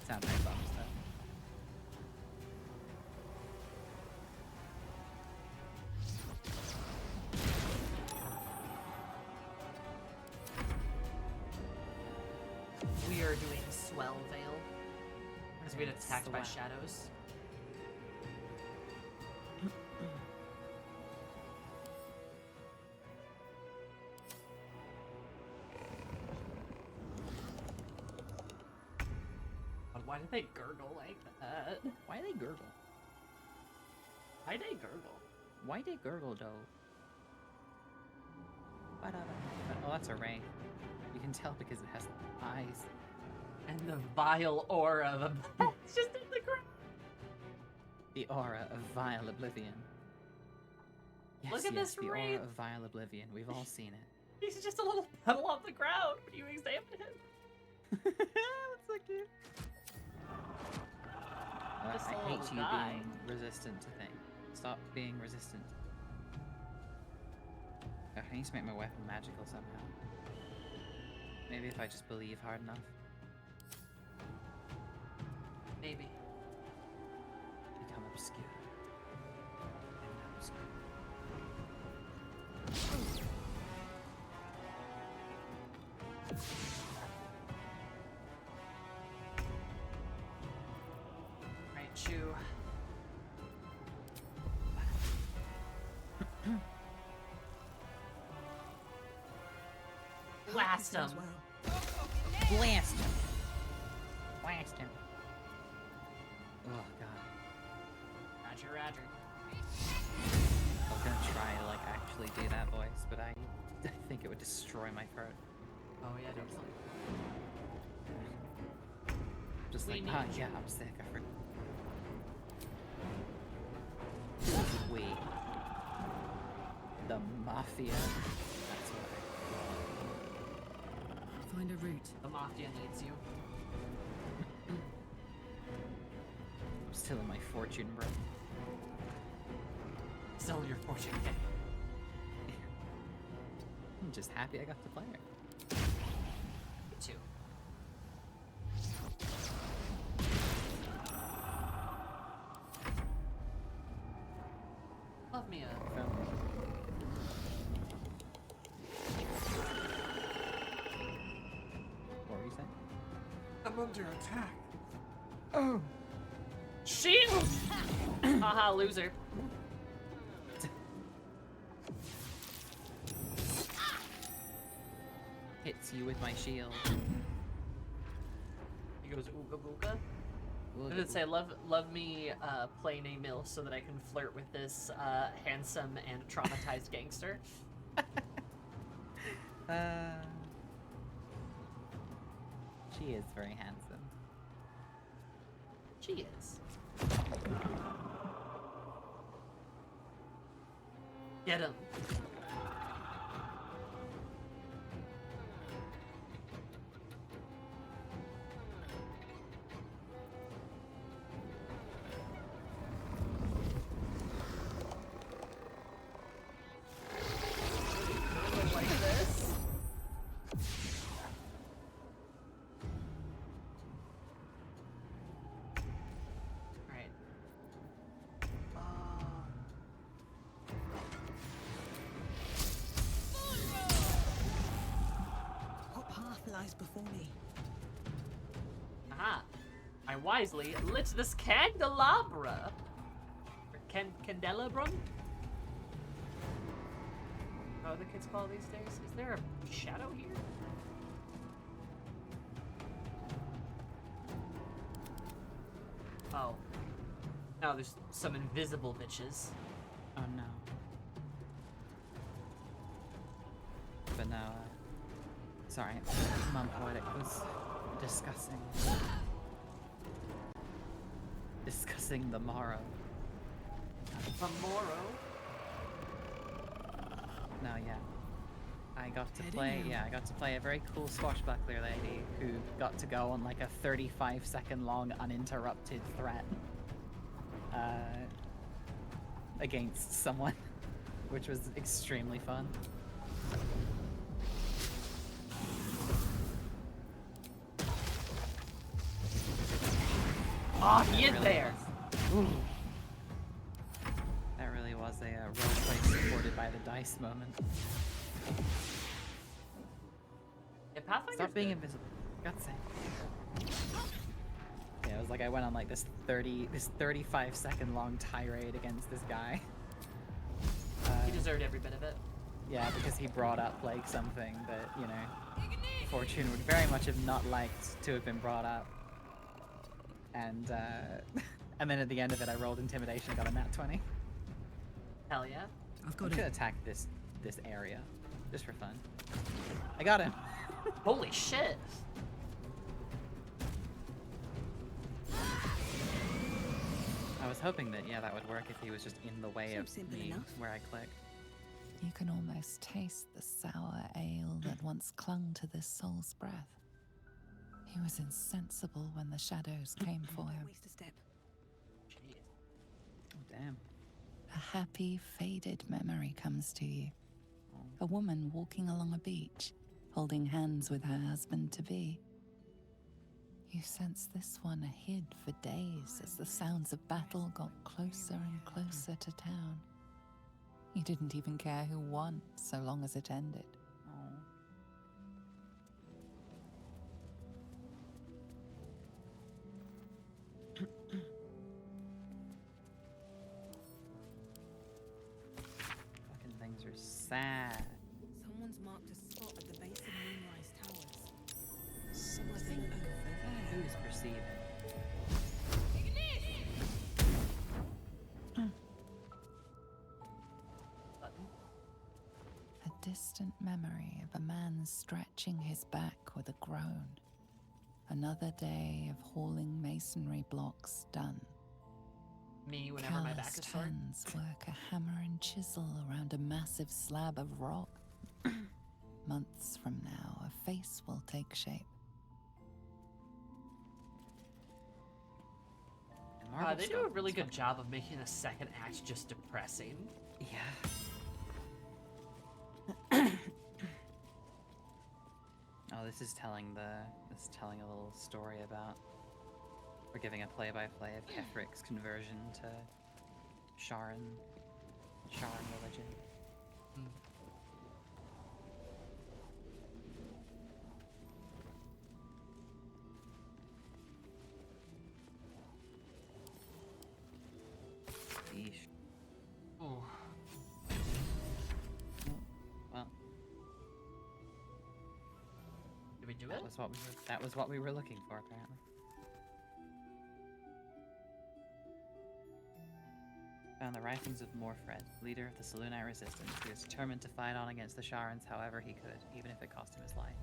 Sound nice bumps though. We are doing Swell Vale. Because we get attacked by Swell. shadows. God, why did they gurgle like that? Why they gurgle? Why they gurgle? Why they gurgle though? Oh, that's a ray. You can tell because it has eyes. And the vile aura of a it's just in the ground. The aura of vile oblivion. Yes, Look at yes, this the wraith. aura of vile oblivion. We've all seen it. He's just a little puddle on the ground when you examine him. That's so cute. Just I a hate little you guy. being resistant to things. Stop being resistant. Ugh, I need to make my weapon magical somehow. Maybe if I just believe hard enough. Maybe. Become obscure. And obscure. Right, chew. Blast him. Blast him. Blast him. Oh god. Roger, Roger. I was gonna try to like actually do that voice, but I think it would destroy my throat. Oh yeah, definitely. Just We like, need ah, you. yeah, I'm sick. I forgot. We. The Mafia. That's what Find a route. The Mafia needs you. I'm still in my fortune, bro. Sell your fortune. I'm just happy I got to play her. Me too. Love me a Film. What were you saying? I'm under attack. Oh. shield. Haha, loser. Hits you with my shield. He goes ooga booga. Ooga I did say, booga. love me playing a mill so that I can flirt with this handsome and traumatized gangster. She is very handsome. She is. Get him. Like this. Alright. What path lies before me? Aha. I wisely lit this candelabra. Or candelabrum? How do the kids call it these days? Is there a shadow here? Oh. No, there's some invisible bitches. Oh no. But no, sorry, Mum Poetic was discussing the morrow. Tomorrow? No, yeah. I got to Heading play, out. yeah, I got to play a very cool swashbuckler lady who got to go on like a 35-second long uninterrupted threat against someone, which was extremely fun. Oh, he That is really there! was- That really was a roleplay supported by the dice moment. Yeah, Pathfinder's Stop being good. invisible. God's sake. Yeah, it was like I went on like this 35-second long tirade against this guy. He deserved every bit of it. Yeah, because he brought up like something that, you know, Fortune would very much have not liked to have been brought up. And and then at the end of it I rolled intimidation and got a nat 20. Hell yeah. I've I'm got gonna it. attack this area. Just for fun. I got him. Holy shit. I was hoping that, yeah, that would work if he was just in the way Seems of simple me enough. where I click. You can almost taste the sour ale that once clung to this soul's breath. He was insensible when the shadows came for him. Waste a step. Oh, damn. A happy, faded memory comes to you. A woman walking along a beach, holding hands with her husband-to-be. You sense this one hid for days as the sounds of battle got closer and closer to town. You didn't even care who won, so long as it ended. Fucking things are sad. Someone's marked a spot at the base of Moonrise Towers. Something over there. Who is perceiving? A distant memory of a man stretching his back with a groan. Another day of hauling masonry blocks done. Me whenever my back Calloused is sore. hands work a hammer and chisel around a massive slab of rock. Months from now, a face will take shape. They do a really good job of making the second act just depressing. Yeah. Oh, this is telling a little story about, we're giving a play-by-play of Kefric's conversion to Sharan religion. Yeesh. Ooh. Well. Did we do That it? was what we were looking for, apparently. Found the writings of Morfred, leader of the Selûnite resistance. He was determined to fight on against the Sharans however he could, even if it cost him his life.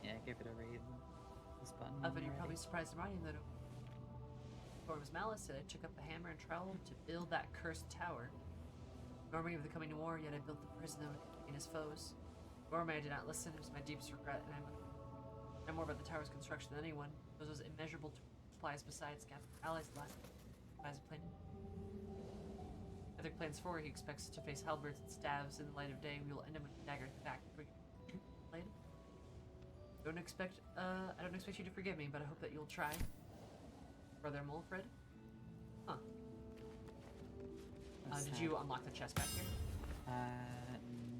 Yeah, give it a read. This button. I bet you're already. probably surprised to find that Gorm's malice said I took up the hammer and trowel to build that cursed tower. Normally of the coming war, yet I built the prison that would contain his foes. Gormé did not listen, it was my deepest regret, and I know more about the tower's construction than anyone. Those was immeasurable supplies besides allies last supplies of plan. Other plans forward, he expects to face halberds and staves in the light of day. We will end him with a dagger at the back. Later. I don't expect you to forgive me, but I hope that you'll try. Brother Molfred? Huh. Did you unlock the chest back here?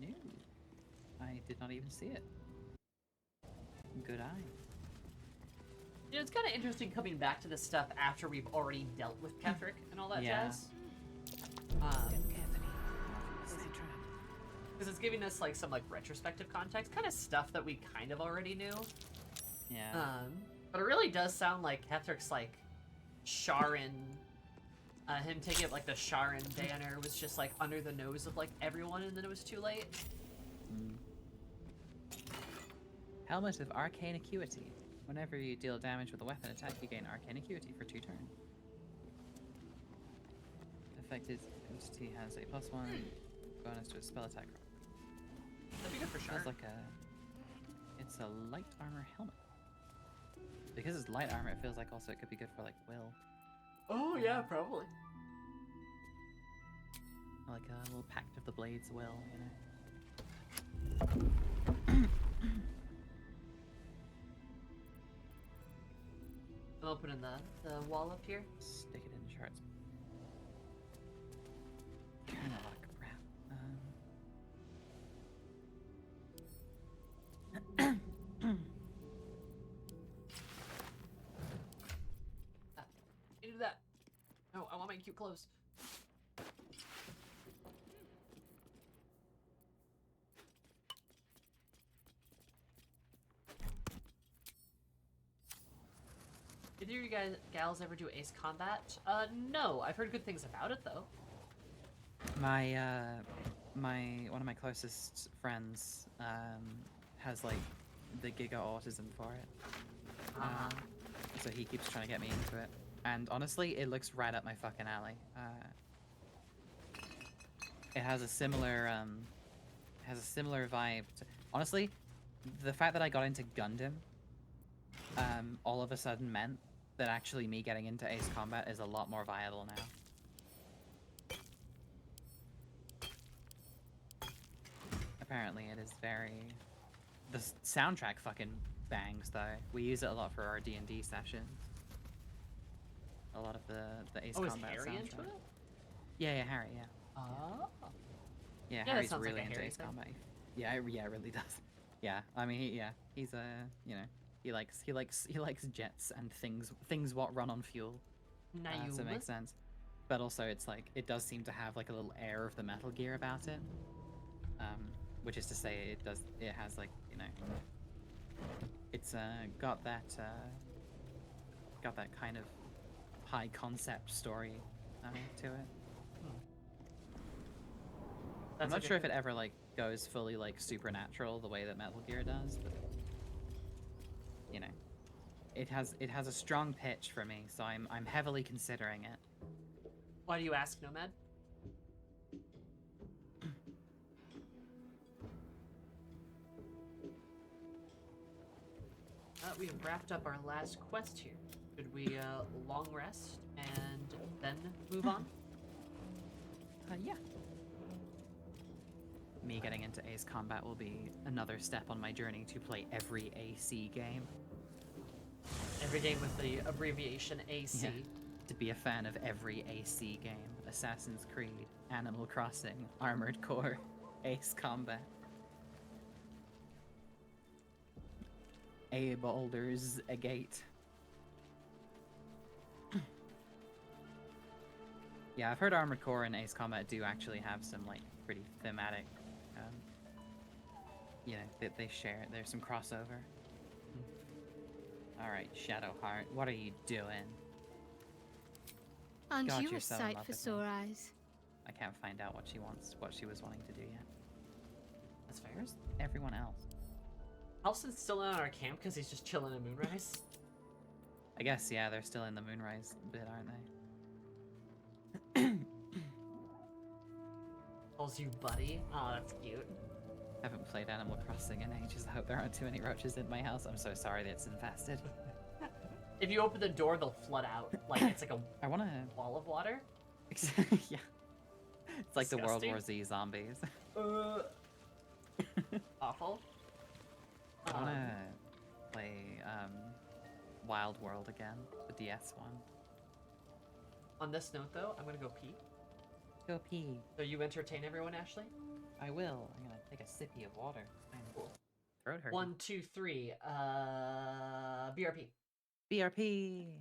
No. I did not even see it. Good eye. You know, it's kind of interesting coming back to this stuff after we've already dealt with Kefric and all that jazz. Because it's giving us like some like retrospective context, kind of stuff that we kind of already knew. Yeah. But it really does sound like Kethric's like Sharan, him taking up like the Sharan banner was just like under the nose of like everyone, and then it was too late. Helmet of Arcane Acuity. Whenever you deal damage with a weapon attack, you gain Arcane Acuity for 2 turns. Affected entity has a +1 bonus to its spell attack. That'd be good for sure. It's a light armor helmet. Because it's light armor, it feels like also it could be good for like will. Oh yeah, probably. Like a little pact of the blades will, you know. I'm opening the wall up here. Stick it in the charts. Kind of like crap. close. Did you guys gals ever do Ace Combat? No. I've heard good things about it though. One of my closest friends has like the giga autism for it. So he keeps trying to get me into it. And honestly, it looks right up my fucking alley. It has a similar vibe. Honestly, the fact that I got into Gundam all of a sudden meant that actually me getting into Ace Combat is a lot more viable now. Apparently it is very... The soundtrack fucking bangs though. We use it a lot for our D&D sessions. A lot of the Ace Combat is Harry soundtrack. into it? Yeah, Harry, yeah. Oh. Yeah, that Harry's sounds really like a into Harry Ace thing. Combat. Yeah, it really does. Yeah, I mean, he's a, you know, he likes jets and things what run on fuel. So it makes sense. But also, it's like it does seem to have like a little air of the Metal Gear about it. Which is to say, it has like, you know, it's got that kind of high concept story to it. I'm not sure if it ever like goes fully like supernatural the way that Metal Gear does, but you know, it has a strong pitch for me, so I'm heavily considering it. Why do you ask, Nomad? We have wrapped up our last quest here. Should we long rest and then move on? Yeah. Me getting into Ace Combat will be another step on my journey to play every AC game. Every game with the abbreviation AC. Yeah. To be a fan of every AC game. Assassin's Creed, Animal Crossing, Armored Core, Ace Combat. A Baldur's a Gate. Yeah, I've heard Armored Core and Ace Combat do actually have some like pretty thematic, you know, they share. There's some crossover. All right, Shadowheart, what are you doing? Aren't God, you you're a so in sight love for with me. sore eyes? I can't find out what she was wanting to do yet. That's fair. Where's everyone else? Halson's still in our camp because he's just chilling in Moonrise. I guess, yeah, they're still in the Moonrise bit, aren't they? Calls you buddy. Oh, that's cute. Haven't played Animal Crossing in ages. I hope there aren't too many roaches in my house. I'm so sorry that it's infested. If you open the door, they'll flood out. Like it's like a wall of water. Yeah. It's like the World War Z zombies. Awful. I want to play Wild World again, the DS one. On this note, though, I'm gonna go pee. Go pee. So you entertain everyone, Ashley? I will. I'm gonna take a sippy of water. Cool. Throat hurt. 1, 2, 3. BRP. BRP.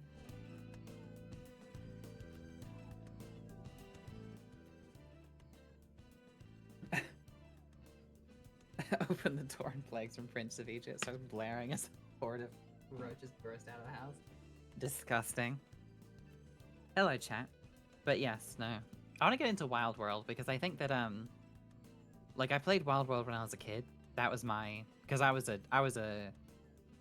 Open the door and plagues from Prince of Egypt starts blaring as a horde of roaches burst out of the house. Disgusting. Hello, chat. But yes, no. I want to get into Wild World because I think that like I played Wild World when I was a kid. That was my because I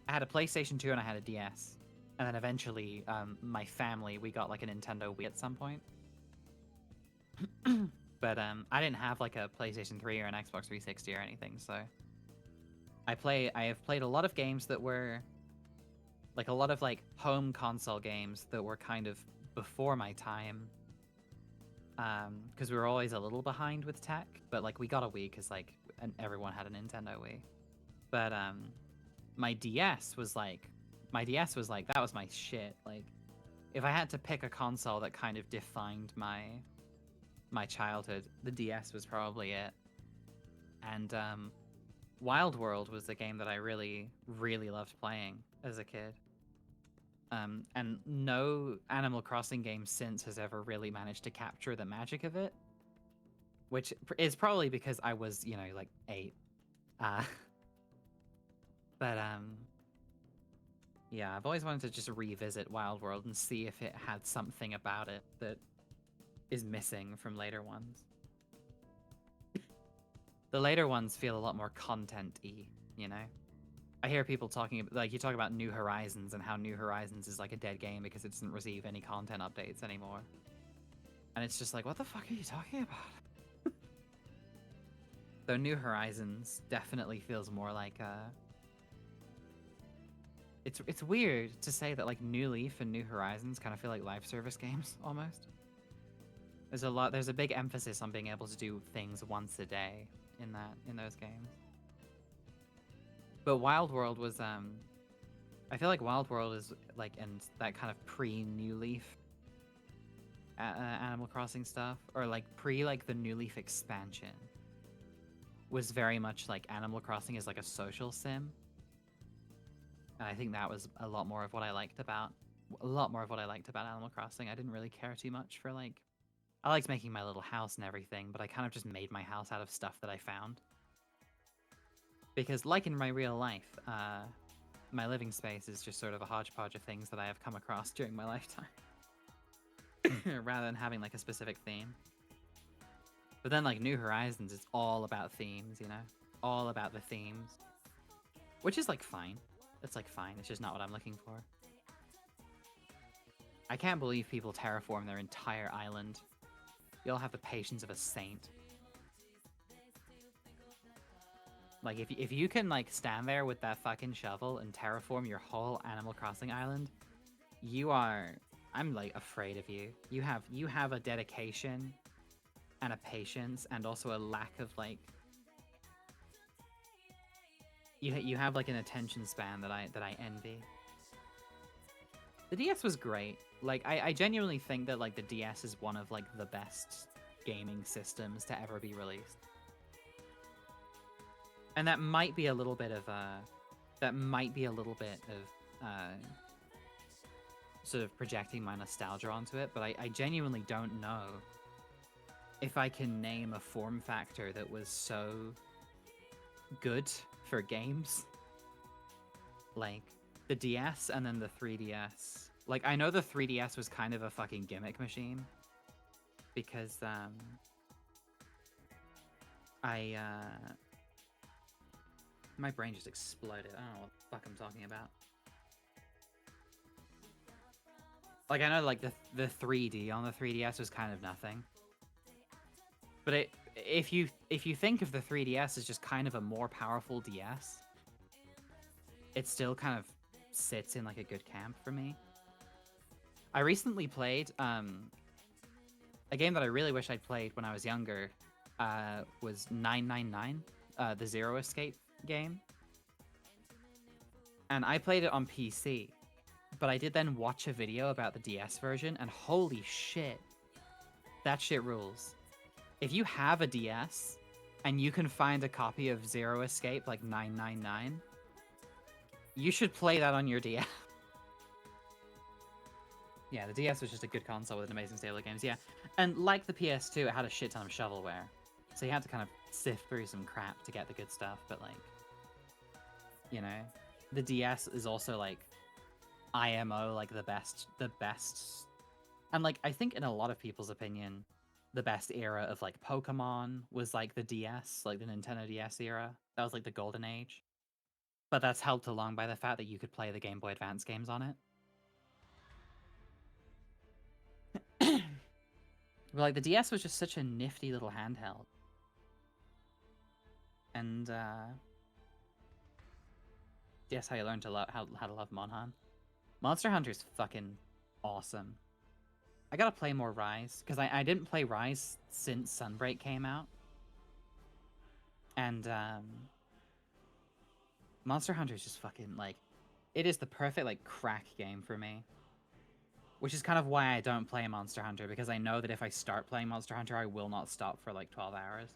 had a PlayStation 2 and I had a DS. And then eventually my family we got like a Nintendo Wii at some point. But I didn't have like a PlayStation 3 or an Xbox 360 or anything, so I have played a lot of games that were like a lot of like home console games that were kind of before my time. Because we were always a little behind with tech, but like we got a Wii because like everyone had a Nintendo Wii. But my DS was like that was my shit. Like if I had to pick a console that kind of defined my childhood, the DS was probably it. And Wild World was the game that I really, really loved playing as a kid. And no Animal Crossing game since has ever really managed to capture the magic of it, which is probably because I was, you know, like 8. But yeah, I've always wanted to just revisit Wild World and see if it had something about it that is missing from later ones. The later ones feel a lot more content-y, you know? I hear people talking, like, you talk about New Horizons and how New Horizons is like a dead game because it doesn't receive any content updates anymore. And it's just like, what the fuck are you talking about? Though New Horizons definitely feels more like it's weird to say that like New Leaf and New Horizons kind of feel like live service games almost. There's a big emphasis on being able to do things once a day in those games. But Wild World was I feel like Wild World is like, and that kind of pre-New Leaf Animal Crossing stuff, or like pre like the New Leaf expansion, was very much like Animal Crossing is like a social sim. And I think that was a lot more of what I liked about Animal Crossing. I didn't really care too much for like, I liked making my little house and everything, but I kind of just made my house out of stuff that I found. Because like in my real life, my living space is just sort of a hodgepodge of things that I have come across during my lifetime. Rather than having like a specific theme. But then like New Horizons is all about themes, you know? All about the themes. Which is like fine. It's like fine, it's just not what I'm looking for. I can't believe people terraform their entire island. You all have the patience of a saint. Like, if you can, like, stand there with that fucking shovel and terraform your whole Animal Crossing island, you are... I'm, like, afraid of you. You have a dedication and a patience and also a lack of, like... You have, like, an attention span that I envy. The DS was great. Like, I genuinely think that, like, the DS is one of, like, the best gaming systems to ever be released. And that might be a little bit of, sort of projecting my nostalgia onto it, but I genuinely don't know if I can name a form factor that was so good for games. Like, the DS and then the 3DS. Like, I know the 3DS was kind of a fucking gimmick machine. Because, my brain just exploded. I don't know what the fuck I'm talking about. Like, I know, like, the 3D on the 3DS was kind of nothing. But if you think of the 3DS as just kind of a more powerful DS, it still kind of sits in, like, a good camp for me. I recently played, a game that I really wish I'd played when I was younger, was 999, the Zero Escape game. And I played it on PC, but I did then watch a video about the DS version, and holy shit, that shit rules. If you have a DS, and you can find a copy of Zero Escape, like 999, you should play that on your DS. Yeah, the DS was just a good console with an amazing stable of games, yeah. And like the PS2, it had a shit ton of shovelware. So you had to kind of sift through some crap to get the good stuff, but like, you know, the DS is also like IMO, like the best, and like, I think in a lot of people's opinion, the best era of like Pokemon was like the DS, like the Nintendo DS era. That was like the golden age. But that's helped along by the fact that you could play the Game Boy Advance games on it. But like the DS was just such a nifty little handheld. And yes, how you learn to love how to love Monhan. Monster Hunter's fucking awesome. I gotta play more Rise, because I didn't play Rise since Sunbreak came out. And Monster Hunter's just fucking like, it is the perfect like crack game for me. Which is kind of why I don't play Monster Hunter, because I know that if I start playing Monster Hunter, I will not stop for like 12 hours.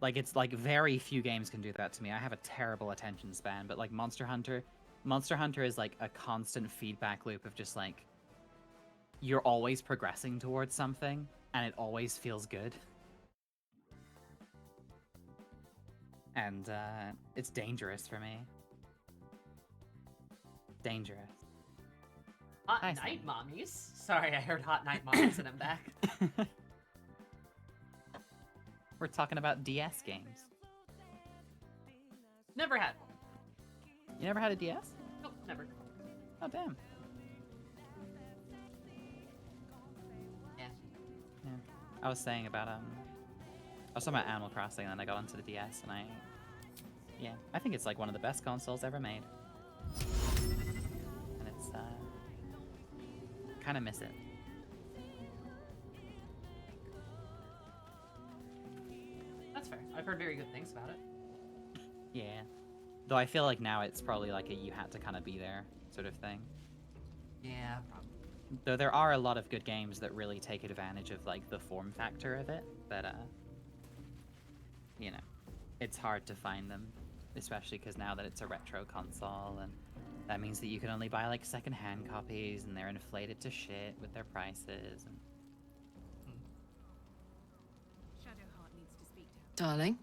Like, it's like very few games can do that to me. I have a terrible attention span, but like Monster Hunter, Monster Hunter is like a constant feedback loop of just like you're always progressing towards something and it always feels good. And it's dangerous for me. Dangerous. Hot Hi, night, mommies. Sorry, I heard hot night, mommies, and I'm back. We're talking about DS games. Never had one. You never had a DS? Nope, never. Oh, damn. Yeah. Yeah. I was saying about, I was talking about Animal Crossing, and then I got onto the DS, and I think it's like one of the best consoles ever made. And it's, kind of miss it. That's fair. I've heard very good things about it. Yeah. Though I feel like now it's probably like a you had to kind of be there sort of thing. Yeah, probably. Though there are a lot of good games that really take advantage of like the form factor of it, but you know, it's hard to find them, especially because now that it's a retro console, and that means that you can only buy like second-hand copies, and they're inflated to shit with their prices. And... Shadowheart needs to speak to her. Darling?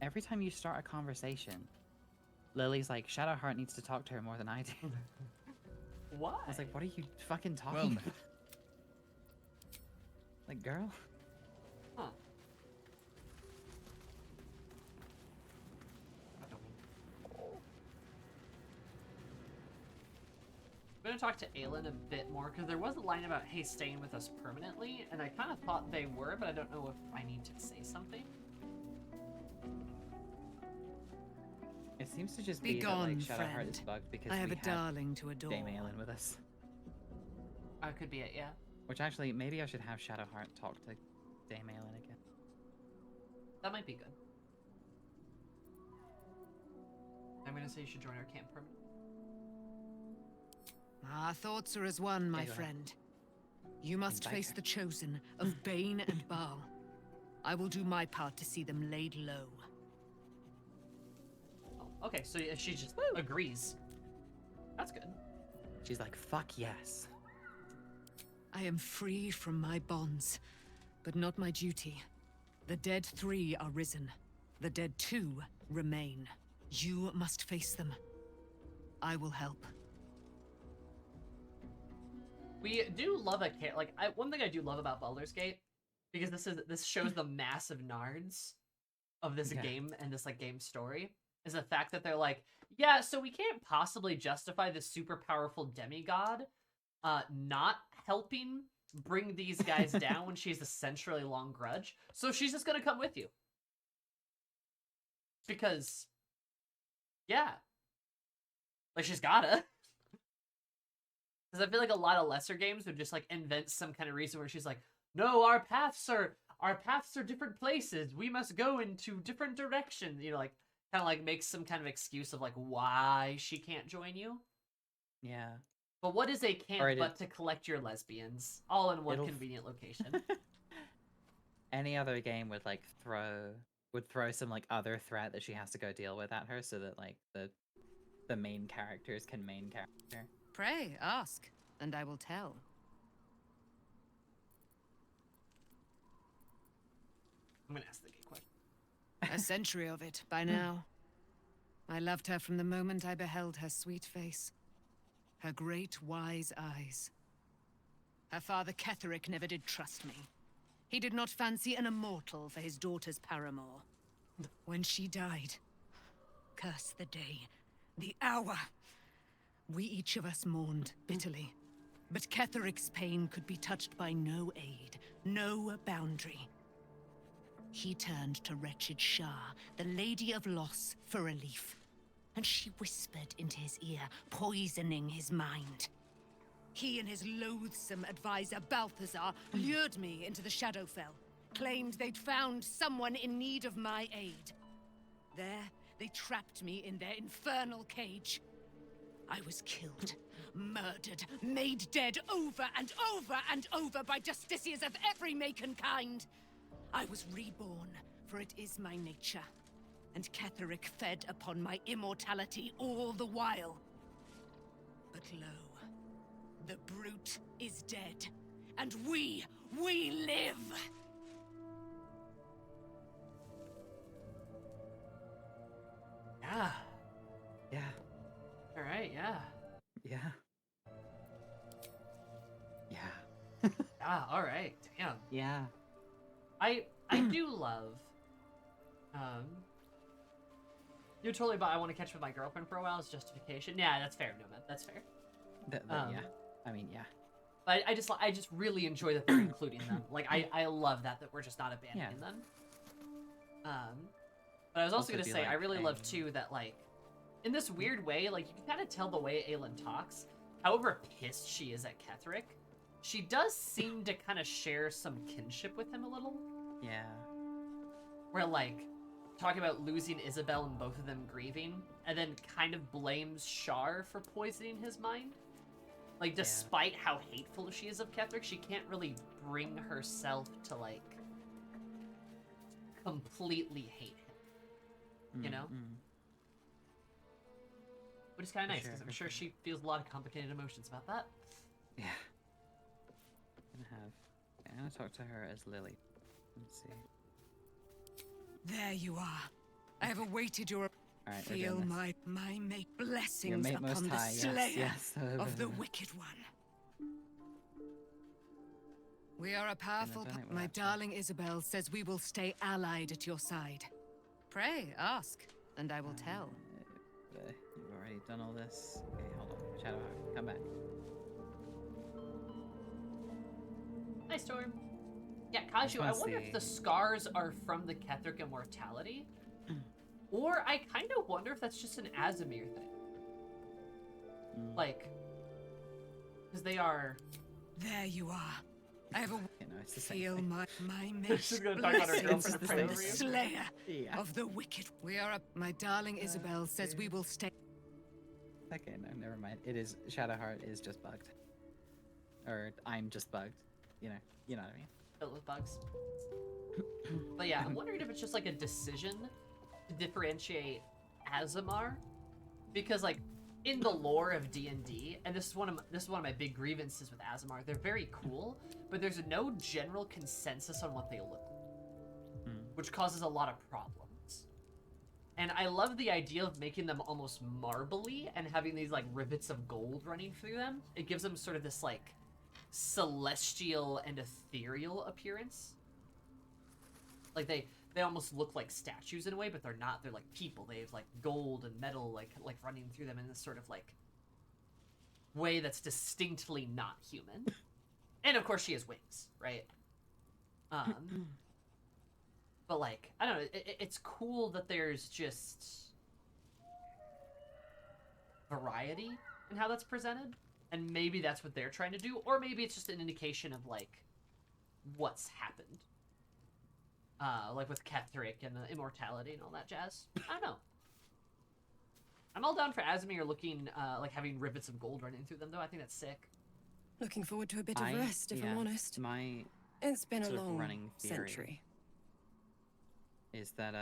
Every time you start a conversation, Lily's like, Shadowheart needs to talk to her more than I do. Why? I was like, what are you fucking talking Well, about? Like, girl? Huh. I'm gonna talk to Aelin a bit more, because there was a line about, hey, staying with us permanently, and I kind of thought they were, but I don't know if I need to say something. It seems to just Be be gone, that, like, Shadowheart friend. is bugged because I have we a had darling to adore. Dame Aelin with us. Could be it, yeah. Which actually, maybe I should have Shadowheart talk to Dame Aelin again. That might be good. I'm gonna say you should join our camp permanently. Our thoughts are as one, my Okay, go ahead. friend. You must Invite face her. the chosen of Bane and Baal. I will do my part to see them laid low. Oh, okay, so she just agrees. That's good. She's like, fuck yes. I am free from my bonds, but not my duty. The dead 3 are risen. The dead 2 remain. You must face them. I will help. We do love one thing I do love about Baldur's Gate, because this shows the massive nards of this Yeah. game and this like game story, is the fact that they're like, yeah, so we can't possibly justify this super powerful demigod not helping bring these guys down when she's a century long grudge, so she's just gonna come with you. Because yeah. Like she's gotta. Because I feel like a lot of lesser games would just like invent some kind of reason where she's like, no, our paths are different places. We must go into different directions. You know, like kind of like make some kind of excuse of like why she can't join you. Yeah. But what is a camp Or but to collect your lesbians all in one It'll- convenient location? Any other game would like throw some like other threat that she has to go deal with at her, so that like the main characters can main character. Pray, ask, and I will tell. I'm gonna ask the gay question. A century of it, by now. I loved her from the moment I beheld her sweet face. Her great, wise eyes. Her father Ketheric never did trust me. He did not fancy an immortal for his daughter's paramour. When she died, curse the day, the hour. We each of us mourned bitterly. But Ketheric's pain could be touched by no aid, no boundary. He turned to wretched Shah, the Lady of Loss, for relief. And she whispered into his ear, poisoning his mind. He and his loathsome advisor, Balthazar, lured me into the Shadowfell, claimed they'd found someone in need of my aid. There, they trapped me in their infernal cage. I was killed, murdered, made dead over and over and over by justiciars of every make and kind. I was reborn, for it is my nature. and Ketheric fed upon my immortality all the while. But lo, the brute is dead, and we live! Yeah. Yeah. All right. Yeah. Yeah. Yeah. Yeah. All right. Damn. Yeah. I do love. You're totally. But I want to catch with my girlfriend for a while as justification. Yeah, that's fair, Nomad. That's fair. Yeah. I mean, yeah. But I just really enjoy that they're including them. Like I love that we're just not abandoning them. But I was also gonna say I really love too that like, in this weird way, like you can kind of tell the way Aelin talks. However pissed she is at Ketheric, she does seem to kind of share some kinship with him a little. Yeah. Where like, talking about losing Isabel and both of them grieving, and then kind of blames Shar for poisoning his mind. Like, despite how hateful she is of Ketheric, she can't really bring herself to, like, completely hate him. You know? Which is kind of nice, because I'm sure she feels a lot of complicated emotions about that. Yeah. I'm gonna talk to her as Lily. Let's see. There you are. I have awaited your... Alright, Feel my mate blessings mate upon most the high, slayer yes. of the wicked one. We are a powerful... My darling Isabel says we will stay allied at your side. Pray, ask, and I will tell. You've already done all this. Okay, hold on. Shadowheart, come back. Hi, Storm. Yeah, Kaju, I wonder if the scars are from the Ketheric immortality. Or I kind of wonder if that's just an Azamir thing. Like, because they are... There you are. I have a... Feel my She's gonna talk about her girlfriend and pray over you. Slayer of the wicked. We are a... My darling Isabel says we will stay... Okay, no, never mind. It is... Shadowheart is just bugged. Or, I'm just bugged. You know what I mean. Filled with bugs. But yeah, I'm wondering if it's just like a decision to differentiate Azamar, because like in the lore of D&D, and this is one of my big grievances with Azamar. They're very cool, but there's no general consensus on what they look like, which causes a lot of problems. And I love the idea of making them almost marbly and having these like rivets of gold running through them. It gives them sort of this like celestial and ethereal appearance. Like they almost look like statues in a way, but they're not. They're like people. They have like gold and metal like running through them in this sort of like way that's distinctly not human. And of course she has wings, right? But like, I don't know, it's cool that there's just variety in how that's presented. And maybe that's what they're trying to do, or maybe it's just an indication of like what's happened. Like with Ketheric and the immortality and all that jazz. I don't know. I'm all down for Azamir looking like having rivets of gold running through them, though. I think that's sick. Looking forward to a bit of rest, if I'm honest. It's been a long running century. Is that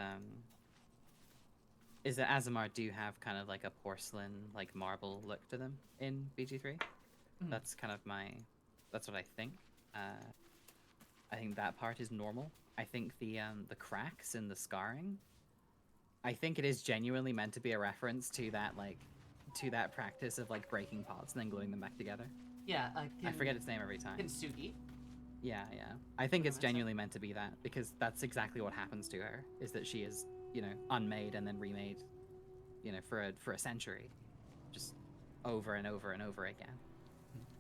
Azamar do have kind of like a porcelain, like marble look to them in BG3? That's kind of that's what I think. I think that part is normal. I think the cracks and the scarring, I think it is genuinely meant to be a reference to that that practice of like breaking pots and then gluing them back together. Yeah, I forget its name every time. Kintsugi. Yeah. I think it's genuinely meant to be that, because that's exactly what happens to her, is that she is, unmade and then remade, for a century, just over and over and over again.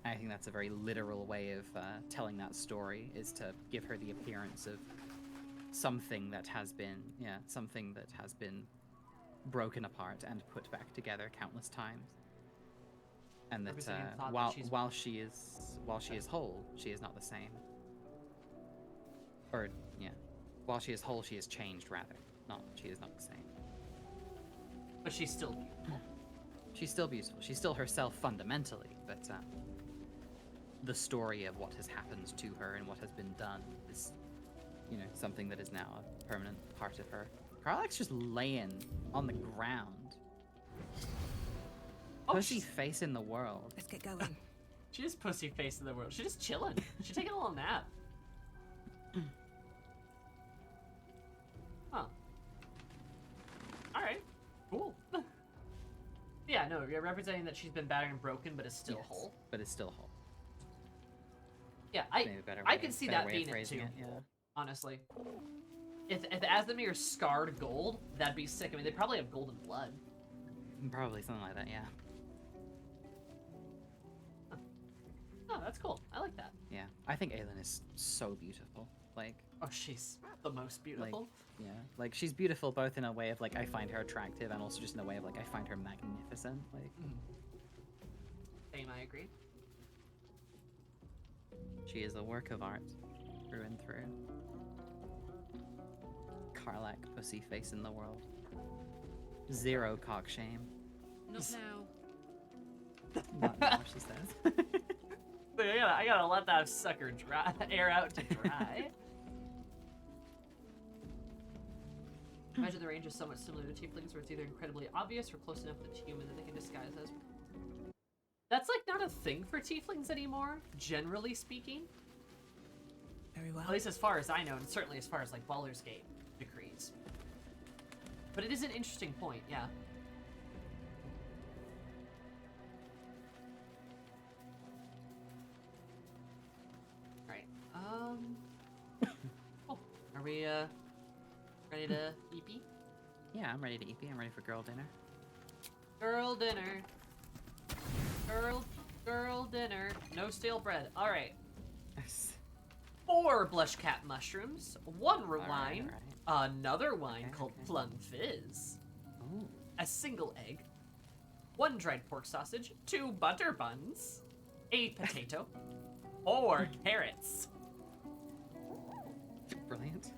And I think that's a very literal way of telling that story, is to give her the appearance of something that has been, broken apart and put back together countless times. And that while she is whole, she is not the same. Or while she is whole, she is changed rather. She is not the same. But she's still beautiful. She's still beautiful. She's still herself fundamentally, but the story of what has happened to her and what has been done is, something that is now a permanent part of her Karlach's just laying on the ground. Oh, Pussy face in the world. Let's get going. She is pussy face in the world. She's just chilling. She's taking a little nap. Huh. Alright. Cool. Yeah, no, you're representing that she's been battered and broken, but is still whole. But it's still whole. Yeah, Maybe a better I way- can see better that way of being it phrasing too. it, yeah. Honestly. If Aznamir's scarred gold, that'd be sick. I mean, they probably have golden blood. Probably something like that, yeah. Oh, that's cool. I like that. Yeah. I think Aelin is so beautiful. Like, Oh, she's the most beautiful. yeah. Like, she's beautiful both in a way of, like, I find her attractive, and also just in a way of, like, I find her magnificent. Like, Same, I agree. she is a work of art, through and through. Karlach, pussy face in the world. Zero cock shame. Not now. Not now, she says. I gotta let that sucker dry, air out to dry. Imagine the range is somewhat similar to tieflings, where it's either incredibly obvious or close enough to human that they can disguise as. That's like not a thing for tieflings anymore, generally speaking. Very well. At least as far as I know, and certainly as far as like Baldur's Gate decrees. But it is an interesting point, yeah. Right. Cool. Are we ready to EP? Yeah, I'm ready to EP. I'm ready for girl dinner. Girl dinner. Girl dinner. No stale bread. All right. 4 blush cap mushrooms, 1 wine, another wine called Plum Fizz, a single egg, 1 dried pork sausage, 2 butter buns, a potato, 4 carrots, Brilliant.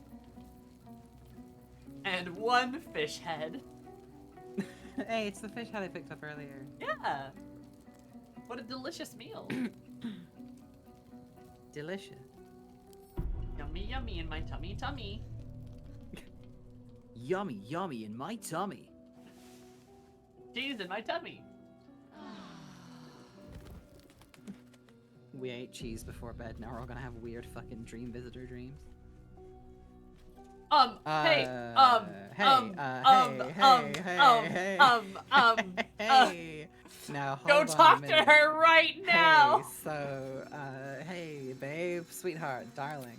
and 1 fish head. Hey, it's the fish head I picked up earlier. Yeah. What a delicious meal. Delicious. Yummy, yummy in my tummy, tummy. Yummy, yummy in my tummy. Cheese in my tummy. We ate cheese before bed. Now we're all gonna have weird fucking dream visitor dreams. Hey. Now Go hold on talk a to minute. her right now. Hey, so, hey, babe, sweetheart, darling.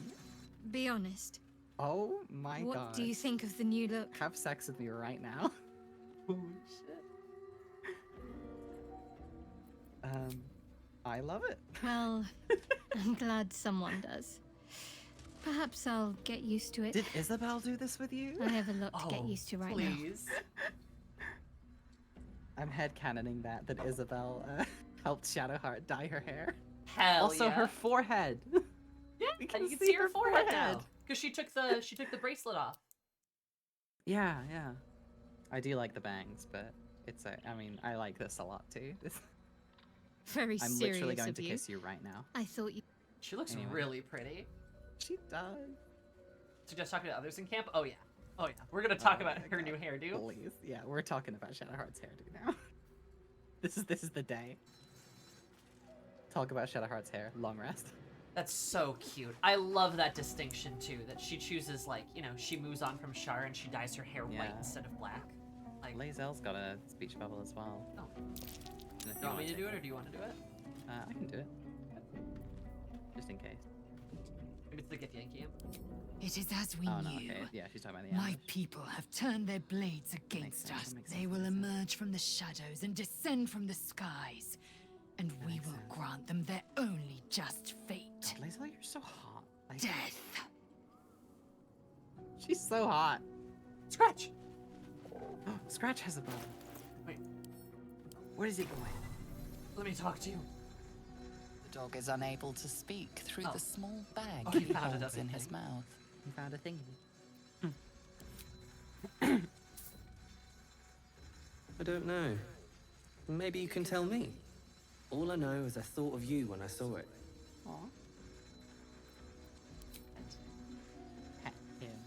Be honest. Oh my What god. do you think of the new look? Have sex with me right now. Oh shit. I love it. Well, I'm glad someone does. Perhaps I'll get used to it. Did Isabel do this with you? I have a lot to get used to right now. Please. I'm headcanoning that Isabel helped Shadowheart dye her hair. Hell also, yeah. her forehead. Yeah, We and you can see her forehead now because she took the bracelet off. Yeah, yeah. I do like the bangs, but it's I mean, I like this a lot too. Very I'm serious literally going of to you. kiss you right now. I thought you. She looks Anyway. really pretty. She does. So just talking to others in camp? Oh yeah. Oh yeah. We're gonna talk about her new hairdo. Please. Yeah, we're talking about Shadowheart's hairdo now. This is the day. Talk about Shadowheart's hair. Long rest. That's so cute. I love that distinction too. That she chooses like she moves on from Shar and she dyes her hair white Yeah. instead of black. Like, Lae'zel's got a speech bubble as well. Oh. And if you want me to do it or do you want to do it? I can do it. Just in case. Maybe it's the Get Yankee. It is as we Oh, knew. no, okay. Yeah, she's talking about the My ambush. people have turned their blades against sense, us. that makes They sense, will makes sense. emerge from the shadows and descend from the skies. And we makes will sense. grant them their only just fate. God, Lae'zel, you're so hot. Like, Death. she's so hot. Scratch! Scratch has a bone. Wait. Where is it going? Let me talk to you. The dog is unable to speak through Oh. the small bag Oh, he he found holds another in his thing. mouth. You found a thingy. I don't know. Maybe you can tell me. All I know is I thought of you when I saw it. Aw.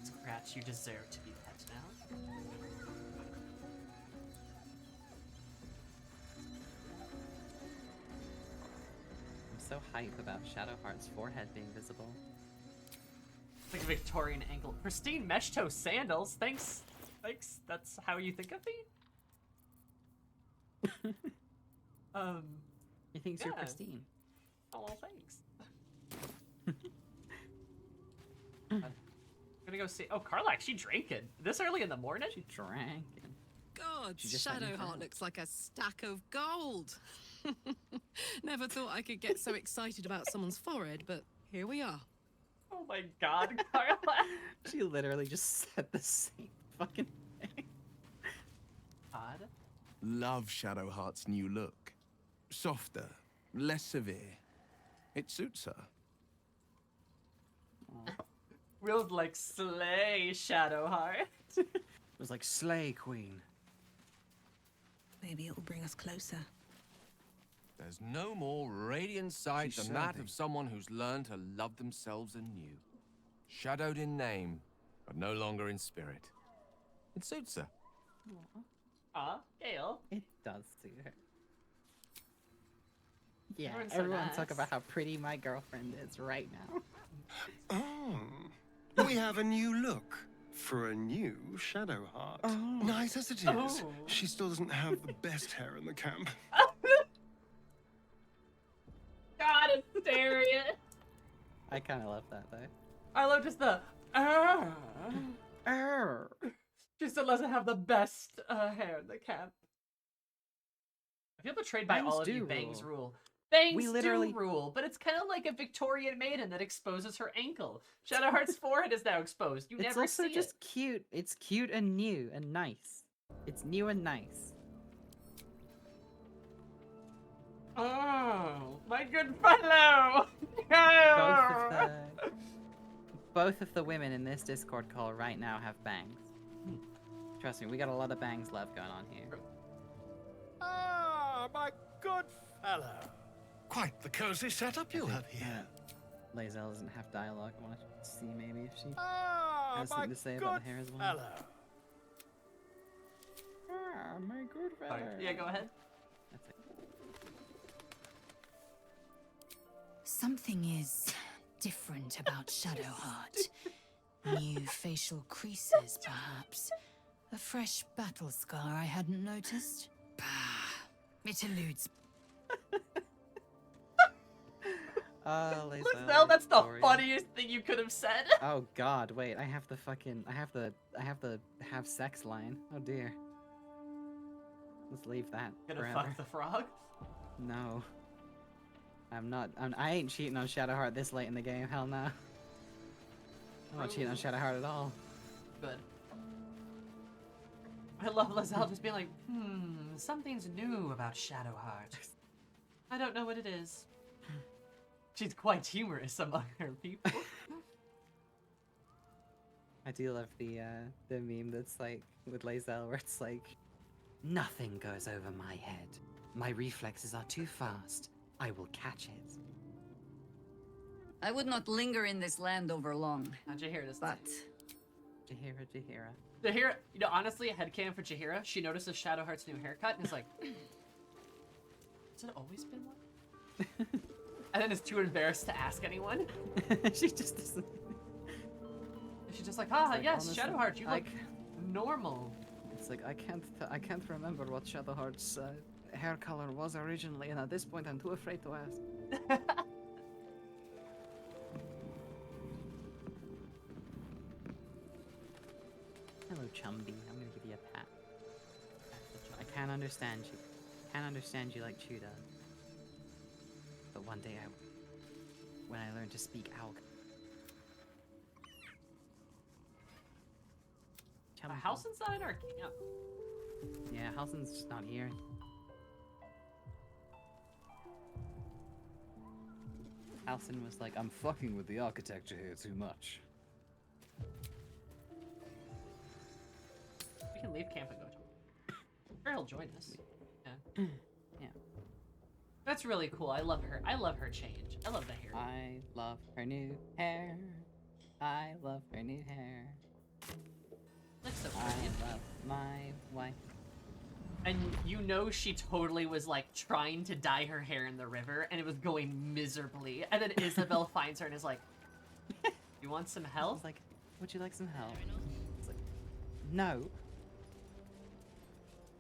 Scratch, you deserve to be pet now. so hype about Shadowheart's forehead being visible. Like a Victorian ankle. Pristine mesh toe sandals. Thanks. Thanks. That's how you think of me? He thinks you're pristine. Oh, well, thanks. I'm gonna go see. Oh, Karlak, she drinking this early in the morning. She drank. God, She just let me Shadowheart drink. looks like a stack of gold. Never thought I could get so excited about someone's forehead, but here we are. Oh my God, Karlak. She literally just said the same fucking thing. Odd. Love Shadowheart's new look. Softer, less severe. It suits her. Will's like slay Shadowheart. It was like slay queen. Maybe it will bring us closer. There's no more radiant sight She's than that serving. of someone who's learned to love themselves anew. Shadowed in name, but no longer in spirit. It suits her. Aw, Gale. It does suit her. Yeah, Everyone's so everyone nice. talk about how pretty my girlfriend is right now. Oh, we have a new look for a new Shadowheart. Oh. Nice as it is, Oh. she still doesn't have the best hair in the camp. God, it's hilarious. I kind of love that though. I love just the. She still doesn't have the best hair in the camp. I feel betrayed by Bangs all of you. do Bangs rule. rule. Bangs We literally- do rule, but it's kind of like a Victorian maiden that exposes her ankle. Shadowheart's forehead is now exposed. You It's never also see just it. cute. It's cute and new and nice. It's new and nice. Oh, my good fellow! Both of the women in this Discord call right now have bangs. Trust me, we got a lot of bangs love going on here. Ah, my good fellow. Quite the cozy setup you have here. Lae'zel doesn't have dialogue. I want to see maybe if she Ah, has my something to say good about the hair as well. fellow. Ah, my good fellow. Yeah, go ahead. That's it. Something is different about Shadowheart. New facial creases, perhaps. A fresh battle scar I hadn't noticed. Bah, it eludes. Lae'zel, that's the Gloria. funniest thing you could have said. Oh God, wait! I have the have sex line. Oh dear. Let's leave that Gonna forever. fuck the frog? No. I ain't cheating on Shadowheart this late in the game. Hell no. I'm not cheating on Shadowheart at all. Good. I love Lae'zel just being like, something's new about Shadowheart. I don't know what it is. She's quite humorous among her people. I do love the meme that's like with Lae'zel where it's like, nothing goes over my head. My reflexes are too fast. I will catch it. I would not linger in this land over long. How'd you hear this? But Jaheira. Jaheira, you know, honestly, a headcanon for Jaheira, she notices Shadowheart's new haircut and is like, has it always been like? And then is too embarrassed to ask anyone. She just doesn't. She's just like, like, yes, honestly, Shadowheart, you I look normal. It's like I can't remember what Shadowheart's hair color was originally, and at this point I'm too afraid to ask. Hello, Chumby. I'm gonna give you a pat. I can't understand you. Can't understand you like Chew does. But one day when I learn to speak Alg. Halsin's not in our camp. Yeah, Halsin's just not here. Halsin was like, I'm fucking with the architecture here too much. We can leave camp and go to him. Sure, he'll join us. Yeah. Yeah. That's really cool. I love her. I love her change. I love the hair. I love her new hair. I love her new hair. Looks so I pretty. love my wife. And you know she totally was like trying to dye her hair in the river and it was going miserably. And then Isabel finds her and is like, you want some help? She's like, would you like some help? It's like, no.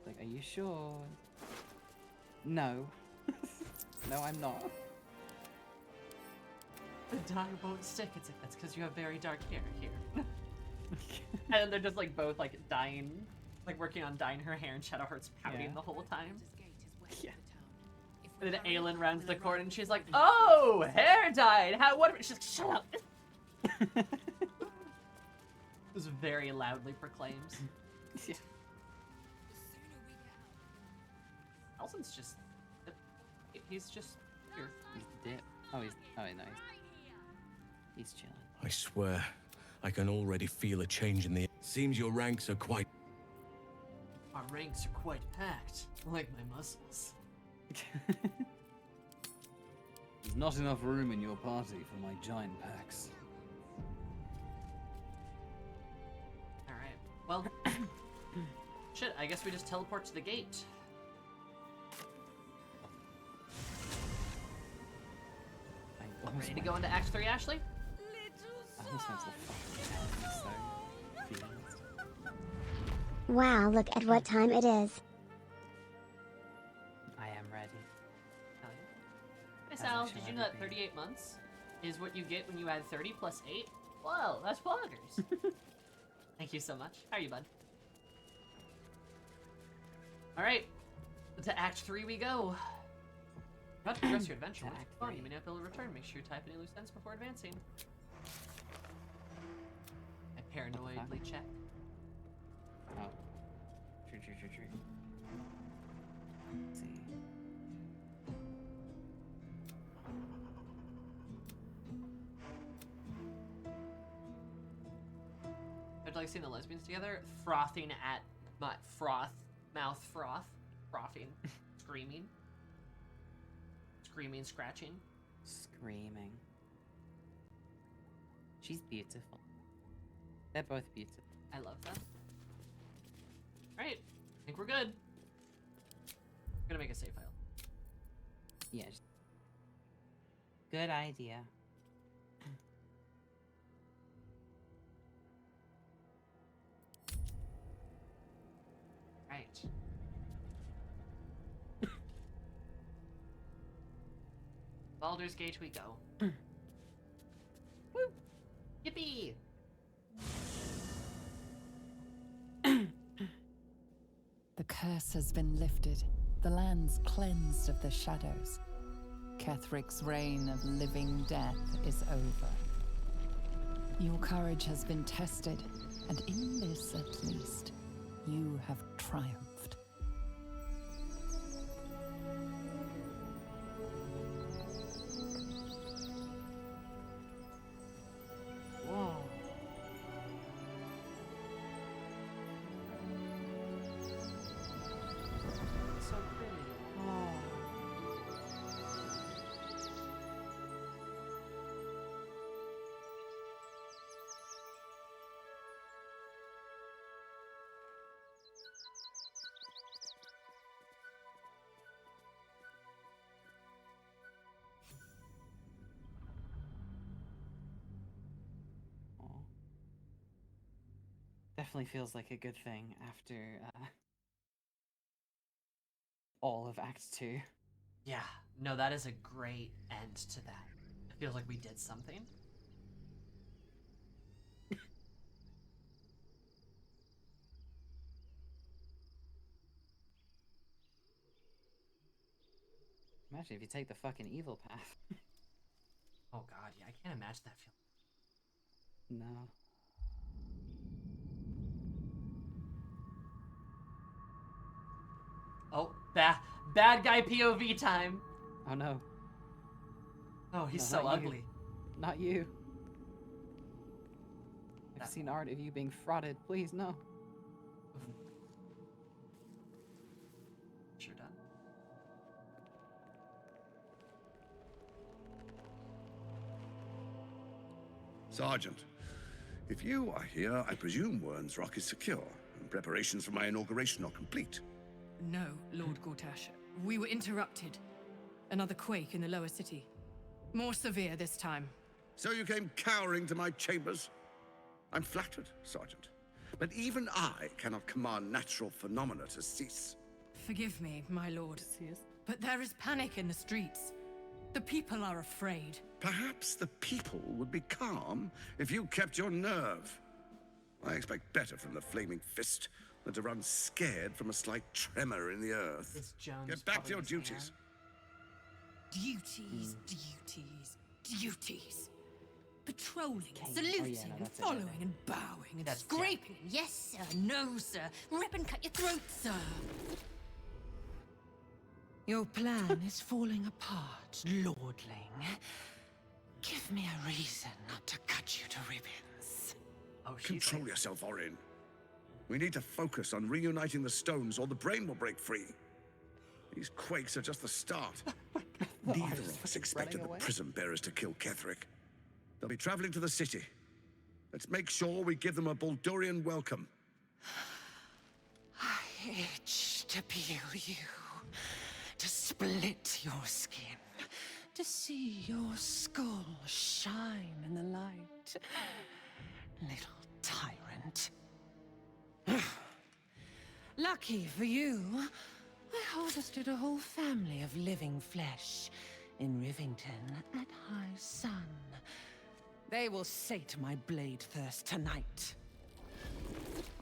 Like, are you sure? No. No, I'm not. The dye won't stick. It's like, that's because you have very dark hair here. And then they're just like both like dyeing, like working on dyeing her hair, and Shadowheart's pouting the whole time. Yeah. And then Aelin rounds the corner and she's like, "Oh, hair dyed. How? What?" She's like, "Shut up." This very loudly proclaims. Yeah. Elson's just, he's just here. He's the dip. Oh, no, he's chilling. I swear, I can already feel a change in the... Seems your ranks are quite... Our ranks are quite packed, like my muscles. There's not enough room in your party for my giant packs. Alright, well, shit, I guess we just teleport to the gate. Ready to go into Act 3, Ashley? I almost went to the fucking so pleased. Wow, look at what time it is. I am ready. Hey Sal, did you know that 38 months is what you get when you add 30 plus 8? Whoa, that's bonkers. Thank you so much. How are you, bud? Alright, to Act 3 we go. About to progress your adventure. What's fun? You may not be able to return. Make sure you type any loose ends before advancing. I paranoidly check. Oh. True. Let's see. I'd like seeing the lesbians together, frothing at mouth froth, frothing, screaming. Screaming, scratching. Screaming. She's beautiful. They're both beautiful. I love them. Alright, I think we're good. I'm gonna make a save file. Yeah. Good idea. Right. Baldur's Gate we go. Woo! Yippee! The curse has been lifted, the lands cleansed of the shadows. Kethric's reign of living death is over. Your courage has been tested, and in this at least, you have triumphed. Whoa. So pretty. Oh. Definitely feels like a good thing after all of Act 2. Yeah, no, that is a great end to that. It feels like we did something. Imagine if you take the fucking evil path. Oh god, yeah, I can't imagine that feeling. No. Oh, bad guy POV time. Oh no. Oh, he's No, so not you. ugly. Not you. I've seen art of you being frauded. Please, no. Sure done. Sergeant, if you are here, I presume Wern's Rock is secure, and preparations for my inauguration are complete. No, Lord Gortash. We were interrupted. Another quake in the lower city. More severe this time. So you came cowering to my chambers? I'm flattered, Sergeant. But even I cannot command natural phenomena to cease. Forgive me, my lord. But there is panic in the streets. The people are afraid. Perhaps the people would be calm if you kept your nerve. I expect better from the Flaming Fist than to run scared from a slight tremor in the earth. It's Jones. Get back to your duties. Duties, duties, duties. Patrolling, Okay. saluting, Oh, yeah, no, and that's it, following, right and bowing, and That's scraping. Yes, sir. No, sir. Rip and cut your throat, sir. Your plan is falling apart, lordling. Give me a reason not to cut you to ribbons. Oh, Control yourself, Orin. We need to focus on reuniting the stones or the brain will break free. These quakes are just the start. Neither of us expected the prison bearers to kill Ketheric. They'll be traveling to the city. Let's make sure we give them a Baldurian welcome. I itch to peel you, to split your skin, to see your skull shine in the light. Little tyrant. Lucky for you, I harvested a whole family of living flesh in Rivington at high sun. They will sate my blade thirst tonight.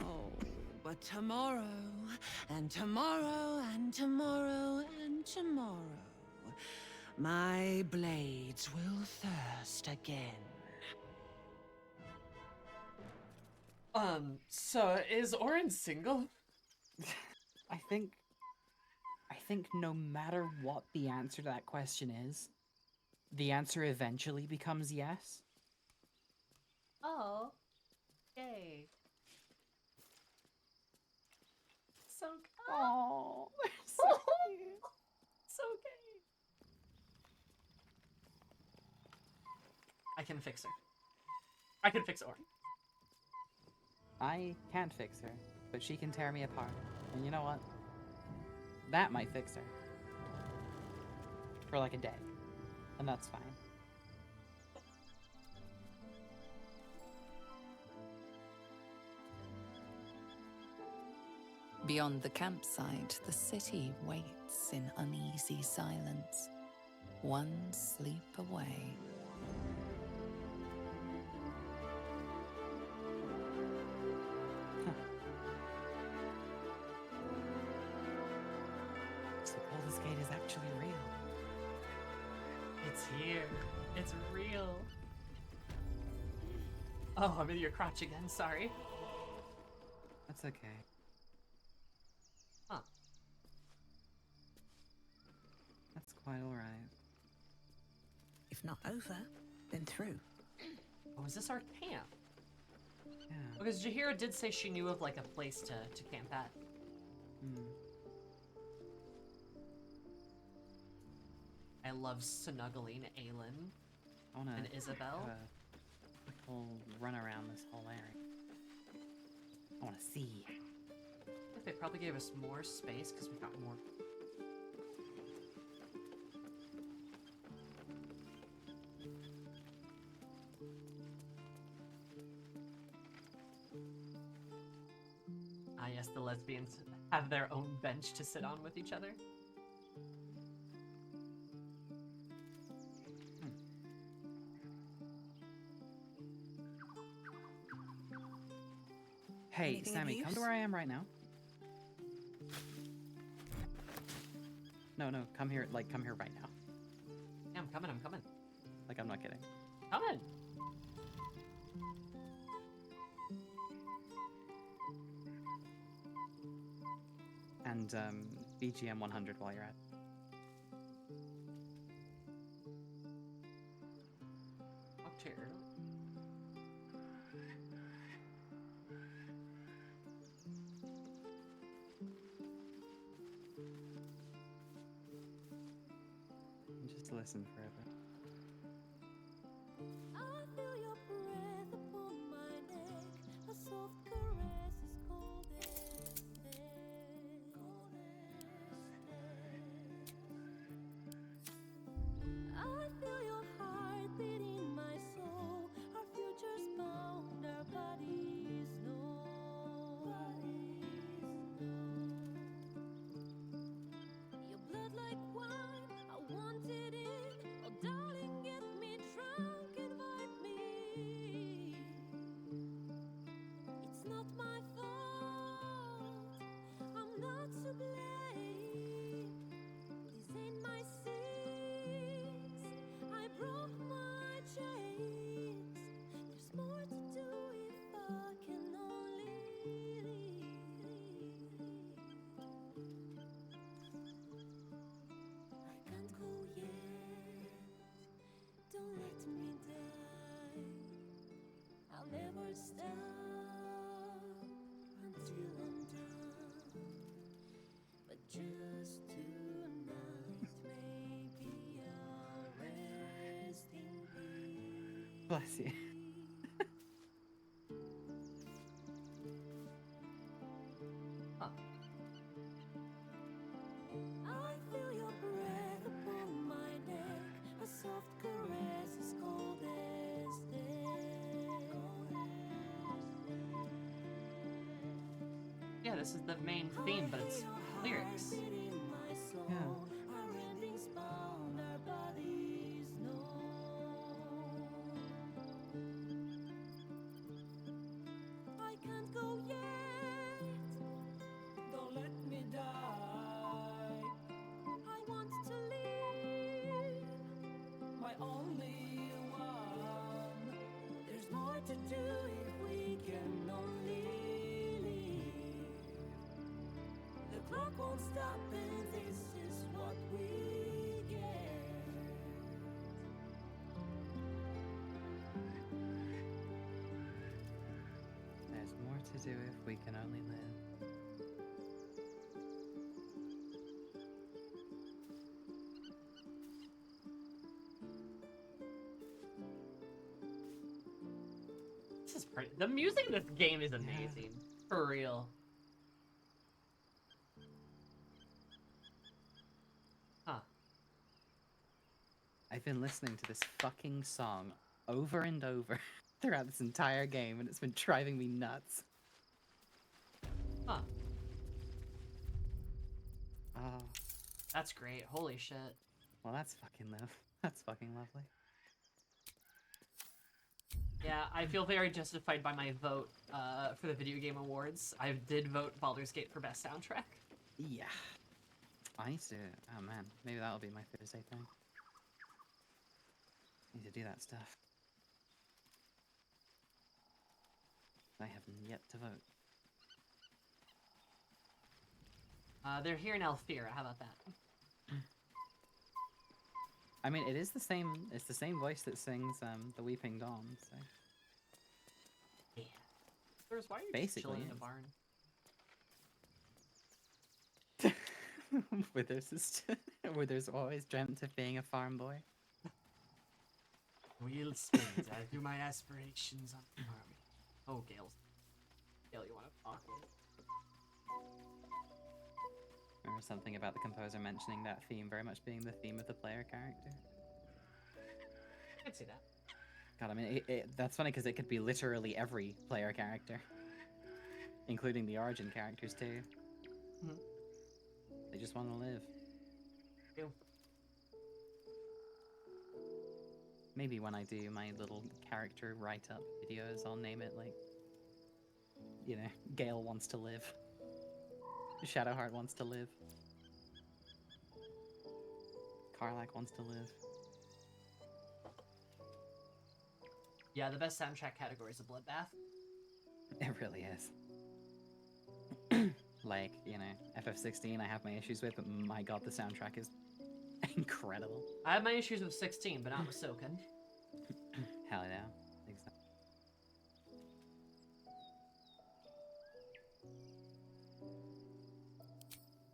Oh, but tomorrow, and tomorrow, and tomorrow, and tomorrow, my blades will thirst again. So is Orin single? I think no matter what the answer to that question is, the answer eventually becomes yes. Oh. Yay. So Oh, so cute. So gay. I can fix her. I can fix Orin. I can't fix her, but she can tear me apart. And you know what? That might fix her. For like a day. And that's fine. Beyond the campsite, the city waits in uneasy silence, one sleep away. So Baldur's Gate is actually real. It's here. It's real. Oh, I'm in your crotch again. Sorry. That's okay. Huh. That's quite alright. If not over, then through. Oh, is this our camp? Yeah. Because Jaheira did say she knew of like a place to camp at. Hmm. I love snuggling Aelin I wanna and Isabel. have a quick little run around this whole area. I wanna see. I think they probably gave us more space because we got more. Ah, yes, the lesbians have their own bench to sit on with each other. Hey, Anything of Sammy, come to use? where I am right now. No, come here, come here right now. Yeah, I'm coming, I'm coming. Like, I'm not kidding. Coming! And, BGM 100 while you're at. Up here. And just listen forever. Bless you. I feel your breath upon my neck, a soft caress as cold as Yeah, this is the main theme, but it's lyrics. Yeah. I can't go yet. Don't let me die. I want to leave, my only one. There's more to do if we can only leave. The clock won't stop, and this is what we get. There's more to do if we can only live. This is pretty. The music in this game is amazing. For real. Huh. I've been listening to this fucking song over and over throughout this entire game, and it's been driving me nuts. Huh. Oh, That's great. Holy shit. well, that's fucking That's fucking lovely. Yeah, I feel very justified by my vote for the Video Game Awards. I did vote Baldur's Gate for Best Soundtrack. Yeah. I need to. Oh man, maybe that'll be my Thursday thing. Need to do that stuff. I have yet to vote. They're here in Althea. How about that? I mean, it is the same. It's the same voice that sings the Weeping Dawn. So Yeah. There's why are you basically chilling in the is. barn? Withers always dreamt of being a farm boy. Wheel spins. I do my aspirations on the farm. Oh, Gale. Gale, you want to talk with? Remember something about the composer mentioning that theme very much being the theme of the player character? I can see that. God, I mean, that's funny because it could be literally every player character, including the origin characters too. Mhm. They just want to live. Ew. Maybe when I do my little character write-up videos, I'll name it like, you know, Gale wants to live. Shadowheart wants to live. Karlach wants to live. Yeah, the best soundtrack category is a bloodbath. It really is. Like, you know, FF16 I have my issues with, but my god, the soundtrack is incredible. I have my issues with 16, but not with Soken. Hell yeah. Exactly.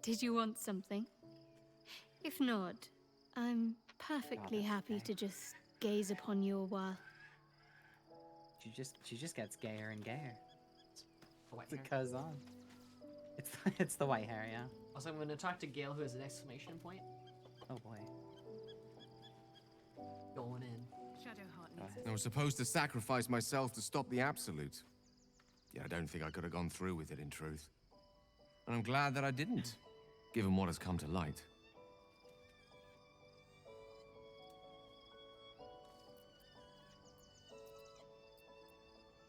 Did you want something? If not, I'm perfectly happy to just gaze upon you a while. She just gets gayer and gayer. The white It hair. goes on. It's the white hair, yeah. Also, I'm going to talk to Gale, who has an exclamation point. Oh boy. Going in. Shadowheart needs I was supposed to sacrifice myself to stop the Absolute. Yet I don't think I could have gone through with it, in truth. And I'm glad that I didn't, given what has come to light.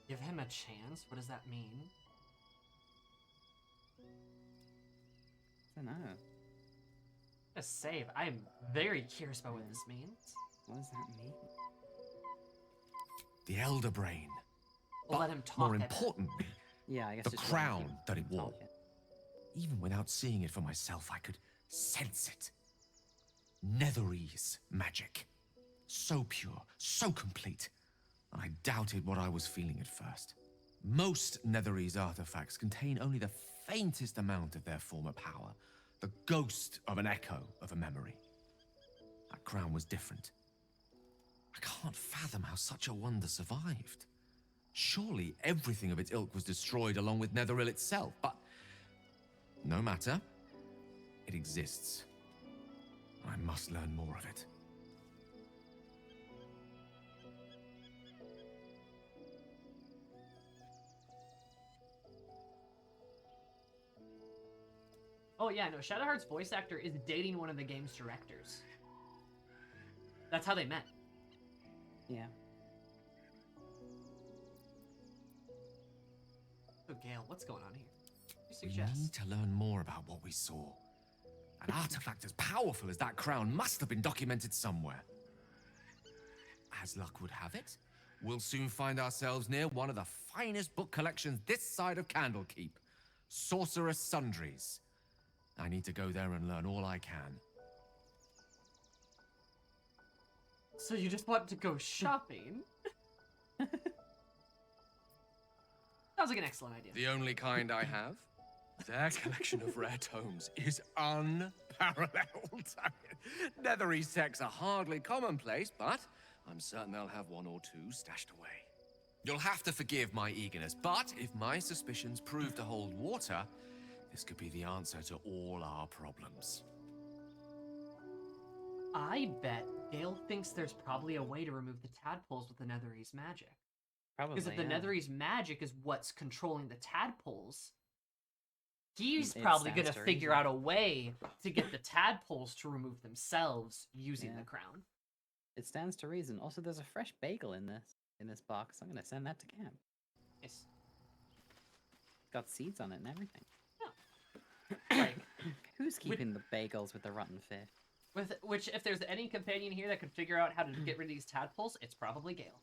Give him a chance? What does that mean? I don't know. A save. I'm very curious about what this means. What does that mean? The Elder Brain. We'll But let him talk. more I bet. importantly, Yeah, I guess the just crown let him that it wore. talk it. Even without seeing it for myself, I could sense it. Netherese magic. So pure, so complete. And I doubted what I was feeling at first. Most Netherese artifacts contain only the faintest amount of their former power, the ghost of an echo of a memory. That crown was different. I can't fathom how such a wonder survived. Surely everything of its ilk was destroyed along with Netheril itself, but no matter. It exists. I must learn more of it. Oh yeah, no, Shadowheart's voice actor is dating one of the game's directors. That's how they met. Yeah. So Gale, what's going on here? You We suggest? need to learn more about what we saw. An artifact as powerful as that crown must have been documented somewhere. As luck would have it, we'll soon find ourselves near one of the finest book collections this side of Candlekeep. Sorceress Sundries. I need to go there and learn all I can. So you just want to go shopping? Sounds like an excellent idea. The only kind I have? Their collection of rare tomes is unparalleled. Netherese texts are hardly commonplace, but I'm certain they'll have one or two stashed away. You'll have to forgive my eagerness, but if my suspicions prove to hold water, this could be the answer to all our problems. I bet Gale thinks there's probably a way to remove the tadpoles with the Netherese magic. Probably, Because if the yeah. Netherese magic is what's controlling the tadpoles, he's It probably stands going to to figure reason. out a way to get the tadpoles to remove themselves using Yeah. the crown. It stands to reason. Also, there's a fresh bagel in this box. I'm gonna send that to camp. Yes. Got seeds on it and everything. Like, Who's keeping the bagels with the rotten fish? with which, if there's any companion here that could figure out how to get rid of these tadpoles, it's probably Gale.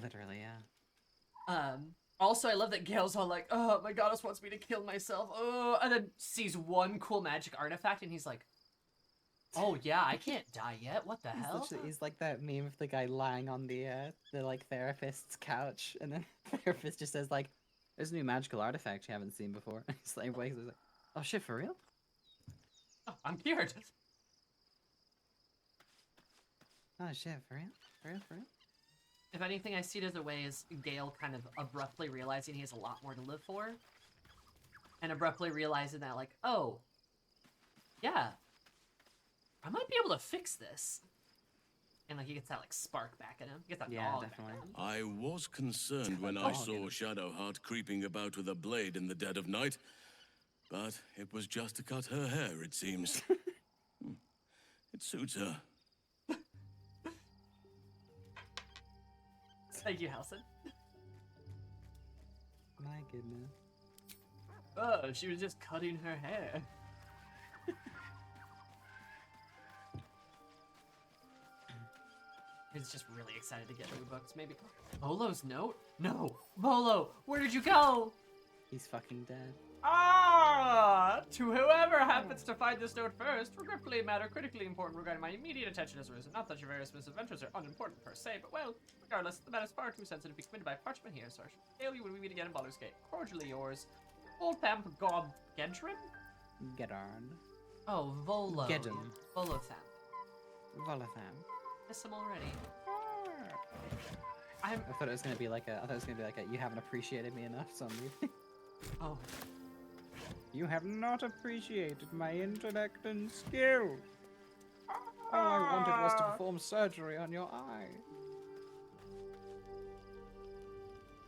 Literally, yeah. Also, I love that Gale's all like, "Oh, my goddess wants me to kill myself." Oh, and then sees one cool magic artifact, and he's like, "Oh yeah, I can't die yet. What the hell?" He's like that meme of the guy lying on the like therapist's couch, and then the therapist just says like, "There's a new magical artifact you haven't seen before." He's like, wakes up, he's like, "Oh shit, for real?" Oh, I'm cured. Oh shit, for real? For real? For real? If anything, I see it as a way as Gale kind of abruptly realizing he has a lot more to live for. And abruptly realizing that, like, oh, yeah, I might be able to fix this. And, like, he gets that, like, spark back at him. He gets that Yeah, dog definitely. back at him. I was concerned when I saw Shadowheart creeping about with a blade in the dead of night, but it was just to cut her hair, it seems. It suits her. Thank you, Halson. My goodness. Oh, she was just cutting her hair. He's just really excited to get new books, maybe. Volo's note? No! Volo, where did you go? He's fucking dead. Ah! To whoever happens to find this note first, regretfully, a matter critically important regarding my immediate attention has arisen. Not that your various misadventures are unimportant per se, but well, regardless, the matter is far too sensitive to be committed by parchment here, Sergeant. Daily when we meet again in Baldur's Gate. Cordially yours, Voltham Gob Gedrin? Get on. Oh, Volo. Gedon. Volotham. Volotham. Miss him already. I thought it was gonna be like a. I thought it was gonna be like a. You haven't appreciated me enough, zombie. Oh. You have not appreciated my intellect and skill. All I wanted was to perform surgery on your eye.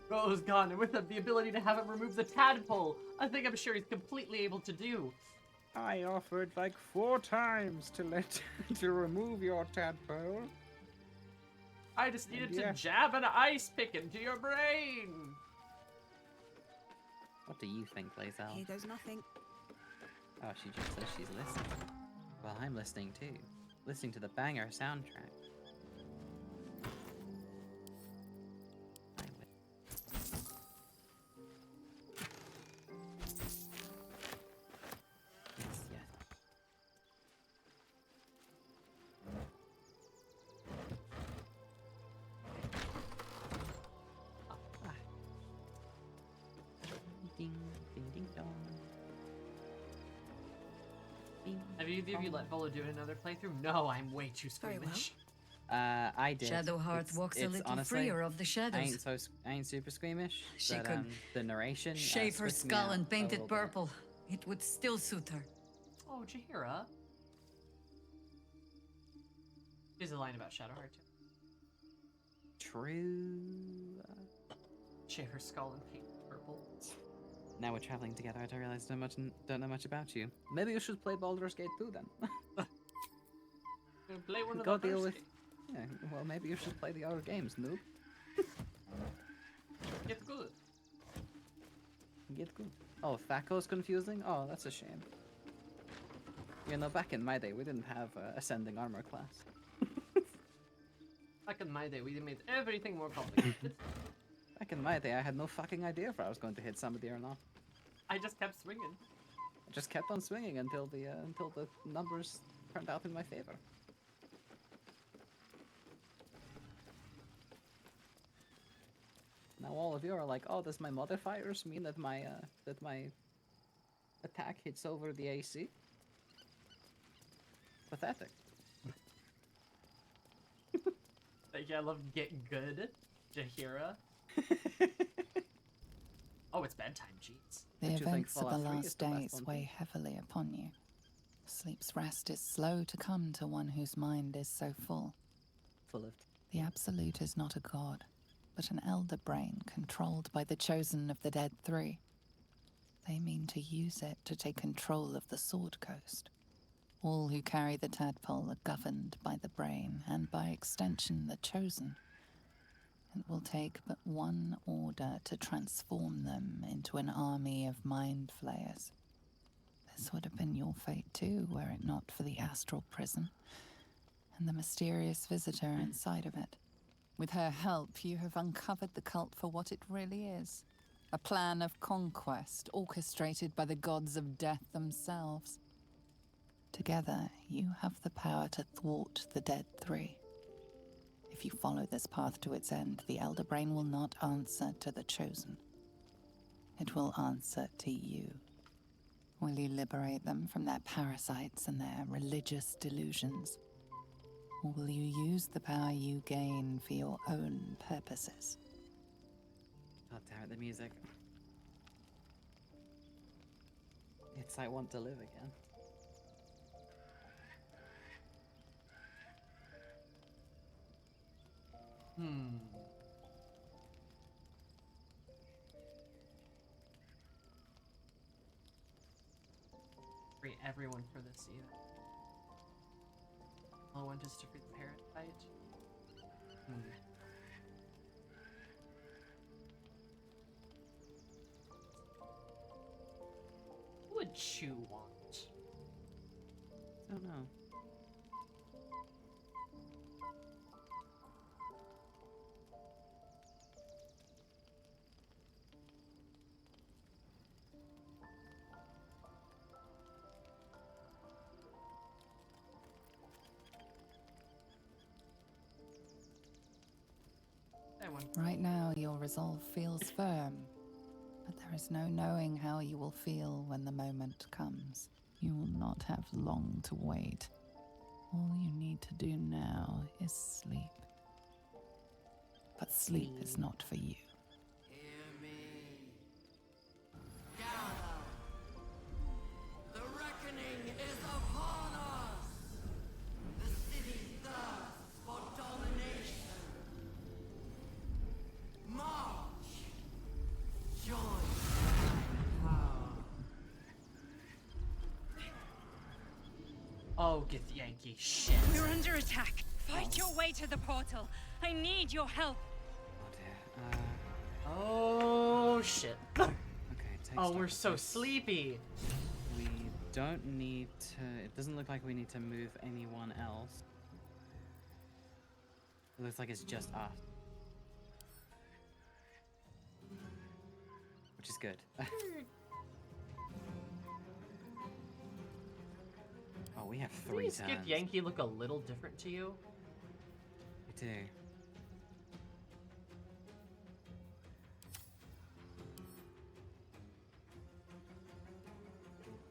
Volo's gone, and with him, the ability to have him remove the tadpole. I think I'm sure he's completely able to do. I offered like 4 times to remove your tadpole. I just needed Yeah. to jab an ice pick into your brain. What do you think, Lae'zel? Here goes nothing. Oh, she just says she's listening. Well, I'm listening too. Listening to the banger soundtrack. Yes, yes. Ding, ding, ding, dong. Ding, Have either of you let Volo do another playthrough? No, I'm way too Very well. squeamish. I did. Shadowheart walks a it's little honestly, freer of the shadows. I ain't super squeamish. She but, could the narration shave her squished me skull out and paint a it little bit. purple. It would still suit her. Oh, Jaheira. There's a line about Shadowheart too. True. Shave her skull and paint it purple. Now we're traveling together. I don't realize don't know much about you. Maybe you should play Baldur's Gate 2 then. Play one of Go the deal first with. Yeah. Well, maybe you should play the other games, noob. Get good. Get good. Oh, Thaco's confusing? Oh, that's a shame. You know, back in my day, we didn't have ascending armor class. Back in my day, we made everything more complicated. Back in my day, I had no fucking idea if I was going to hit somebody or not. I just kept swinging. I just kept on swinging until the numbers turned out in my favor. Now all of you are like, oh, does my modifiers mean that my attack hits over the AC? Pathetic. Like, I love getting good, Jaheira. Oh, it's bedtime, jeez. The events of the last days weigh heavily upon you. Sleep's rest is slow to come to one whose mind is so full. Full of. The Absolute is not a god, but an elder brain controlled by the chosen of the Dead Three. They mean to use it to take control of the Sword Coast. All who carry the tadpole are governed by the brain, and by extension the chosen. It will take but one order to transform them into an army of mind flayers. This would have been your fate too, were it not for the astral prison, and the mysterious visitor inside of it. With her help, you have uncovered the cult for what it really is. A plan of conquest orchestrated by the gods of death themselves. Together, you have the power to thwart the Dead Three. If you follow this path to its end, the Elder Brain will not answer to the Chosen. It will answer to you. Will you liberate them from their parasites and their religious delusions? Or will you use the power you gain for your own purposes? God damn it, the music. It's I want to live again. Free everyone for this either. Only one just to free the parasite. What would you want? I don't know. Right now, your resolve feels firm, but there is no knowing how you will feel when the moment comes. You will not have long to wait. All you need to do now is sleep. But sleep is not for you. The reckoning is upon us! The city thirsts for domination. March! Join my power. Oh, get the Yankee shit. You're under attack. Fight your way to the portal. I need your help. Oh shit. Okay, oh, we're so sleepy. We don't need to. It doesn't look like we need to move anyone else. It looks like it's just us. Which is good. Oh, we have Doesn't 3 your Skip turns. Yankee look a little different to you? We do.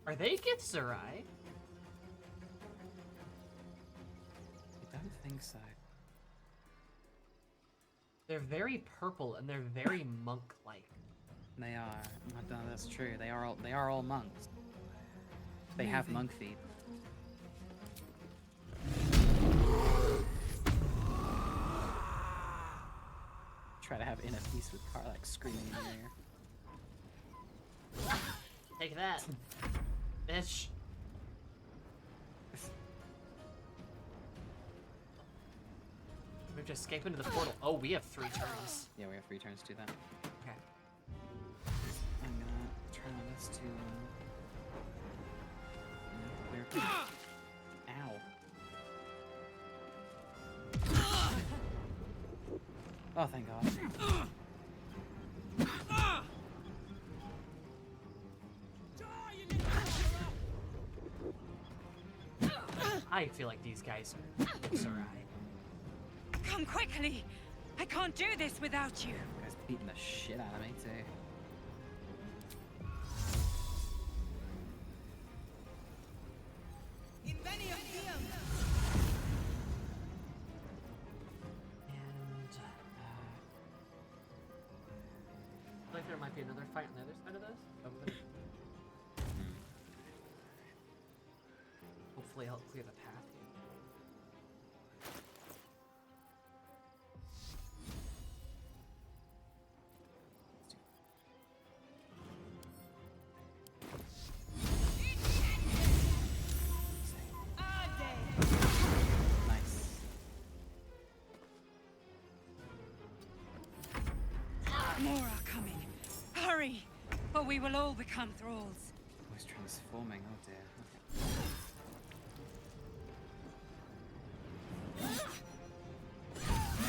Are they Githzerai? I don't think so. They're very purple and they're very monk-like. They are. No, that's true. They are all monks. They have monk feet. Try to have inner peace with Karlach screaming in your ear. Take that, bitch. We have to escape into the portal. Oh, we have 3 turns. Yeah, we have 3 turns to do that. Okay. I'm gonna try this to clear. Ow. Oh, thank God. I feel like these guys are alright. Come quickly! I can't do this without you! You guys beating the shit out of me, too. I feel like there might be another fight on the other side of this. Over there. Hopefully I'll clear the path. Nice. More are coming. Hurry! Or we will all become thralls. Oh, he's transforming. Oh dear.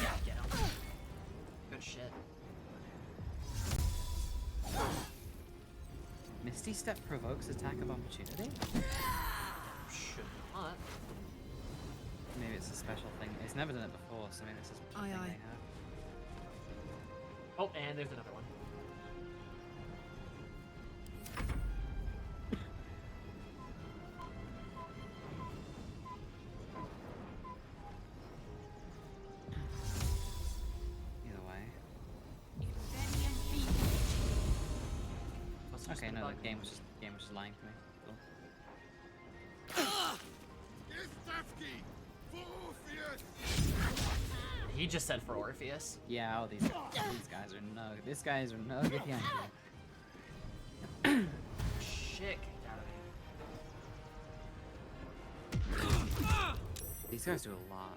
Yeah, get him. Good shit. Misty Step provokes attack of opportunity? Should not. Maybe it's a special thing. It's never done it before, so maybe it's a special thing they have. Oh, and there's another one. Either way. Okay, no, the game was just lying to me. Cool. He just said for Orpheus. Yeah, oh, these guys are no. These guys are no good Yankee. Shit kicked out of me. These guys do a lot.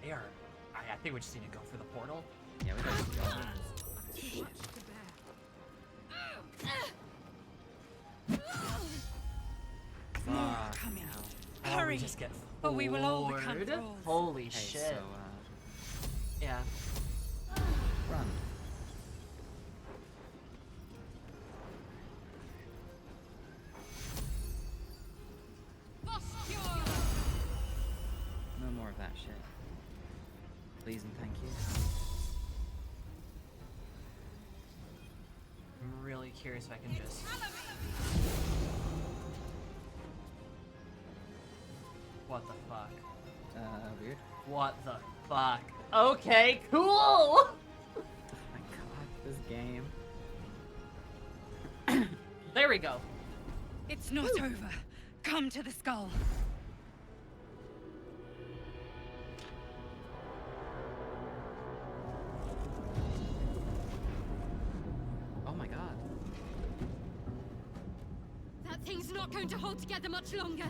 They are. I think we just need to go for the portal. Yeah, we gotta go. Shit. More are coming. Oh, Hurry! we just get Or we will all become floored. thralls. Holy Hey, shit. so, Yeah. run. No more of that shit. Please and thank you. I'm really curious if I can just. What the fuck? Weird. What the fuck? Okay, cool! Oh my god, this game. There we go. It's not over. Come to the skull. Oh my god. That thing's not going to hold together much longer.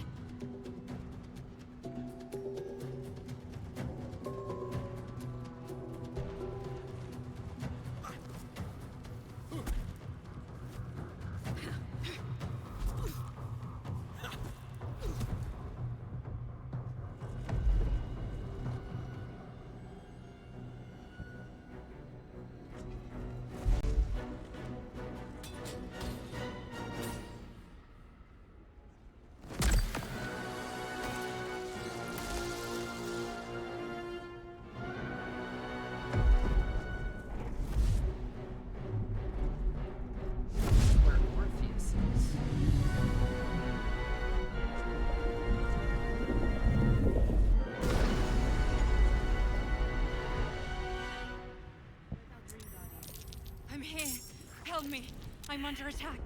Help me! I'm under attack.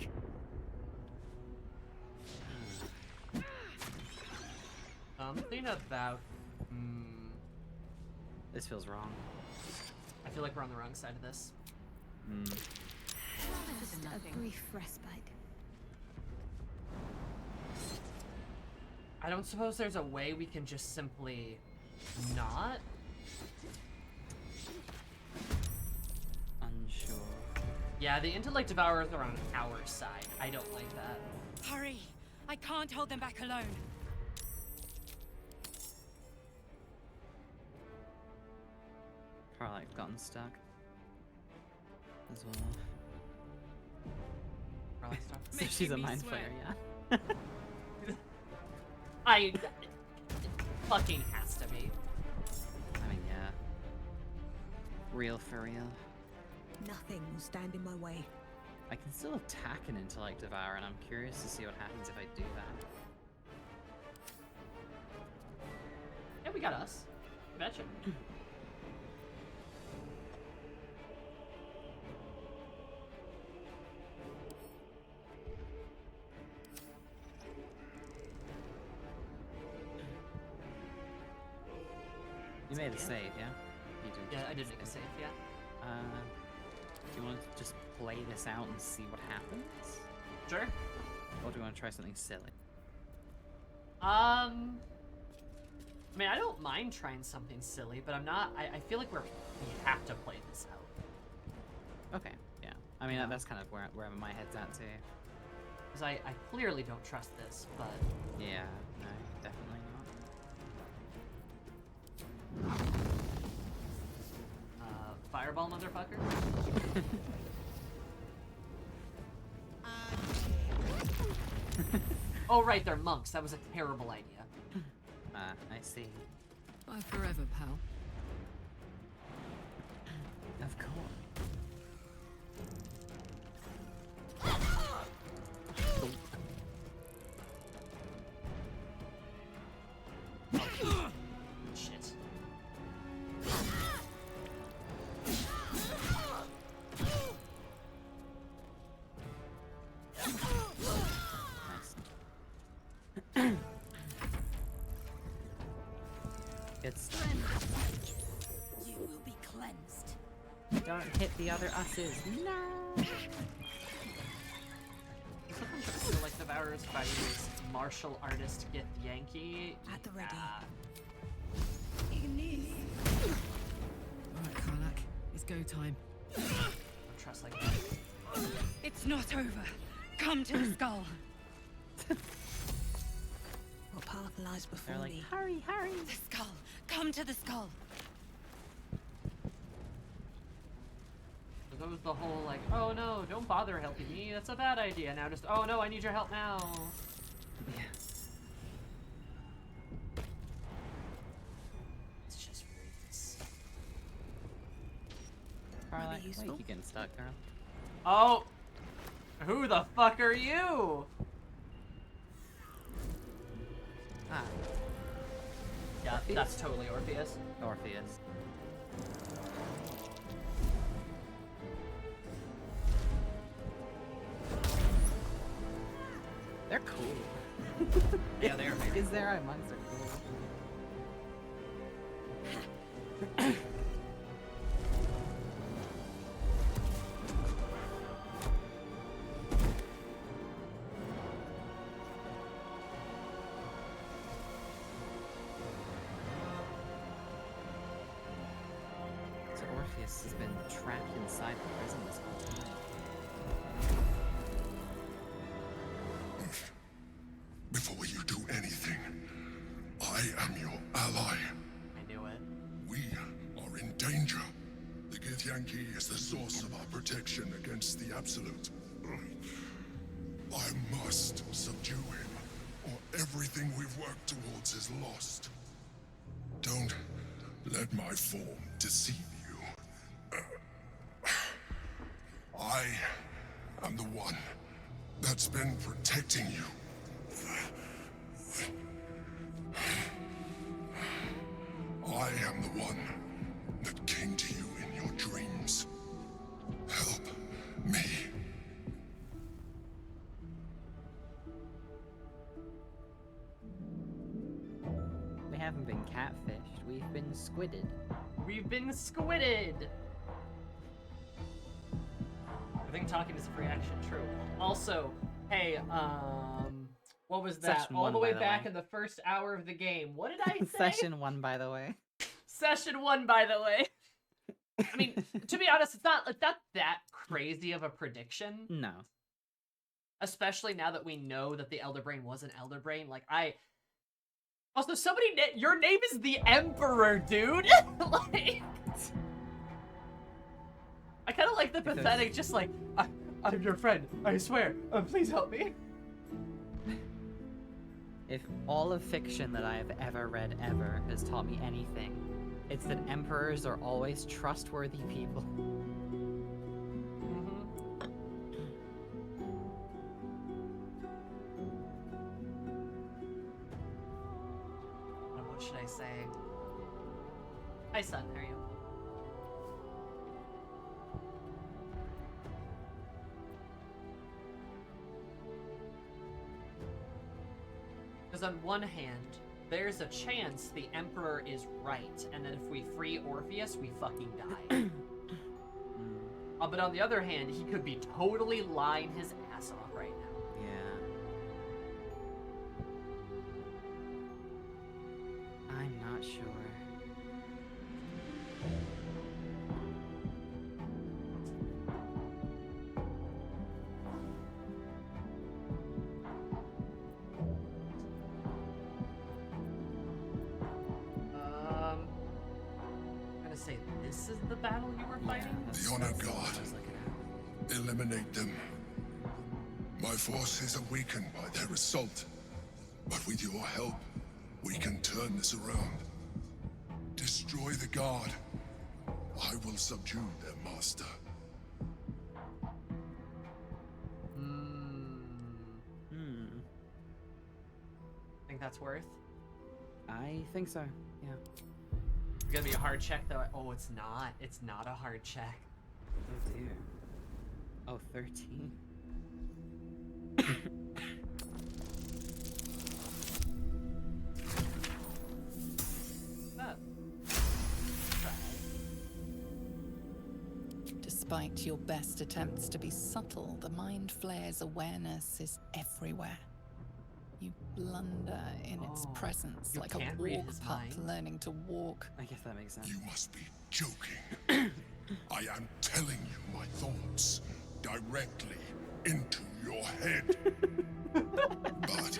Something about... This feels wrong. I feel like we're on the wrong side of this. Just a brief respite. I don't suppose there's a way we can just simply not? Unsure. Yeah, the intellect devourers are on our side. I don't like that. Hurry! I can't hold them back alone. Probably gotten stuck as well. Probably stuck. So she's a mind flayer, yeah. It fucking has to be. I mean, yeah. Real for real. Nothing will stand in my way. I can still attack an intellect devour, and I'm curious to see what happens if I do that. Yeah, we got us. Betcha. You made a save, yeah? You did. Yeah, I did make a save, yeah. Do you want to just play this out and see what happens? Sure. Or do you want to try something silly? I mean, I don't mind trying something silly, but I'm not. I feel like we have to play this out. Okay, yeah. I mean, that's kind of where my head's at too. Because I clearly don't trust this, but... Yeah, no, definitely not. Fireball, motherfucker? Oh, right, they're monks. That was a terrible idea. I see. Bye forever, pal. Of course. Shit. Good stuff. You will be cleansed. Don't hit the other us's. No. Sometimes I feel like Devourer's fight is martial artist Gith Yankee. At the ready. Alright, Karlak. It's go time. Don't trust like that. It's not over. Come to the skull. What path lies before They're like, me? hurry, hurry. The skull. Come to the skull. So that was the whole like, oh no, don't bother helping me. That's a bad idea. Now just, oh no, I need your help now. Yeah. It's just roots. Karlak, Maybe why useful? you keep getting stuck, girl? Oh, who the fuck are you? Ah, Yeah, that's totally Orpheus. Orpheus. They're cool. Yeah, they are. Is there monks are cool. So Orpheus has been trapped inside the prison this whole time. Before you do anything, I am your ally. I knew it. We are in danger. The Githyanki is the source of our protection against the Absolute. I must subdue him, or everything we've worked towards is lost. Don't let my form deceive you. I am the one that's been protecting you. I am the one that came to you in your dreams. Help me. haven't been catfished. We've been squidded. We've been squidded! I think talking is a free action, true. Also, hey, what was that? Session All one, the way by the back way. in the first hour of the game. What did I say? Session 1, by the way. Session 1, by the way. I mean, to be honest, it's not that crazy of a prediction. No. Especially now that we know that the Elder Brain was an Elder Brain. Like, Also, your name is the Emperor, dude! Like... I kind of like the pathetic, just like, I'm your friend, I swear, please help me. If all of fiction that I have ever read ever has taught me anything, it's that emperors are always trustworthy people. What should I say? Hi, son, how are you? Because on one hand, there's a chance the Emperor is right, and that if we free Orpheus, we fucking die. But on the other hand, he could be totally lying his ass off right now. Yeah. I'm not sure. I'm gonna say this is the battle you were fighting? The Honor God. Eliminate them. My forces are weakened by their assault. But with your help, we can turn this around. Destroy the God. I will subdue their master. Think that's worth? I think so, yeah. It's gonna be a hard check, though. Oh, it's not. It's not a hard check. Oh, dear. Oh, 13. Despite your best attempts to be subtle, the Mind Flayer's awareness is everywhere. You blunder in its presence like a walk pup learning to walk. I guess that makes sense. You must be joking. I am telling you my thoughts directly into your head. But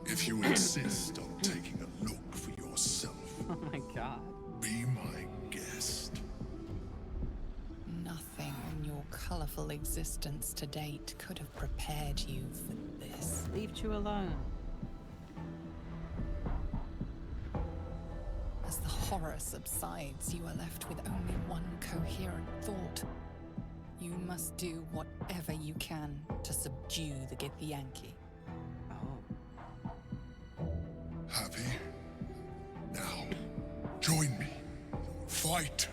if you insist on taking a look for yourself, oh my god, be my guest. Nothing in your colorful existence to date could have prepared you for this. Leave you alone. As the horror subsides, you are left with only one coherent thought. You must do whatever you can to subdue the Githyanki. Oh. Happy? Now, join me. Fight!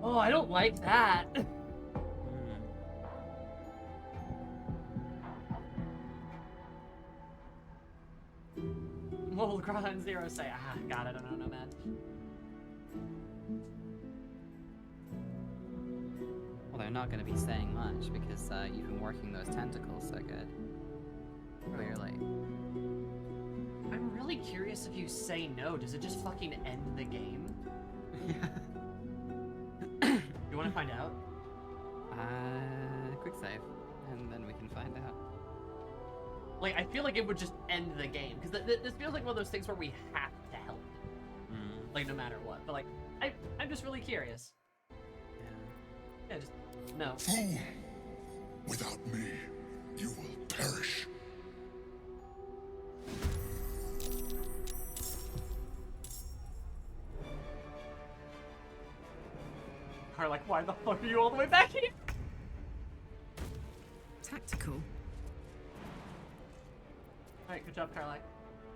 Oh, I don't like that. Well, Grohan Zero say, God, I don't know, man. Well, they're not going to be saying much because you've been working those tentacles so good. Clearly. I'm really curious if you say no, does it just fucking end the game? You want to find out? Quick save, and then we can find out. Like, I feel like it would just end the game, because this feels like one of those things where we have to help it. Like, no matter what. But, like, I'm just really curious. Yeah, just, no. Fool! Without me, you will perish. Karlak, why the fuck are you all the way back here? Tactical. Alright, good job, Karlak.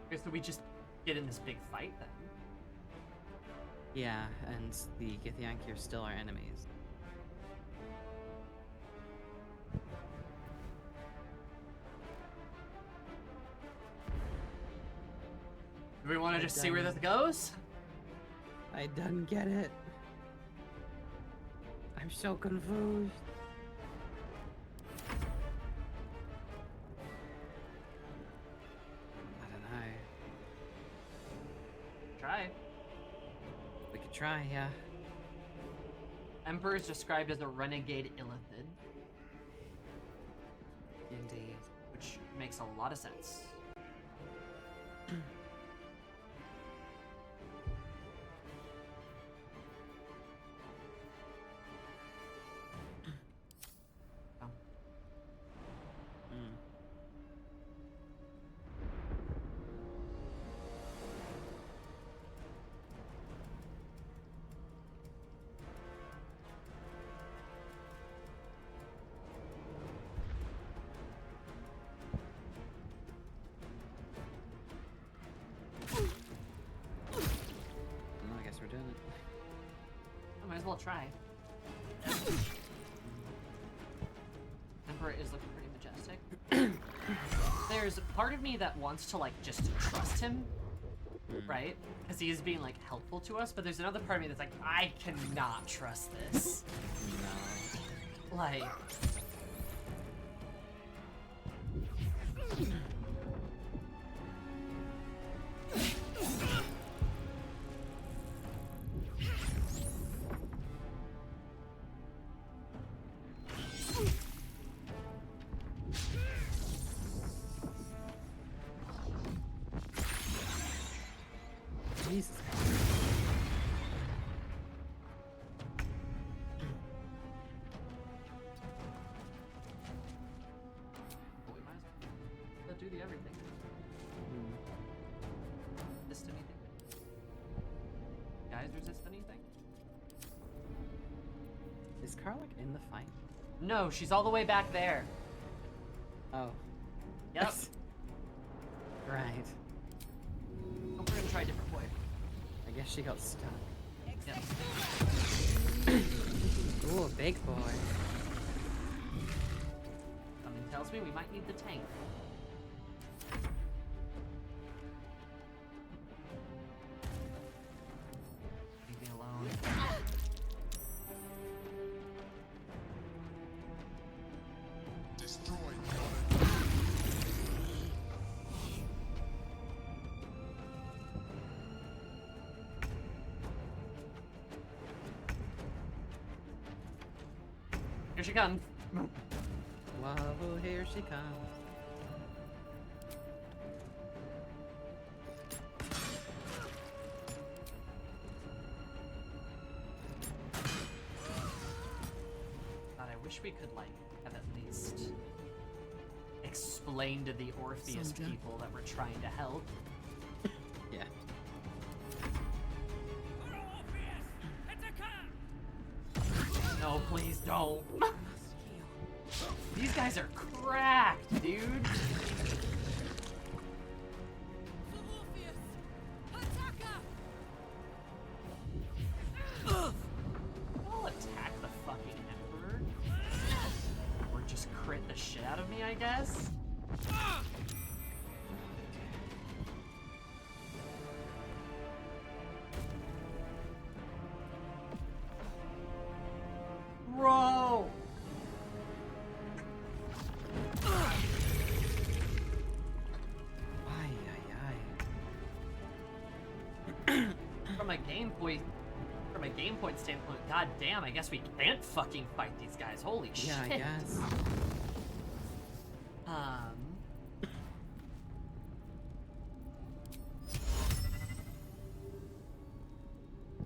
Okay, so we just get in this big fight then. Yeah, and the Githyanki are still our enemies. Do we want to just see where this goes? I don't get it. I'm so confused. I don't know. Try. We could try, yeah. Emperor is described as a renegade illithid. Indeed. Which makes a lot of sense. I guess we're doing it. I might as well try. Emperor is looking pretty majestic. There's a part of me that wants to like just trust him, right? Because he is being like helpful to us, but there's another part of me that's like, I cannot trust this. No. Like... Jesus. We might as well do the everything. Resist anything? Guys, resist anything? Is Karlach in the fight? No, she's all the way back there. Oh. Yep. Right. We're gonna try a different way. I guess she got stuck. Yep. Ooh, big boy. Something tells me we might need the tank. Leave me alone. Destroy Here she comes. Whoa, here she comes. God, I wish we could, like, have at least explained to the Orpheus Sandra. people that we're trying to help. Yeah. No, please don't. These guys are cracked, dude. I'll attack the fucking Emperor. Or just crit the shit out of me, I guess. Bro! From a game point standpoint, god damn, I guess we can't fucking fight these guys. Holy shit. Yeah, I guess.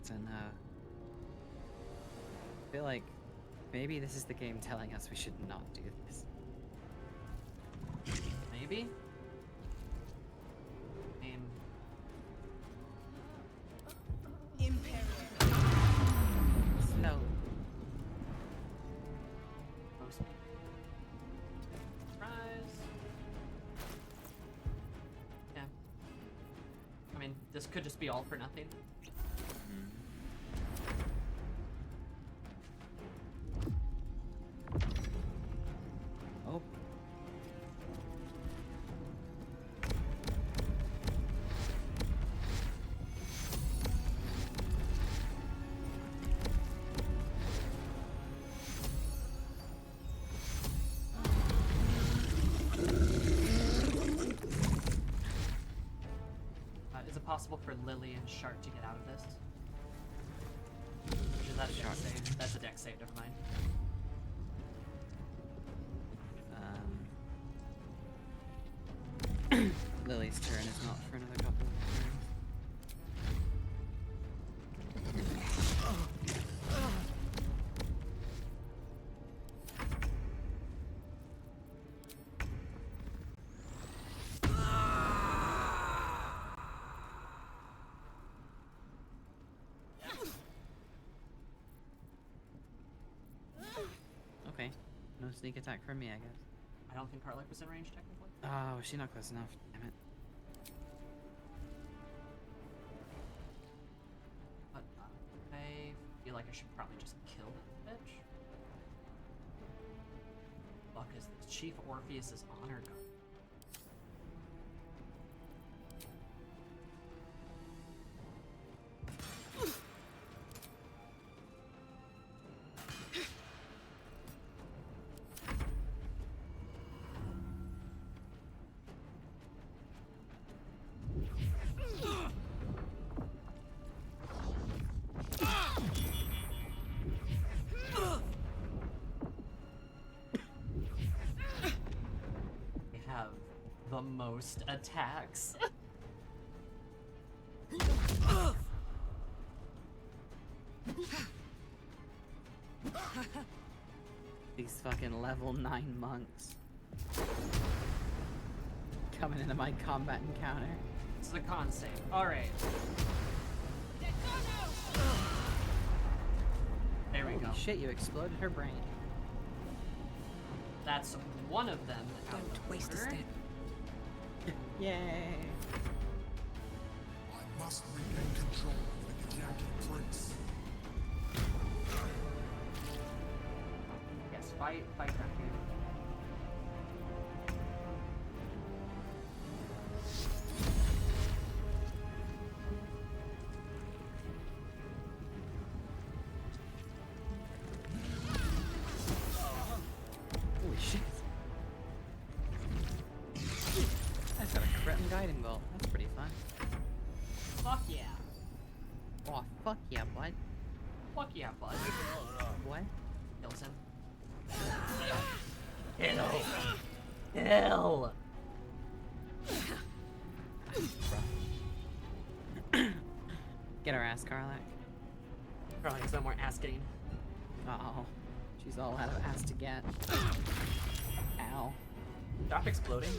So no. I feel like maybe this is the game telling us we should not do this. Maybe? Slow. Surprise. Yeah. I mean, this could just be all for nothing. Oh. possible for Lily and Shart to get out of this? Which is that a deck save? That's a deck save, never mind. Lily's turn is not for another couple of Okay, no sneak attack from me, I guess. I don't think Karlach was in range, technically. Oh, was she not close enough? Damn it. But I feel like I should probably just kill this bitch. Fuck is this? Chief Orpheus's honor gun. The most attacks. These fucking level 9 monks. Coming into my combat encounter. This is a con save. Alright. There we go. Holy shit, you exploded her brain. That's one of them. Don't waste a step. Yay! I must regain control of the Githyanki prince. Yes, fight Dracu. Holy shit. I've got a crit and guiding bolt. That's pretty fun. Fuck yeah. Oh, fuck yeah, bud. Fuck yeah, bud. What? Kills him. Kill. Kill. Get her ass, Karlach. Probably has no more ass getting. Uh-oh. She's all out of ass to get. Ow. Stop exploding.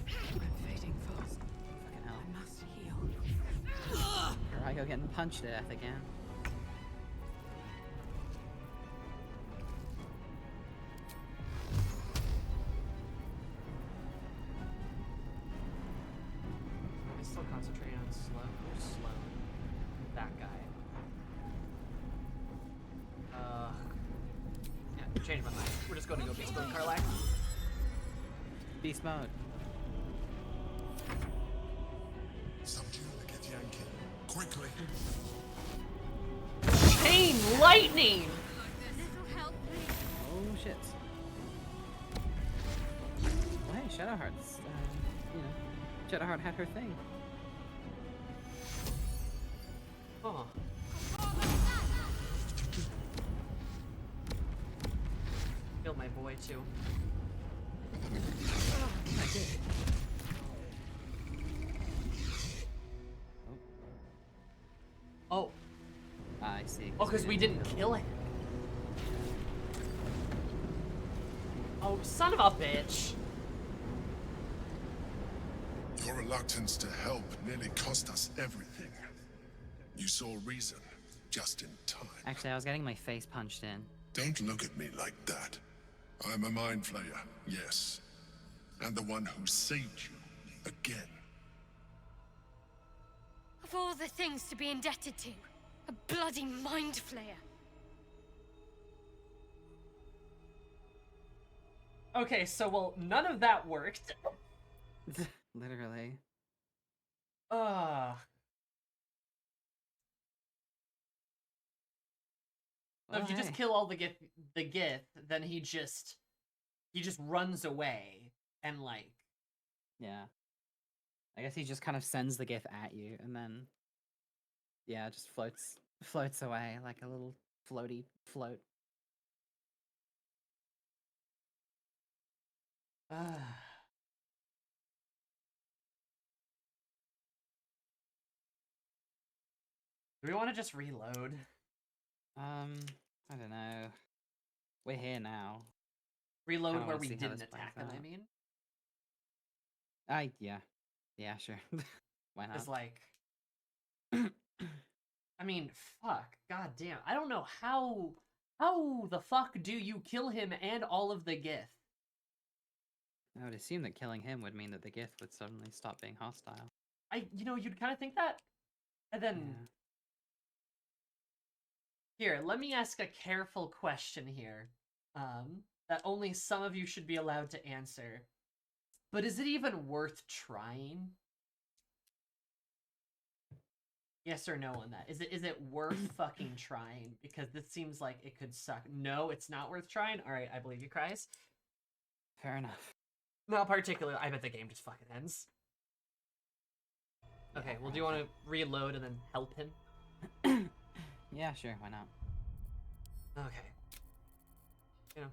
I'm fading fast. Fucking hell. I must heal. Here I go getting punched to death again. I'm still concentrating on slow. That guy. Yeah, change my mind. We're just going to go beast mode, Karlach. Beast mode. Subdue the Githyanki. Quickly. Chain lightning! Oh shit. Well, hey, Shadowheart's, you know, Shadowheart had her thing. Oh. Killed my boy too. I did. Oh. I see. Oh, because we didn't kill him. Oh, son of a bitch. Your reluctance to help nearly cost us everything. You saw reason, just in time. Actually, I was getting my face punched in. Don't look at me like that. I'm a mind flayer, yes. And the one who saved you, again. Of all the things to be indebted to, a bloody mind flayer. Okay, so, well, none of that worked. Literally. So if you just kill all the Gith, then he just runs away and like yeah. I guess he just kind of sends the gif at you, and then yeah, just floats away like a little floaty float. Do we want to just reload? I don't know. We're here now. Reload Kinda where wanna we see how didn't this plays attack them, I out. mean. Yeah, sure. Why not? It's like, I mean, fuck, god damn. I don't know how the fuck do you kill him and all of the Gith? I would assume that killing him would mean that the Gith would suddenly stop being hostile. You'd kind of think that, and then here, let me ask a careful question here, that only some of you should be allowed to answer. But is it even worth trying? Yes or no on that? Is it worth fucking trying? Because this seems like it could suck. No, it's not worth trying. All right, I believe you, Cries. Fair enough. Not particularly. I bet the game just fucking ends. Okay, well, do you want to reload and then help him? Yeah, sure. Why not? Okay. You know,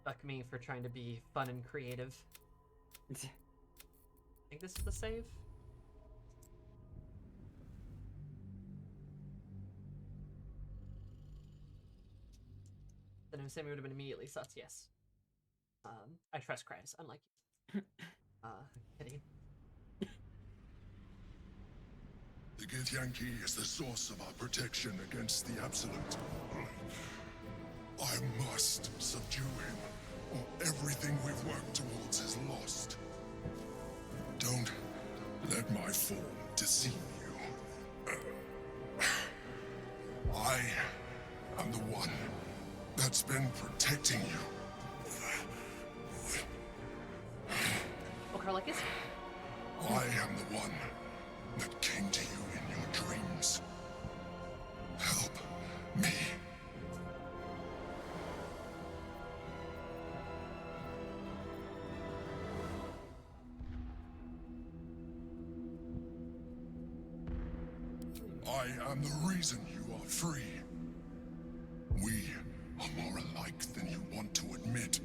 fuck me for trying to be fun and creative. I think this is the save. Then I'm saying we would have been immediately sus, yes. I trust Cries, unlike you. Kidding. The Githyanki is the source of our protection against the Absolute. I must subdue him, or everything we've worked towards is lost. Don't let my form deceive you. I am the one that's been protecting you. Oh, Carlicus? I am the one that came to you in your dreams. Help me. I am the reason you are free. We are more alike than you want to admit.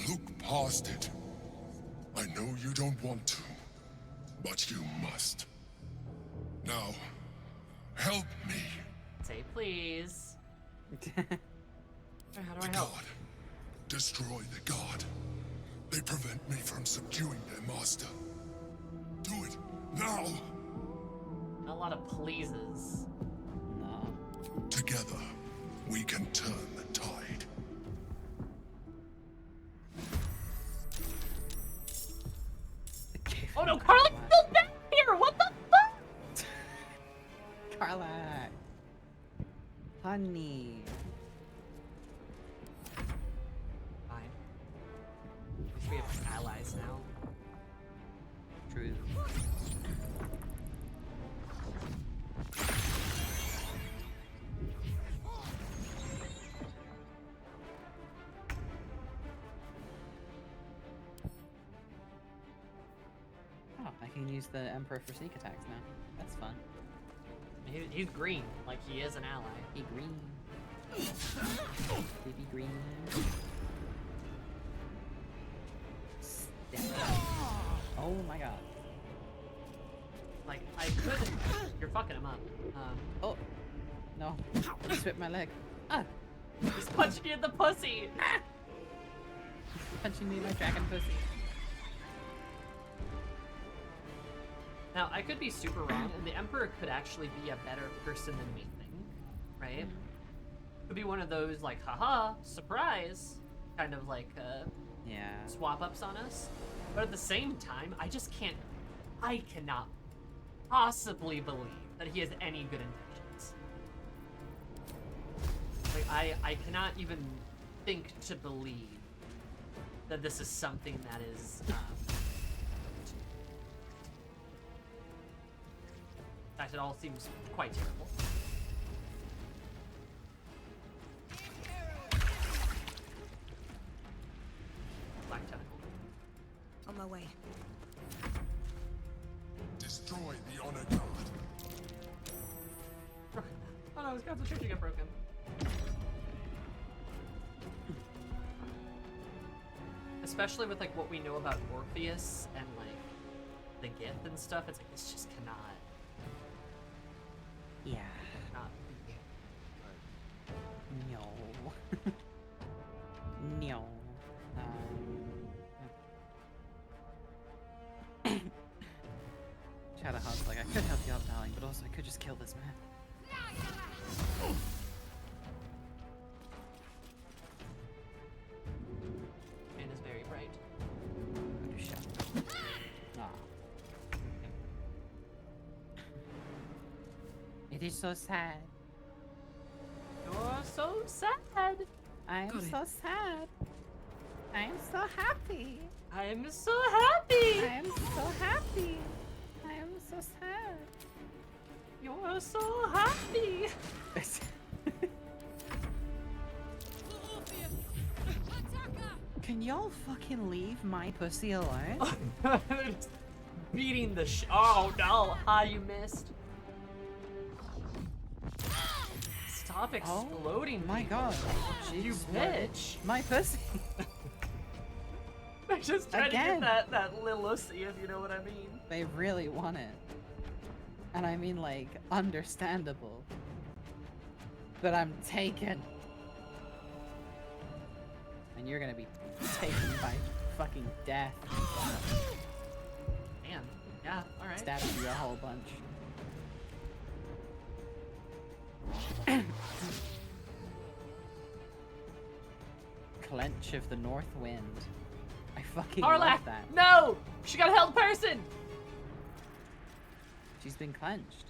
Look past it. I know you don't want to, but you must. Now, help me. Say please. How do I The help? god. Destroy the god. They prevent me from subduing their master. Do it now. A lot of pleases. No. Together, we can turn the tide. Oh no, Carlicus still back here! What the fuck? Carla! Honey! Fine. At least we have allies now. True. Oh, I can use the Emperor for sneak attacks now. That's fun. He's green, like he is an ally. He green. Baby green. Stab. Oh my god. Like, I could... You're fucking him up. Oh. No. He swept my leg. Ah! He's punching you in the pussy! Punching me in my dragon pussy. Now, I could be super wrong, and the Emperor could actually be a better person than we think, right? Could be one of those, like, haha, surprise, kind of like, yeah, swap-ups on us. But at the same time, I cannot possibly believe that he has any good intentions. Like, I cannot even think to believe that this is something that is, in fact, it all seems quite terrible. Black tentacle. On my way. concentration get broken. Especially with like what we know about Orpheus and like the gift and stuff, it's like this just cannot. Yeah. Not be. No. No. Shadowheart's like, I could help you out, darling, but also I could just kill this man. Man is very bright. It is so sad. You're so sad. I am so sad. I am so happy. I am so happy. I am so happy. I am so sad. You're so happy. Can y'all fucking leave my pussy alone? Just beating the oh no, how you missed. Stop exploding. Oh my god. You bitch. My pussy. I'm just trying to get that Lilusi, if you know what I mean. They really want it. And I mean, like, understandable. But I'm taken. And you're gonna be taken by fucking death. Man, yeah, alright. Stabbing you a whole bunch. Clench of the North Wind. I fucking love that. No! She got a held person! She's been clenched.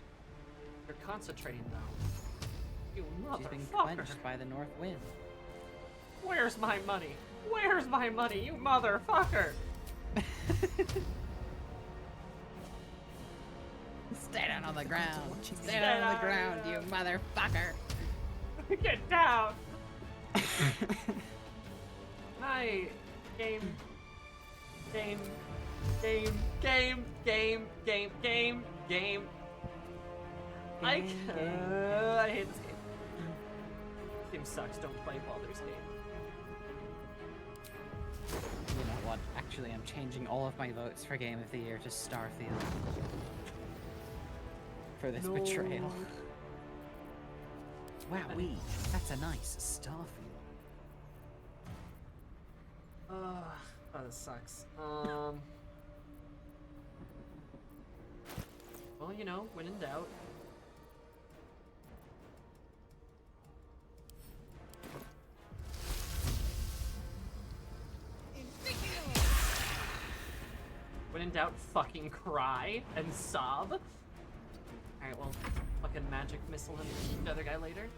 You're concentrating though. You motherfucker. She's been clenched by the North Wind. Where's my money? Where's my money, you motherfucker? Stay down on the ground. Stay down on the ground, you motherfucker. Get down. My game. I hate this game. Game sucks. Don't play Baldur's game. You know what? Actually, I'm changing all of my votes for Game of the Year to Starfield. For this betrayal. Wow, that's a nice Starfield. Oh, this sucks. Well, you know, when in doubt. When in doubt, fucking cry and sob. Alright, well, fucking magic missile him the other guy later.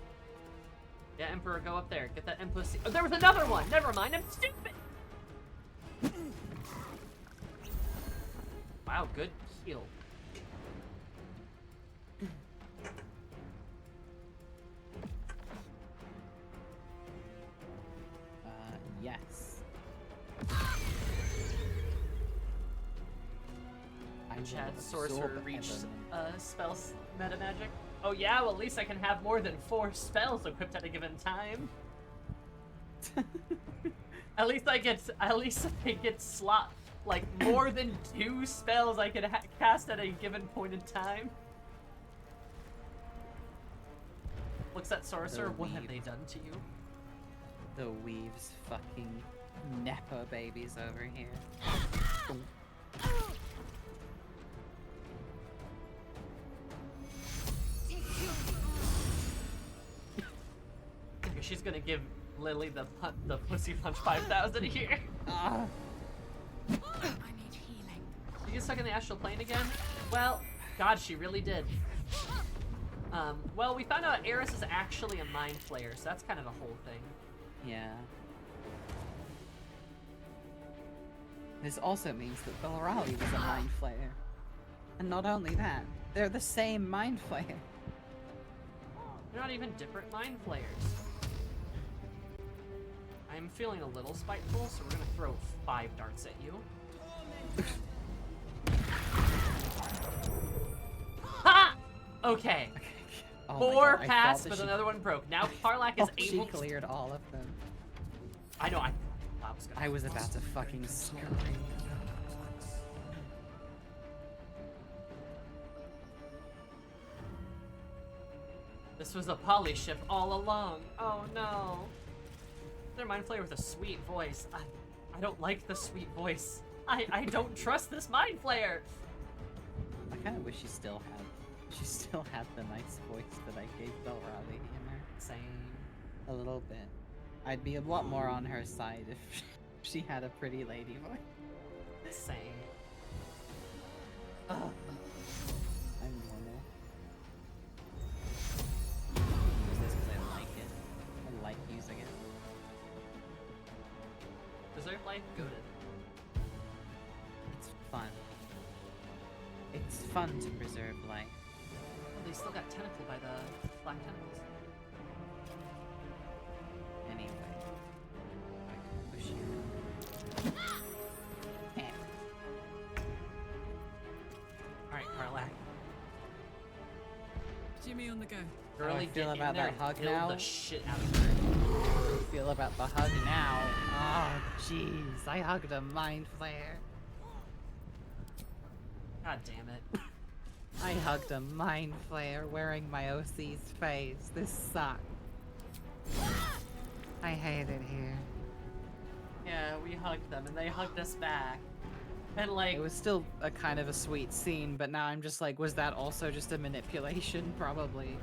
Yeah, Emperor, go up there. Get that M plus C. Oh, there was another one! Never mind, I'm stupid! Wow, good heal. Yes. Chat sorcerer reached spells meta magic. Oh yeah, well at least I can have more than 4 spells equipped at a given time. at least I get slot like more than 2 spells I can cast at a given point in time. Looks at sorcerer. What have they done to you? The Weave's fucking Nepo babies over here. She's gonna give Lily the pussy punch 5,000 here. I need healing. Did you get stuck in the astral plane again? Well, God, she really did. Well, we found out Eris is actually a mind flayer, so that's kind of a whole thing. Yeah. This also means that Belorali was a mind flayer. And not only that, they're the same mind flayer. They're not even different mind flayers. I'm feeling a little spiteful, so we're gonna throw 5 darts at you. Ha! Okay. Oh 4 God, I passed, thought but that another one broke. Now Karlak is she able to... cleared all of them. I know, I was about to fucking scream. This was a poly ship all along. Oh no. Their mind flayer with a sweet voice. I don't like the sweet voice. I don't trust this mind flayer. I kind of wish she still had the nice voice that I gave Belravi in there. Same. A little bit. I'd be a lot more on her side if she had a pretty lady voice. Same. I'm normal. Use this because I like it. I like using it. Preserve life? Goated. It's fun. It's fun to preserve life. Oh, they still got tentacle by the black tentacles. Anyway. I can push you. Alright, Karlak. Jimmy on the go. How do I feel get in about there that and hug kill now? the shit out of her. How do you feel about the hug now? Oh, jeez. I hugged a mind flare. God damn it. I hugged a mind flare wearing my OC's face. This sucked. I hate it here. Yeah, we hugged them and they hugged us back. And like... It was still a kind of a sweet scene, but now I'm just like, was that also just a manipulation? Probably.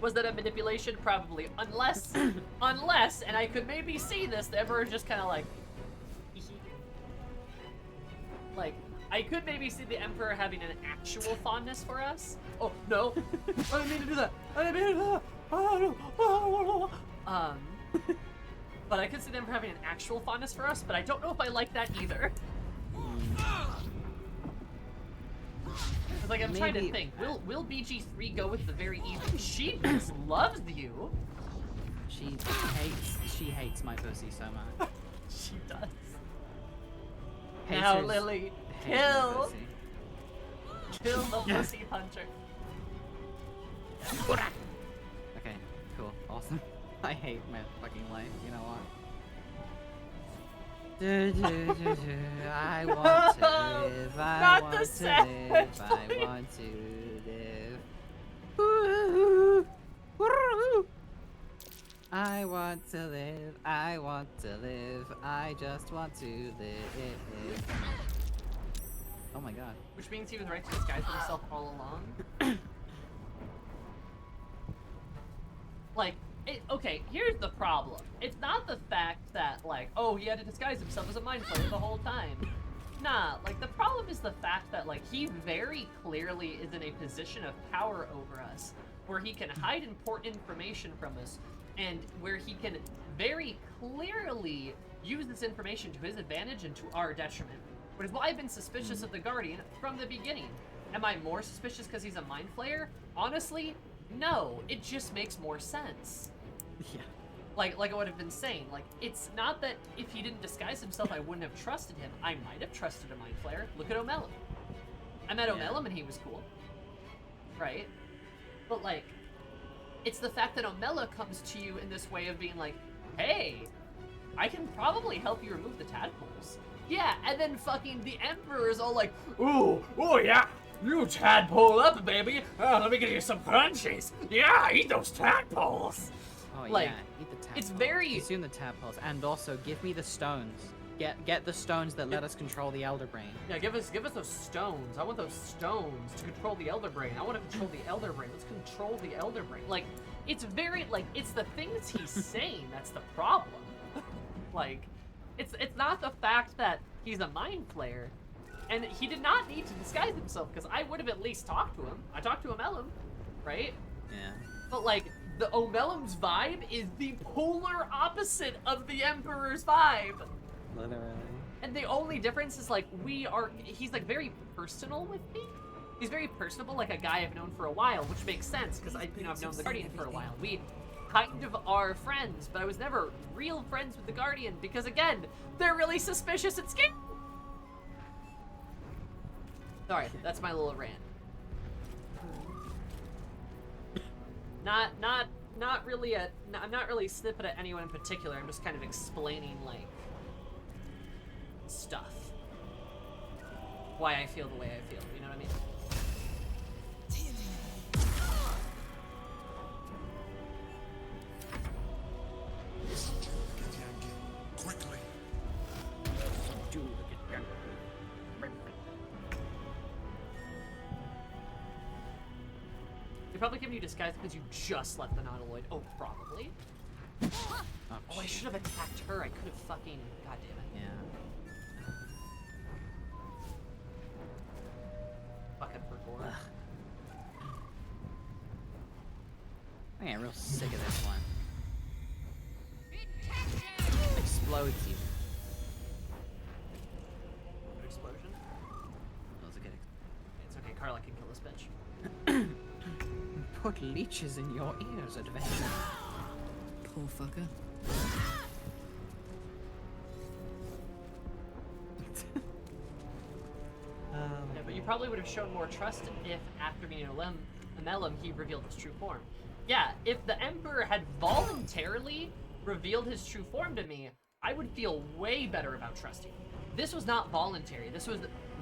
Was that a manipulation? Probably. Unless, and I could maybe see this, the Emperor just kind of like... like, I could maybe see the Emperor having an actual fondness for us. Oh, no. I didn't mean to do that. I didn't mean to do that. Oh, no. But I could see them having an actual fondness for us, but I don't know if I like that either. Like, I'm trying to think. Will BG3 go with the very easy? She just loves you. She hates my pussy so much. She does. Haters Now, Lily, hate my kill pussy. the pussy puncher. Okay, cool, awesome. I hate my fucking life. You know what? I want to live. I Not want the to sad live. I want to live. I want to live. I want to live. I just want to live. Oh my god. Which means he was right to disguise himself all along. Like, okay, here's the problem. It's not the fact that, like, oh, he had to disguise himself as a mind flayer the whole time. Nah, like, the problem is the fact that, like, he very clearly is in a position of power over us, where he can hide important information from us, and where he can very clearly use this information to his advantage and to our detriment. Which is why I've been suspicious of the Guardian from the beginning. Am I more suspicious because he's a mind flayer? Honestly, no. It just makes more sense. Yeah. Like I would have been saying, like, it's not that if he didn't disguise himself, I wouldn't have trusted him. I might have trusted a mind flayer. Look at O'Malley. I met O'Malley and he was cool. Right? But, like, it's the fact that O'Malley comes to you in this way of being like, hey, I can probably help you remove the tadpoles. Yeah, and then fucking the Emperor is all like, ooh, oh yeah, you tadpole up, baby. Oh, let me get you some crunchies. Yeah, eat those tadpoles. Oh Like, yeah, eat the tadpoles. it's very... Consume the tadpoles, and also give me the stones. Get the stones that let us control the Elder Brain. Yeah, give us those stones. I want those stones to control the Elder Brain. I want to control the Elder Brain. Let's control the Elder Brain. Like, it's very, like, it's the things he's saying that's the problem. Like, it's not the fact that he's a mind flayer. And he did not need to disguise himself, because I would have at least talked to him. I talked to O'Malley, right? Yeah. But, like, the O'Malley's vibe is the polar opposite of the Emperor's vibe. Literally. And the only difference is, like, he's, like, very personal with me. He's very personable, like a guy I've known for a while, which makes sense, because I've known the Guardian for a while. We kind of are friends, but I was never real friends with the Guardian, because, again, they're really suspicious and scary. Sorry, that's my little rant. not really I'm not really snipping at anyone in particular. I'm just kind of explaining like stuff. Why I feel the way I feel. You know what I mean? Quickly. They're probably giving you disguise because you just left the Nautiloid. Oh, probably. Oh, I should have attacked her. I could have fucking... God damn it. Yeah. Fucking Baldur. I get real sick of this one. Explodes you. Good explosion? That was a good It's okay, Carla can kill this bitch. Put leeches in your ears, adventure. Poor fucker. Yeah, but you probably would have shown more trust if, after meeting Amelum, he revealed his true form. Yeah, if the Emperor had voluntarily revealed his true form to me, I would feel way better about trusting him. This was not voluntary. This was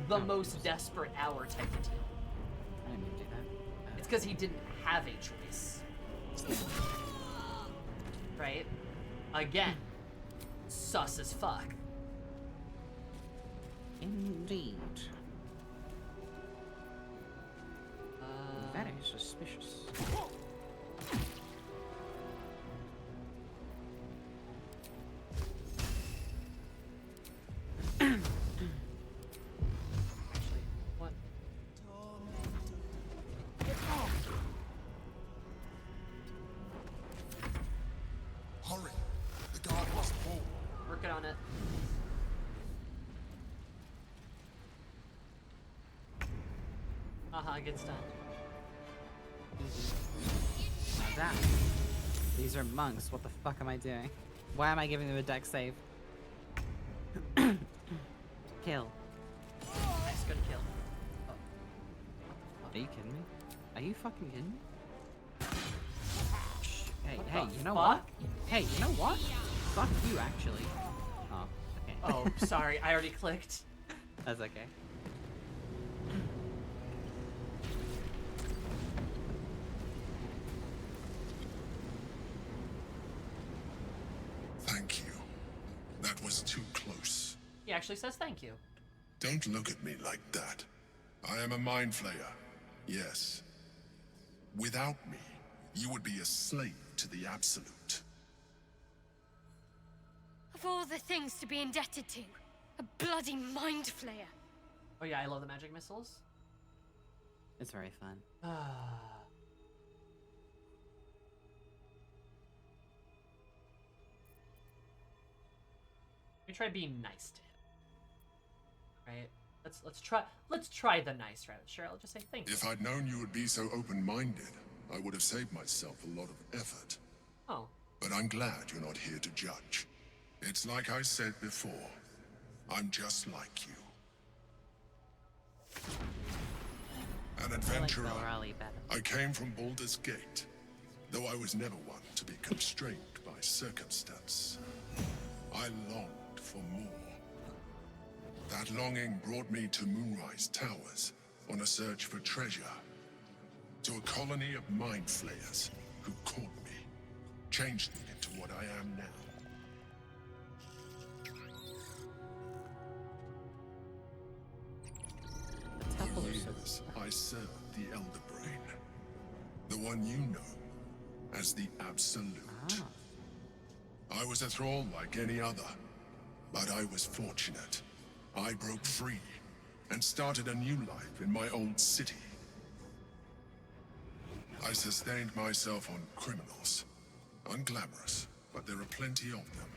the most desperate hour type of deal. I didn't mean to do that. It's because he didn't have a choice. Right? Again, sus as fuck. Indeed. Very suspicious. Actually, what? Hurry. The guard must fall. Working on it. Get stunned. Now that. These are monks. What the fuck am I doing? Why am I giving them a deck save? Kill. Nice, good kill. Oh. Are you kidding me? Are you fucking kidding me? Hey, What hey, the you know fuck? what? Hey, you know what? Fuck you, actually. Oh, okay. Oh, sorry, I already clicked. That's okay. Thank you. That was too close. He actually says thank you. Don't look at me like that. I am a mind flayer. Yes. Without me, you would be a slave to the Absolute. Of all the things to be indebted to, a bloody mind flayer. Oh yeah, I love the magic missiles. It's very fun. We try being nice to him. Right? Let's try the nice route. Sure, I'll just say thank you. If I'd known you would be so open-minded, I would have saved myself a lot of effort. Oh. But I'm glad you're not here to judge. It's like I said before. I'm just like you. An adventurer. I came from Baldur's Gate, though I was never one to be constrained by circumstance. I longed for more. That longing brought me to Moonrise Towers on a search for treasure. To a colony of mind flayers who caught me, changed me into what I am now. For years, I served the Elder Brain, the one you know as the Absolute. I was a thrall like any other, but I was fortunate. I broke free and started a new life in my old city. I sustained myself on criminals. Unglamorous, but there are plenty of them,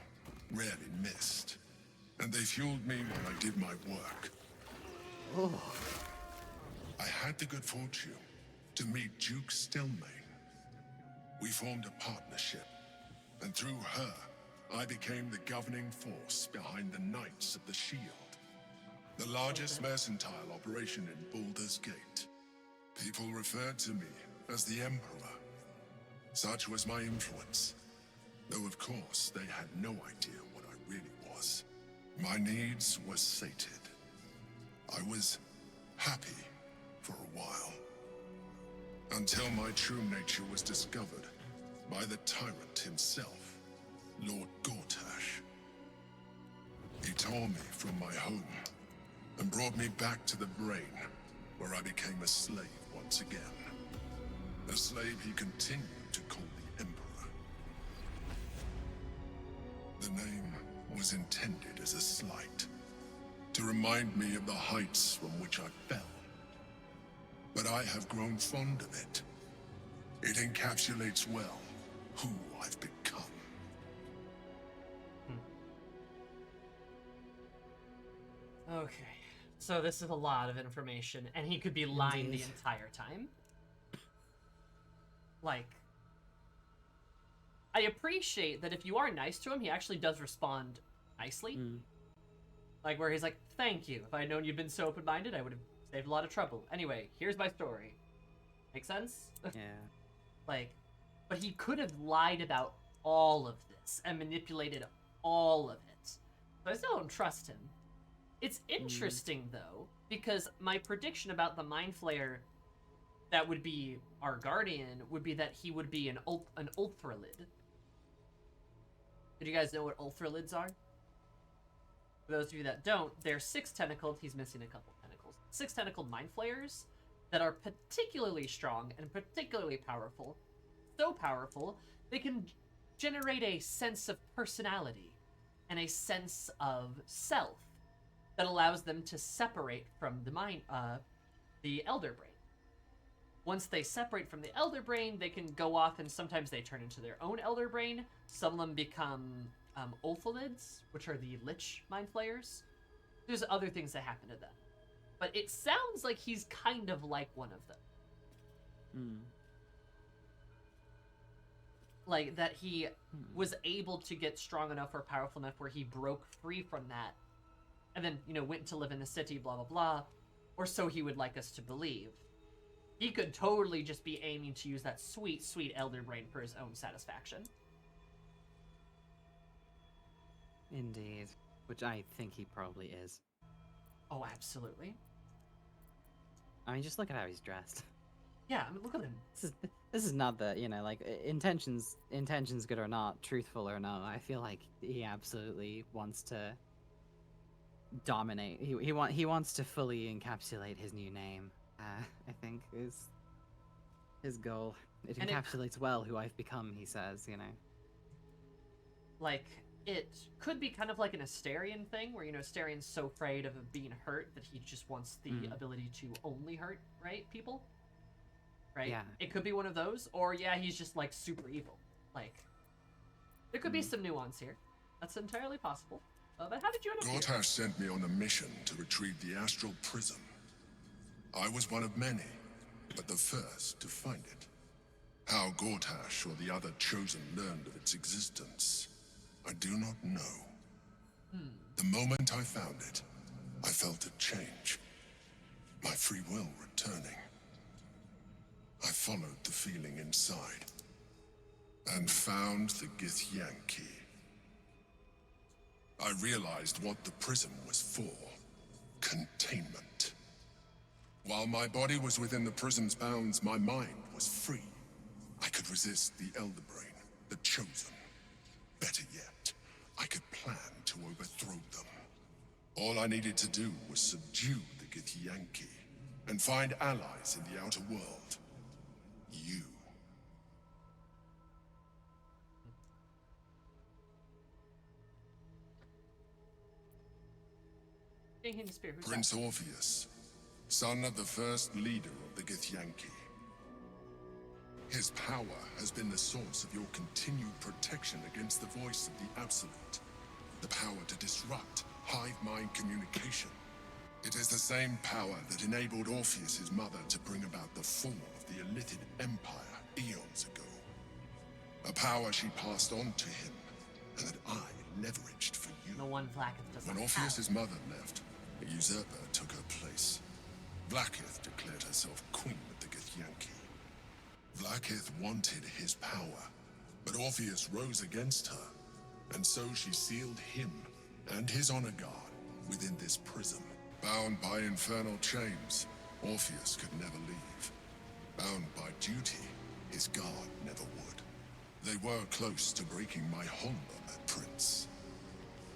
rarely missed. And they fueled me while I did my work. I had the good fortune to meet Duke Stelmane. We formed a partnership, and through her, I became the governing force behind the Knights of the Shield, the largest mercantile operation in Baldur's Gate. People referred to me as the Emperor. Such was my influence. Though of course they had no idea what I really was. My needs were sated. I was happy for a while. Until my true nature was discovered by the tyrant himself, Lord Gortash. He tore me from my home and brought me back to the brain, where I became a slave once again. A slave he continued to call the Emperor. The name was intended as a slight, to remind me of the heights from which I fell. But I have grown fond of it. It encapsulates well who I've become. Okay, so this is a lot of information, and he could be lying the entire time. Like, I appreciate that if you are nice to him, he actually does respond nicely. Like, where he's like, thank you. If I had known you'd been so open-minded, I would have saved a lot of trouble. Anyway, here's my story. Make sense? Yeah. Like, but he could have lied about all of this and manipulated all of it. So I still don't trust him. It's interesting, though, because my prediction about the Mind Flayer that would be our guardian would be that he would be an Ulthralid. Did you guys know what Ulthralids are? For those of you that don't, they're 6-tentacled, he's missing a couple tentacles. 6-tentacled Mind Flayers that are particularly strong and particularly powerful. So powerful, they can generate a sense of personality and a sense of self that allows them to separate from the Elder Brain. Once they separate from the Elder Brain, they can go off and sometimes they turn into their own Elder Brain. Some of them become Ulthalids, which are the Lich Mind Flayers. There's other things that happen to them. But it sounds like he's kind of like one of them. Like, that he was able to get strong enough or powerful enough where he broke free from that and then, you know, went to live in the city, blah, blah, blah. Or so he would like us to believe. He could totally just be aiming to use that sweet, sweet Elder Brain for his own satisfaction. Indeed. Which I think he probably is. Oh, absolutely. I mean, just look at how he's dressed. Yeah, I mean, look at him. This is not the, you know, like, intentions good or not, truthful or no, I feel like he absolutely wants to dominate. He wants to fully encapsulate his new name. I think is his goal. It encapsulates well who I've become, he says, you know. Like, it could be kind of like an Asterion thing, where, you know, Asterian's so afraid of being hurt that he just wants the ability to only hurt, right, people? Right? Yeah. It could be one of those, or, yeah, he's just, like, super evil. Like, there could be some nuance here. That's entirely possible. But how did you end up here? Gortash sent me on a mission to retrieve the Astral Prism. I was one of many, but the first to find it. How Gortash or the other chosen learned of its existence, I do not know. The moment I found it, I felt a change. My free will returning. I followed the feeling inside, and found the Githyanki. I realized what the prism was for. Containment. While my body was within the prism's bounds, my mind was free. I could resist the Elder Brain, the Chosen. Better yet, I could plan to overthrow them. All I needed to do was subdue the Githyanki, and find allies in the outer world. You. Prince Orpheus, son of the first leader of the Githyanki. His power has been the source of your continued protection against the voice of the Absolute. The power to disrupt hive mind communication. It is the same power that enabled Orpheus's mother to bring about the fall of the Illithid Empire eons ago. A power she passed on to him, and that I leveraged for you. The one Vlaakith does not When Orpheus's mother left, a usurper took her place. Vlaakith declared herself queen of the Githyanki. Blackith wanted his power, but Orpheus rose against her, and so she sealed him and his honor guard within this prison. Bound by infernal chains, Orpheus could never leave. Bound by duty, his guard never would. They were close to breaking my hold on that prince.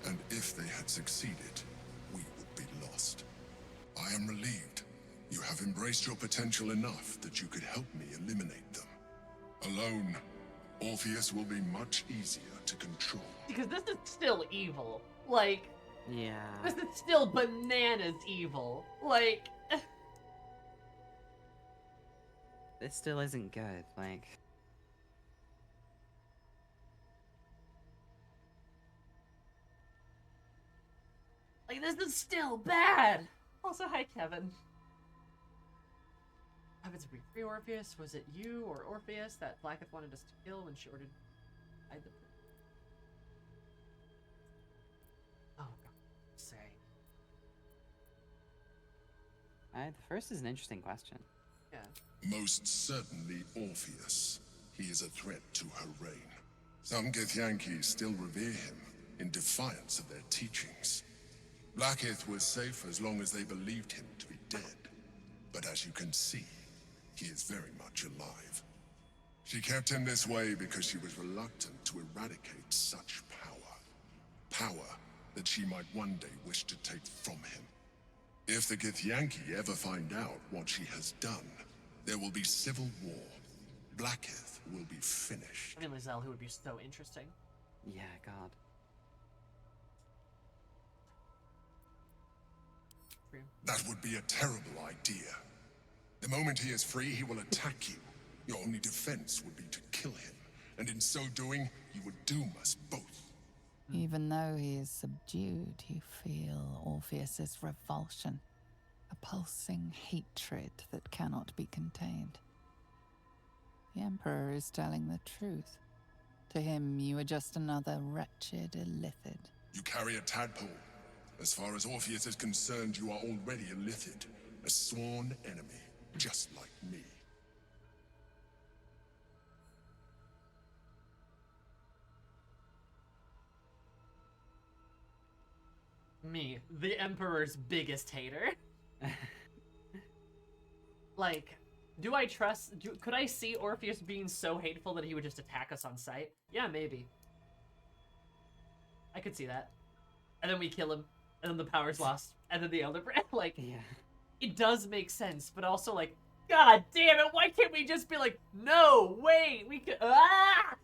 And if they had succeeded, we would be lost. I am relieved. You have embraced your potential enough that you could help me eliminate them. Alone, Orpheus will be much easier to control. Because this is still evil. Like, yeah. This is still bananas evil. Like, this still isn't good. Like, this is still bad. Also, hi, Kevin. Heavens, we free Orpheus? Was it you or Orpheus that Blackith wanted us to kill when she ordered hide the Oh, God. Say. the first is an interesting question. Yeah. Most certainly Orpheus. He is a threat to her reign. Some Githyanki still revere him in defiance of their teachings. Blackith was safe as long as they believed him to be dead. But as you can see, he is very much alive. She kept him this way because she was reluctant to eradicate such power. Power that she might one day wish to take from him. If the Githyanki ever find out what she has done, there will be civil war. Blackith will be finished. I mean, Lizelle, who would be so interesting. Yeah, God. That would be a terrible idea. The moment he is free, he will attack you. Your only defense would be to kill him, and in so doing, you would doom us both. Even though he is subdued, you feel Orpheus's revulsion, a pulsing hatred that cannot be contained. The Emperor is telling the truth. To him, you are just another wretched illithid. You carry a tadpole. As far as Orpheus is concerned, you are already a Lithid, a sworn enemy, just like me. Me, the Emperor's biggest hater. Like, do I trust... could I see Orpheus being so hateful that he would just attack us on sight? Yeah, maybe. I could see that. And then we kill him. And then the power's lost. And then the Elder Brand, like... Yeah. It does make sense, but also, like... God damn it, why can't we just be like, no, wait, we could... Ah!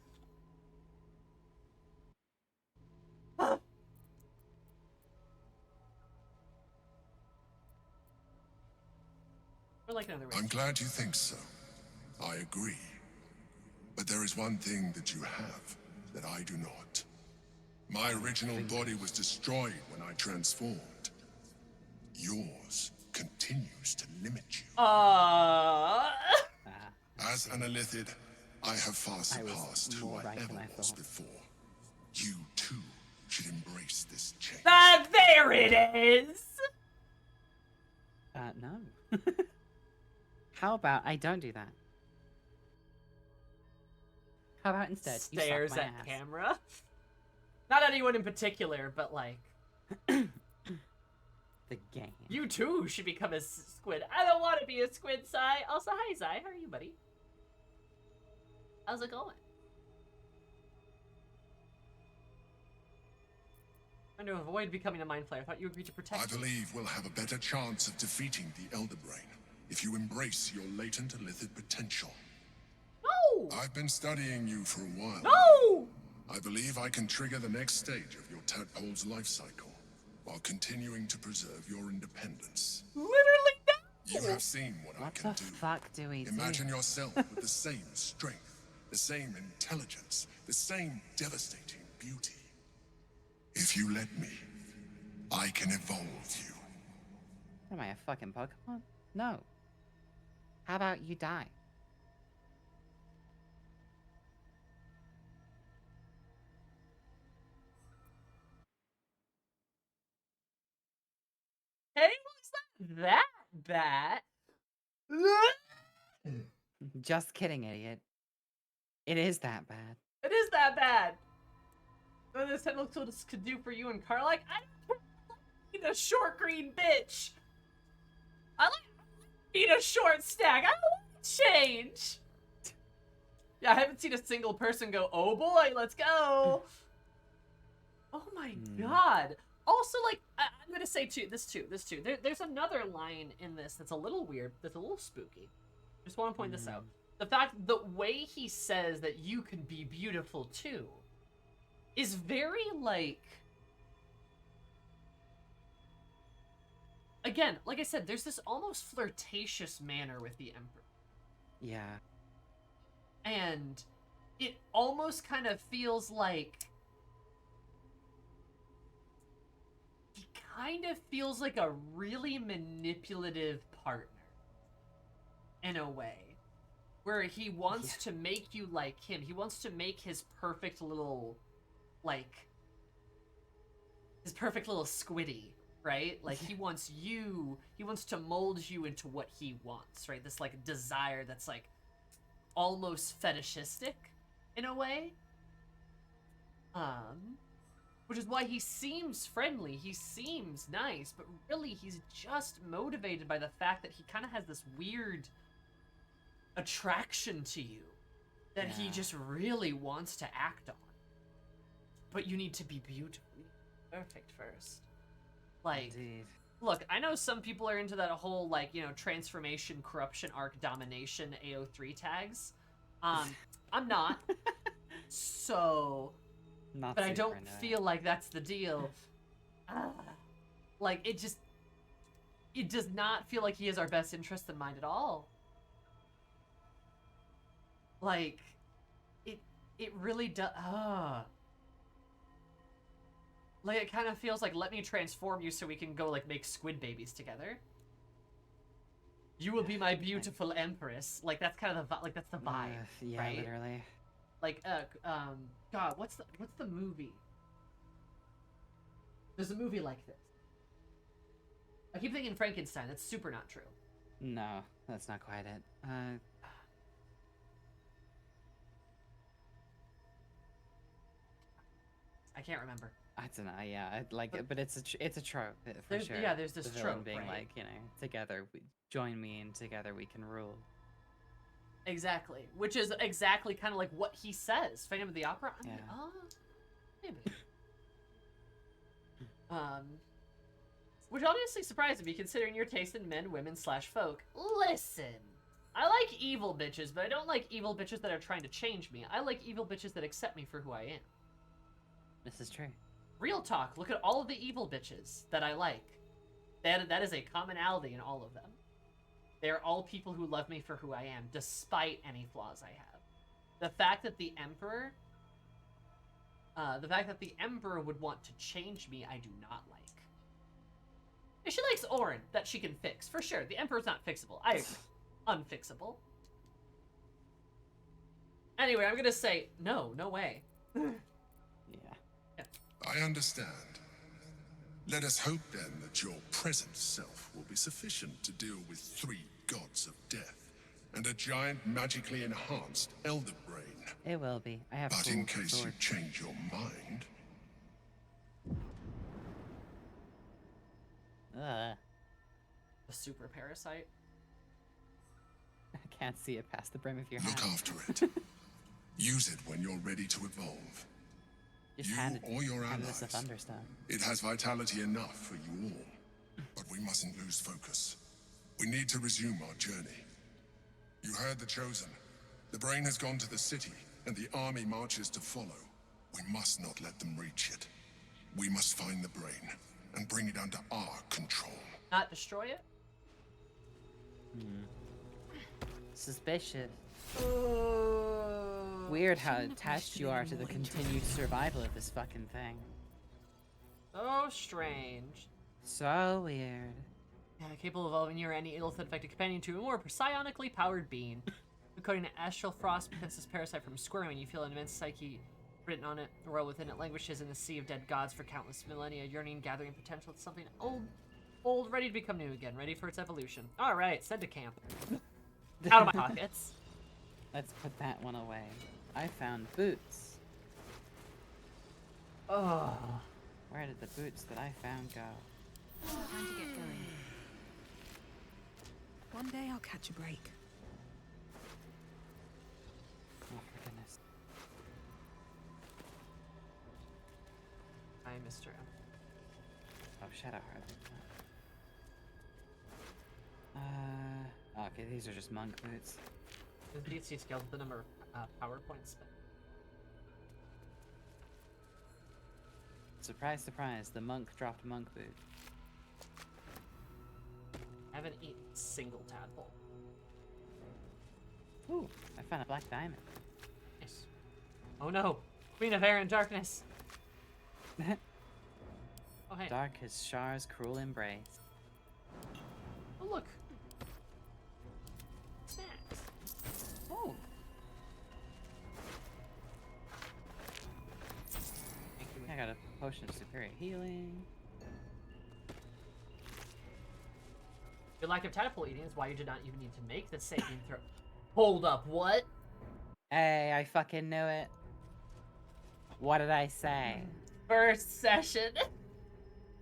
Or like another way. I'm glad you think so. I agree. But there is one thing that you have that I do not. My original body was destroyed when I transformed. Yours continues to limit you. As an Illithid, I have far surpassed who I ever was before. You, too, should embrace this change. Ah, there it is! No. How about I don't do that? How about instead you Stares suck my at ass? camera? Not anyone in particular, but like... The game. You too should become a squid. I don't want to be a squid, Sai. Also, hi, Sai. How are you, buddy? How's it going? I'm trying to avoid becoming a mind flayer. I thought you agreed to protect I me. believe we'll have a better chance of defeating the Elder Brain if you embrace your latent Illithid potential. No! I've been studying you for a while. No! I believe I can trigger the next stage of your tadpole's life cycle while continuing to preserve your independence. Literally no! You have seen what I can do. What the fuck do we do? Imagine yourself with the same strength, the same intelligence, the same devastating beauty. If you let me, I can evolve you. What am I, a fucking Pokemon? No. How about you die? Hey, was that bad? Just kidding, idiot. It is that bad. It is that bad. What this technical tools could do for you and Carl, like, I don't need a short green bitch. I need a short stack. I don't want to change. Yeah, I haven't seen a single person go, oh boy, let's go. Oh my god. Also, like, I'm gonna say this too. There's another line in this that's a little weird, that's a little spooky. Just want to point this out. The way he says that you can be beautiful too is very, like... Again, like I said, there's this almost flirtatious manner with the Emperor. Yeah. And it almost kind of feels like... He kind of feels like a really manipulative partner. In a way. Where he wants to make you like him. He wants to make his perfect little... Like... His perfect little squiddy. Right? Like, he wants to mold you into what he wants, right? This, like, desire that's, like, almost fetishistic, in a way. Which is why he seems friendly, he seems nice, but really he's just motivated by the fact that he kind of has this weird attraction to you that he just really wants to act on. But you need to be beautifully perfect first. Like, look, I know some people are into that whole, like, you know, transformation, corruption, arc, domination, AO3 tags. I'm not. So, but I don't feel like that's the deal. Like, it does not feel like he has our best interest in mind at all. Like, it really does. Like, it kind of feels like, let me transform you so we can go, like, make squid babies together. You will be my beautiful empress. Like, that's kind of the, like, that's the vibe, yeah, right? Literally. Like, God, what's the movie? There's a movie like this. I keep thinking Frankenstein. That's super not true. No, that's not quite it. I can't remember. I don't know. Yeah, but it's a trope for sure. Yeah, there's this the villain trope, being right? like, you know, together, join me, and together we can rule. Exactly, which is exactly kind of like what he says. Phantom of the Opera. I mean, maybe. Which honestly surprised me, considering your taste in men, women, / folk. Listen, I like evil bitches, but I don't like evil bitches that are trying to change me. I like evil bitches that accept me for who I am. This is true. Real talk. Look at all of the evil bitches that I like. That is a commonality in all of them. They're all people who love me for who I am, despite any flaws I have. The fact that the Emperor would want to change me, I do not like. And she likes Orin, that she can fix, for sure. The Emperor's not fixable. I agree. Unfixable. Anyway, I'm gonna say, no way. I understand. Let us hope then that your present self will be sufficient to deal with 3 gods of death and a giant magically enhanced elder brain. It will be. I have. But in case you change your mind. A super parasite. I can't see it past the brim of your Look hat. after it. Use it when you're ready to evolve. Just You or your allies. It has vitality enough for you all. But we mustn't lose focus. We need to resume our journey. You heard the Chosen. The brain has gone to the city, and the army marches to follow. We must not let them reach it. We must find the brain, and bring it under our control. Not destroy it? Suspicious. Weird how attached you are to the continued survival of this fucking thing. So strange. So weird. Yeah, capable of evolving you or any ill-infected companion to a more psionically powered being. According to Astral Frost, because this parasite from squirming, you feel an immense psyche written on it. The world within it languishes in the sea of dead gods for countless millennia, yearning, gathering potential. It's something old, ready to become new again, ready for its evolution. All right, send to camp. Out of my pockets. Let's put that one away. I found boots. Oh. Where did the boots that I found go? Time to get going. One day I'll catch a break. Oh, for goodness. Hi, Mr. M. Oh, Shadowheart. Okay, these are just monk boots. The DC scales with the number of power points spent. Surprise, surprise, the monk dropped monk boot. I haven't eaten a single tadpole. Ooh, I found a black diamond. Nice. Oh no! Queen of Air and Darkness! Oh hey. Dark as Shar's cruel embrace. Oh look! Snacks! Oh! I got a potion of superior healing. Your lack of tadpole eating is why you did not even need to make the saving throw. Hold up, what? Hey, I fucking knew it. What did I say? First session.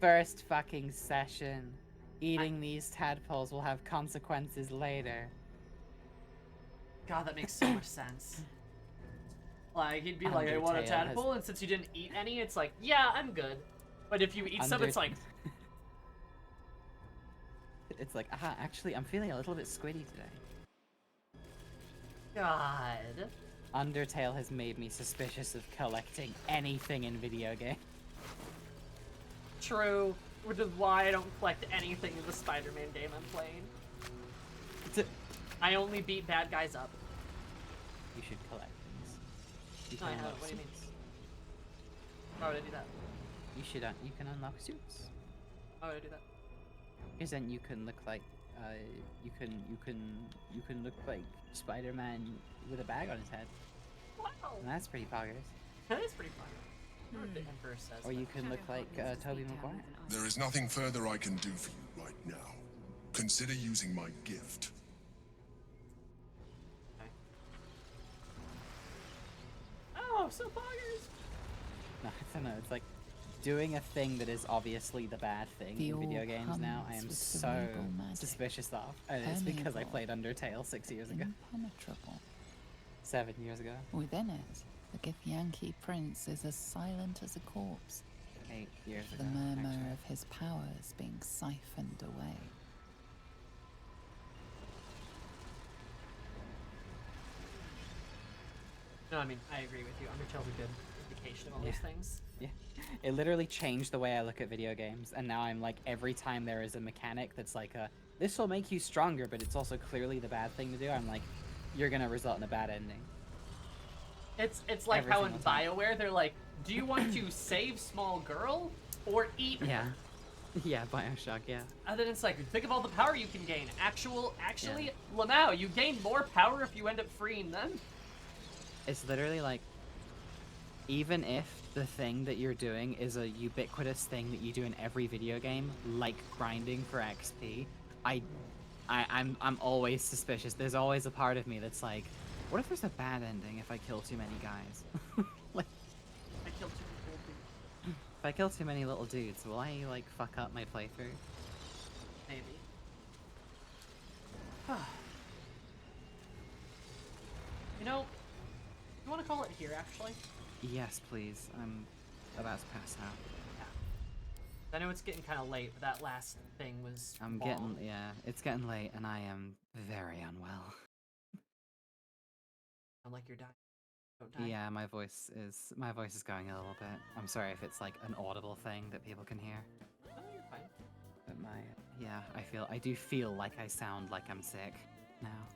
First fucking session. Eating these tadpoles will have consequences later. God, that makes so much sense. Like, he'd be like, I want a tadpole, and since you didn't eat any, it's like, yeah, I'm good. But if you eat some, it's like... It's like, actually, I'm feeling a little bit squiddy today. God. Undertale has made me suspicious of collecting anything in video game. True, which is why I don't collect anything in the Spider-Man game I'm playing. I only beat bad guys up. You should collect things. You No, I haven't. What do you mean? Why would I do that? You can unlock suits. Why would I do that? Because then you can look like, you can look like Spider-Man with a bag on his head. Wow. And that's pretty poggers. That is pretty fun. I wonder what the Emperor says. Or you can look like Tobey Maguire. There is nothing further I can do for you right now. Consider using my gift. Okay. Oh, so poggers! No, I don't know. It's like doing a thing that is obviously the bad thing in video games now. I am so suspicious of, and it's because I played Undertale 6 years ago. Impenetrable. 7 years ago. Within it, the Githyanki prince is as silent as a corpse. 8 years the ago. murmur actually. of his powers being siphoned away. No, I mean, I agree with you. Undertale's a good indication of all those things. Yeah. It literally changed the way I look at video games, and now I'm like, every time there is a mechanic that's like this will make you stronger, but it's also clearly the bad thing to do, I'm like, you're gonna result in a bad ending. It's like Every how in single time. BioWare they're like, do you want to save small girl or eat her? Yeah. Yeah, Bioshock, yeah. And then it's like, think of all the power you can gain. Actually, Lamau, you gain more power if you end up freeing them. It's literally like, even if the thing that you're doing is a ubiquitous thing that you do in every video game, like grinding for XP, I'm always suspicious. There's always a part of me that's like, what if there's a bad ending if I kill too many guys? Like, I killed too many little dudes. if I kill too many little dudes, will I like fuck up my playthrough? Maybe. You know, you want to call it here, actually? Yes, please. I'm about to pass out. I know it's getting kind of late, but that last thing was I'm long. it's getting late, and I am very unwell. I'm like you're dying. Don't die. Yeah, my voice is going a little bit. I'm sorry if it's like an audible thing that people can hear. Oh, you're fine. But I do feel like I sound like I'm sick now.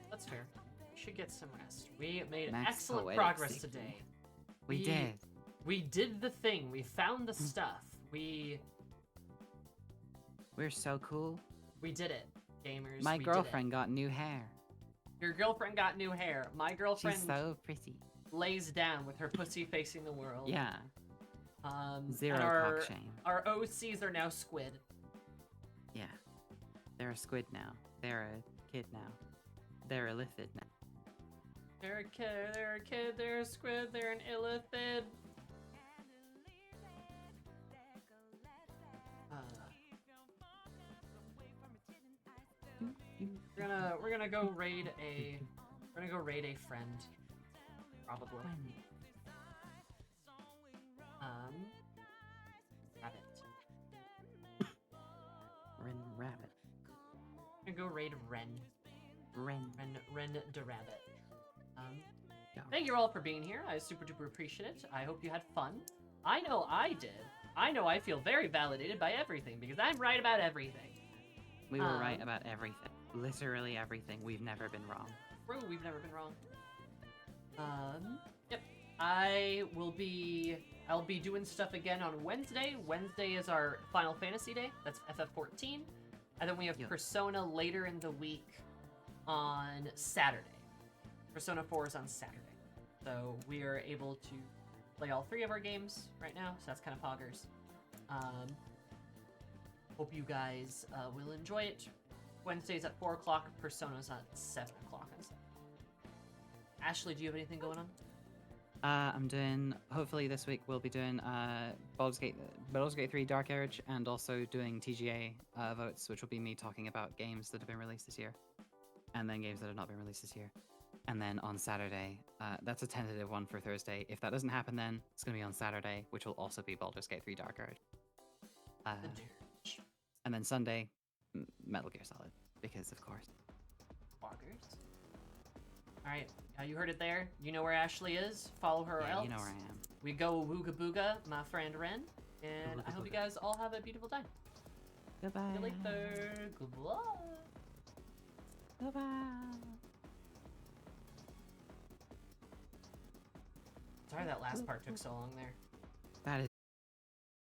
That's fair. We should get some rest. We made Max excellent poetic progress sickness. today. We did. We did the thing. We found the stuff. We're so cool. We did it, gamers. My we girlfriend got new hair. Your girlfriend got new hair. My girlfriend She's so pretty. lays down with her pussy facing the world. Yeah. Zero and our, cock shame. Our OCs are now squid. Yeah. They're a squid now. They're a kid now. they're illithid now. They're a kid, they're a kid, they're a squid, they're an illithid. We're gonna go raid a friend. Probably. Rabbit. Rabbit. I'm gonna go raid Ren the rabbit. Thank you all for being here. I super duper appreciate it. I hope you had fun. I know I did. I know I feel very validated by everything because I'm right about everything. We were right about everything. Literally everything. We've never been wrong. True, we've never been wrong. Yep. I'll be doing stuff again on Wednesday. Wednesday is our Final Fantasy Day. That's FF14. And then we have Persona later in the week on Saturday. Persona 4 is on Saturday. So we are able to play all 3 of our games right now, so that's kind of poggers. Hope you guys will enjoy it. Wednesday's at 4 o'clock, Persona's at 7 o'clock on Saturday. Ashley, do you have anything going on? I'm doing, hopefully this week we'll be doing Baldur's Gate 3 Dark Age, and also doing TGA votes, which will be me talking about games that have been released this year, and then games that have not been released this year. And then on Saturday, that's a tentative one for Thursday. If that doesn't happen then, it's going to be on Saturday, which will also be Baldur's Gate 3 Dark Age. And then Sunday, Metal Gear Solid, because of course. Poggers. Alright, you heard it there. You know where Ashley is. Follow her or else. You know where I am. We go wooga booga, my friend Ren. And I hope you guys all have a beautiful time. Goodbye. See you later. Goodbye. Goodbye. Sorry that last part took so long there.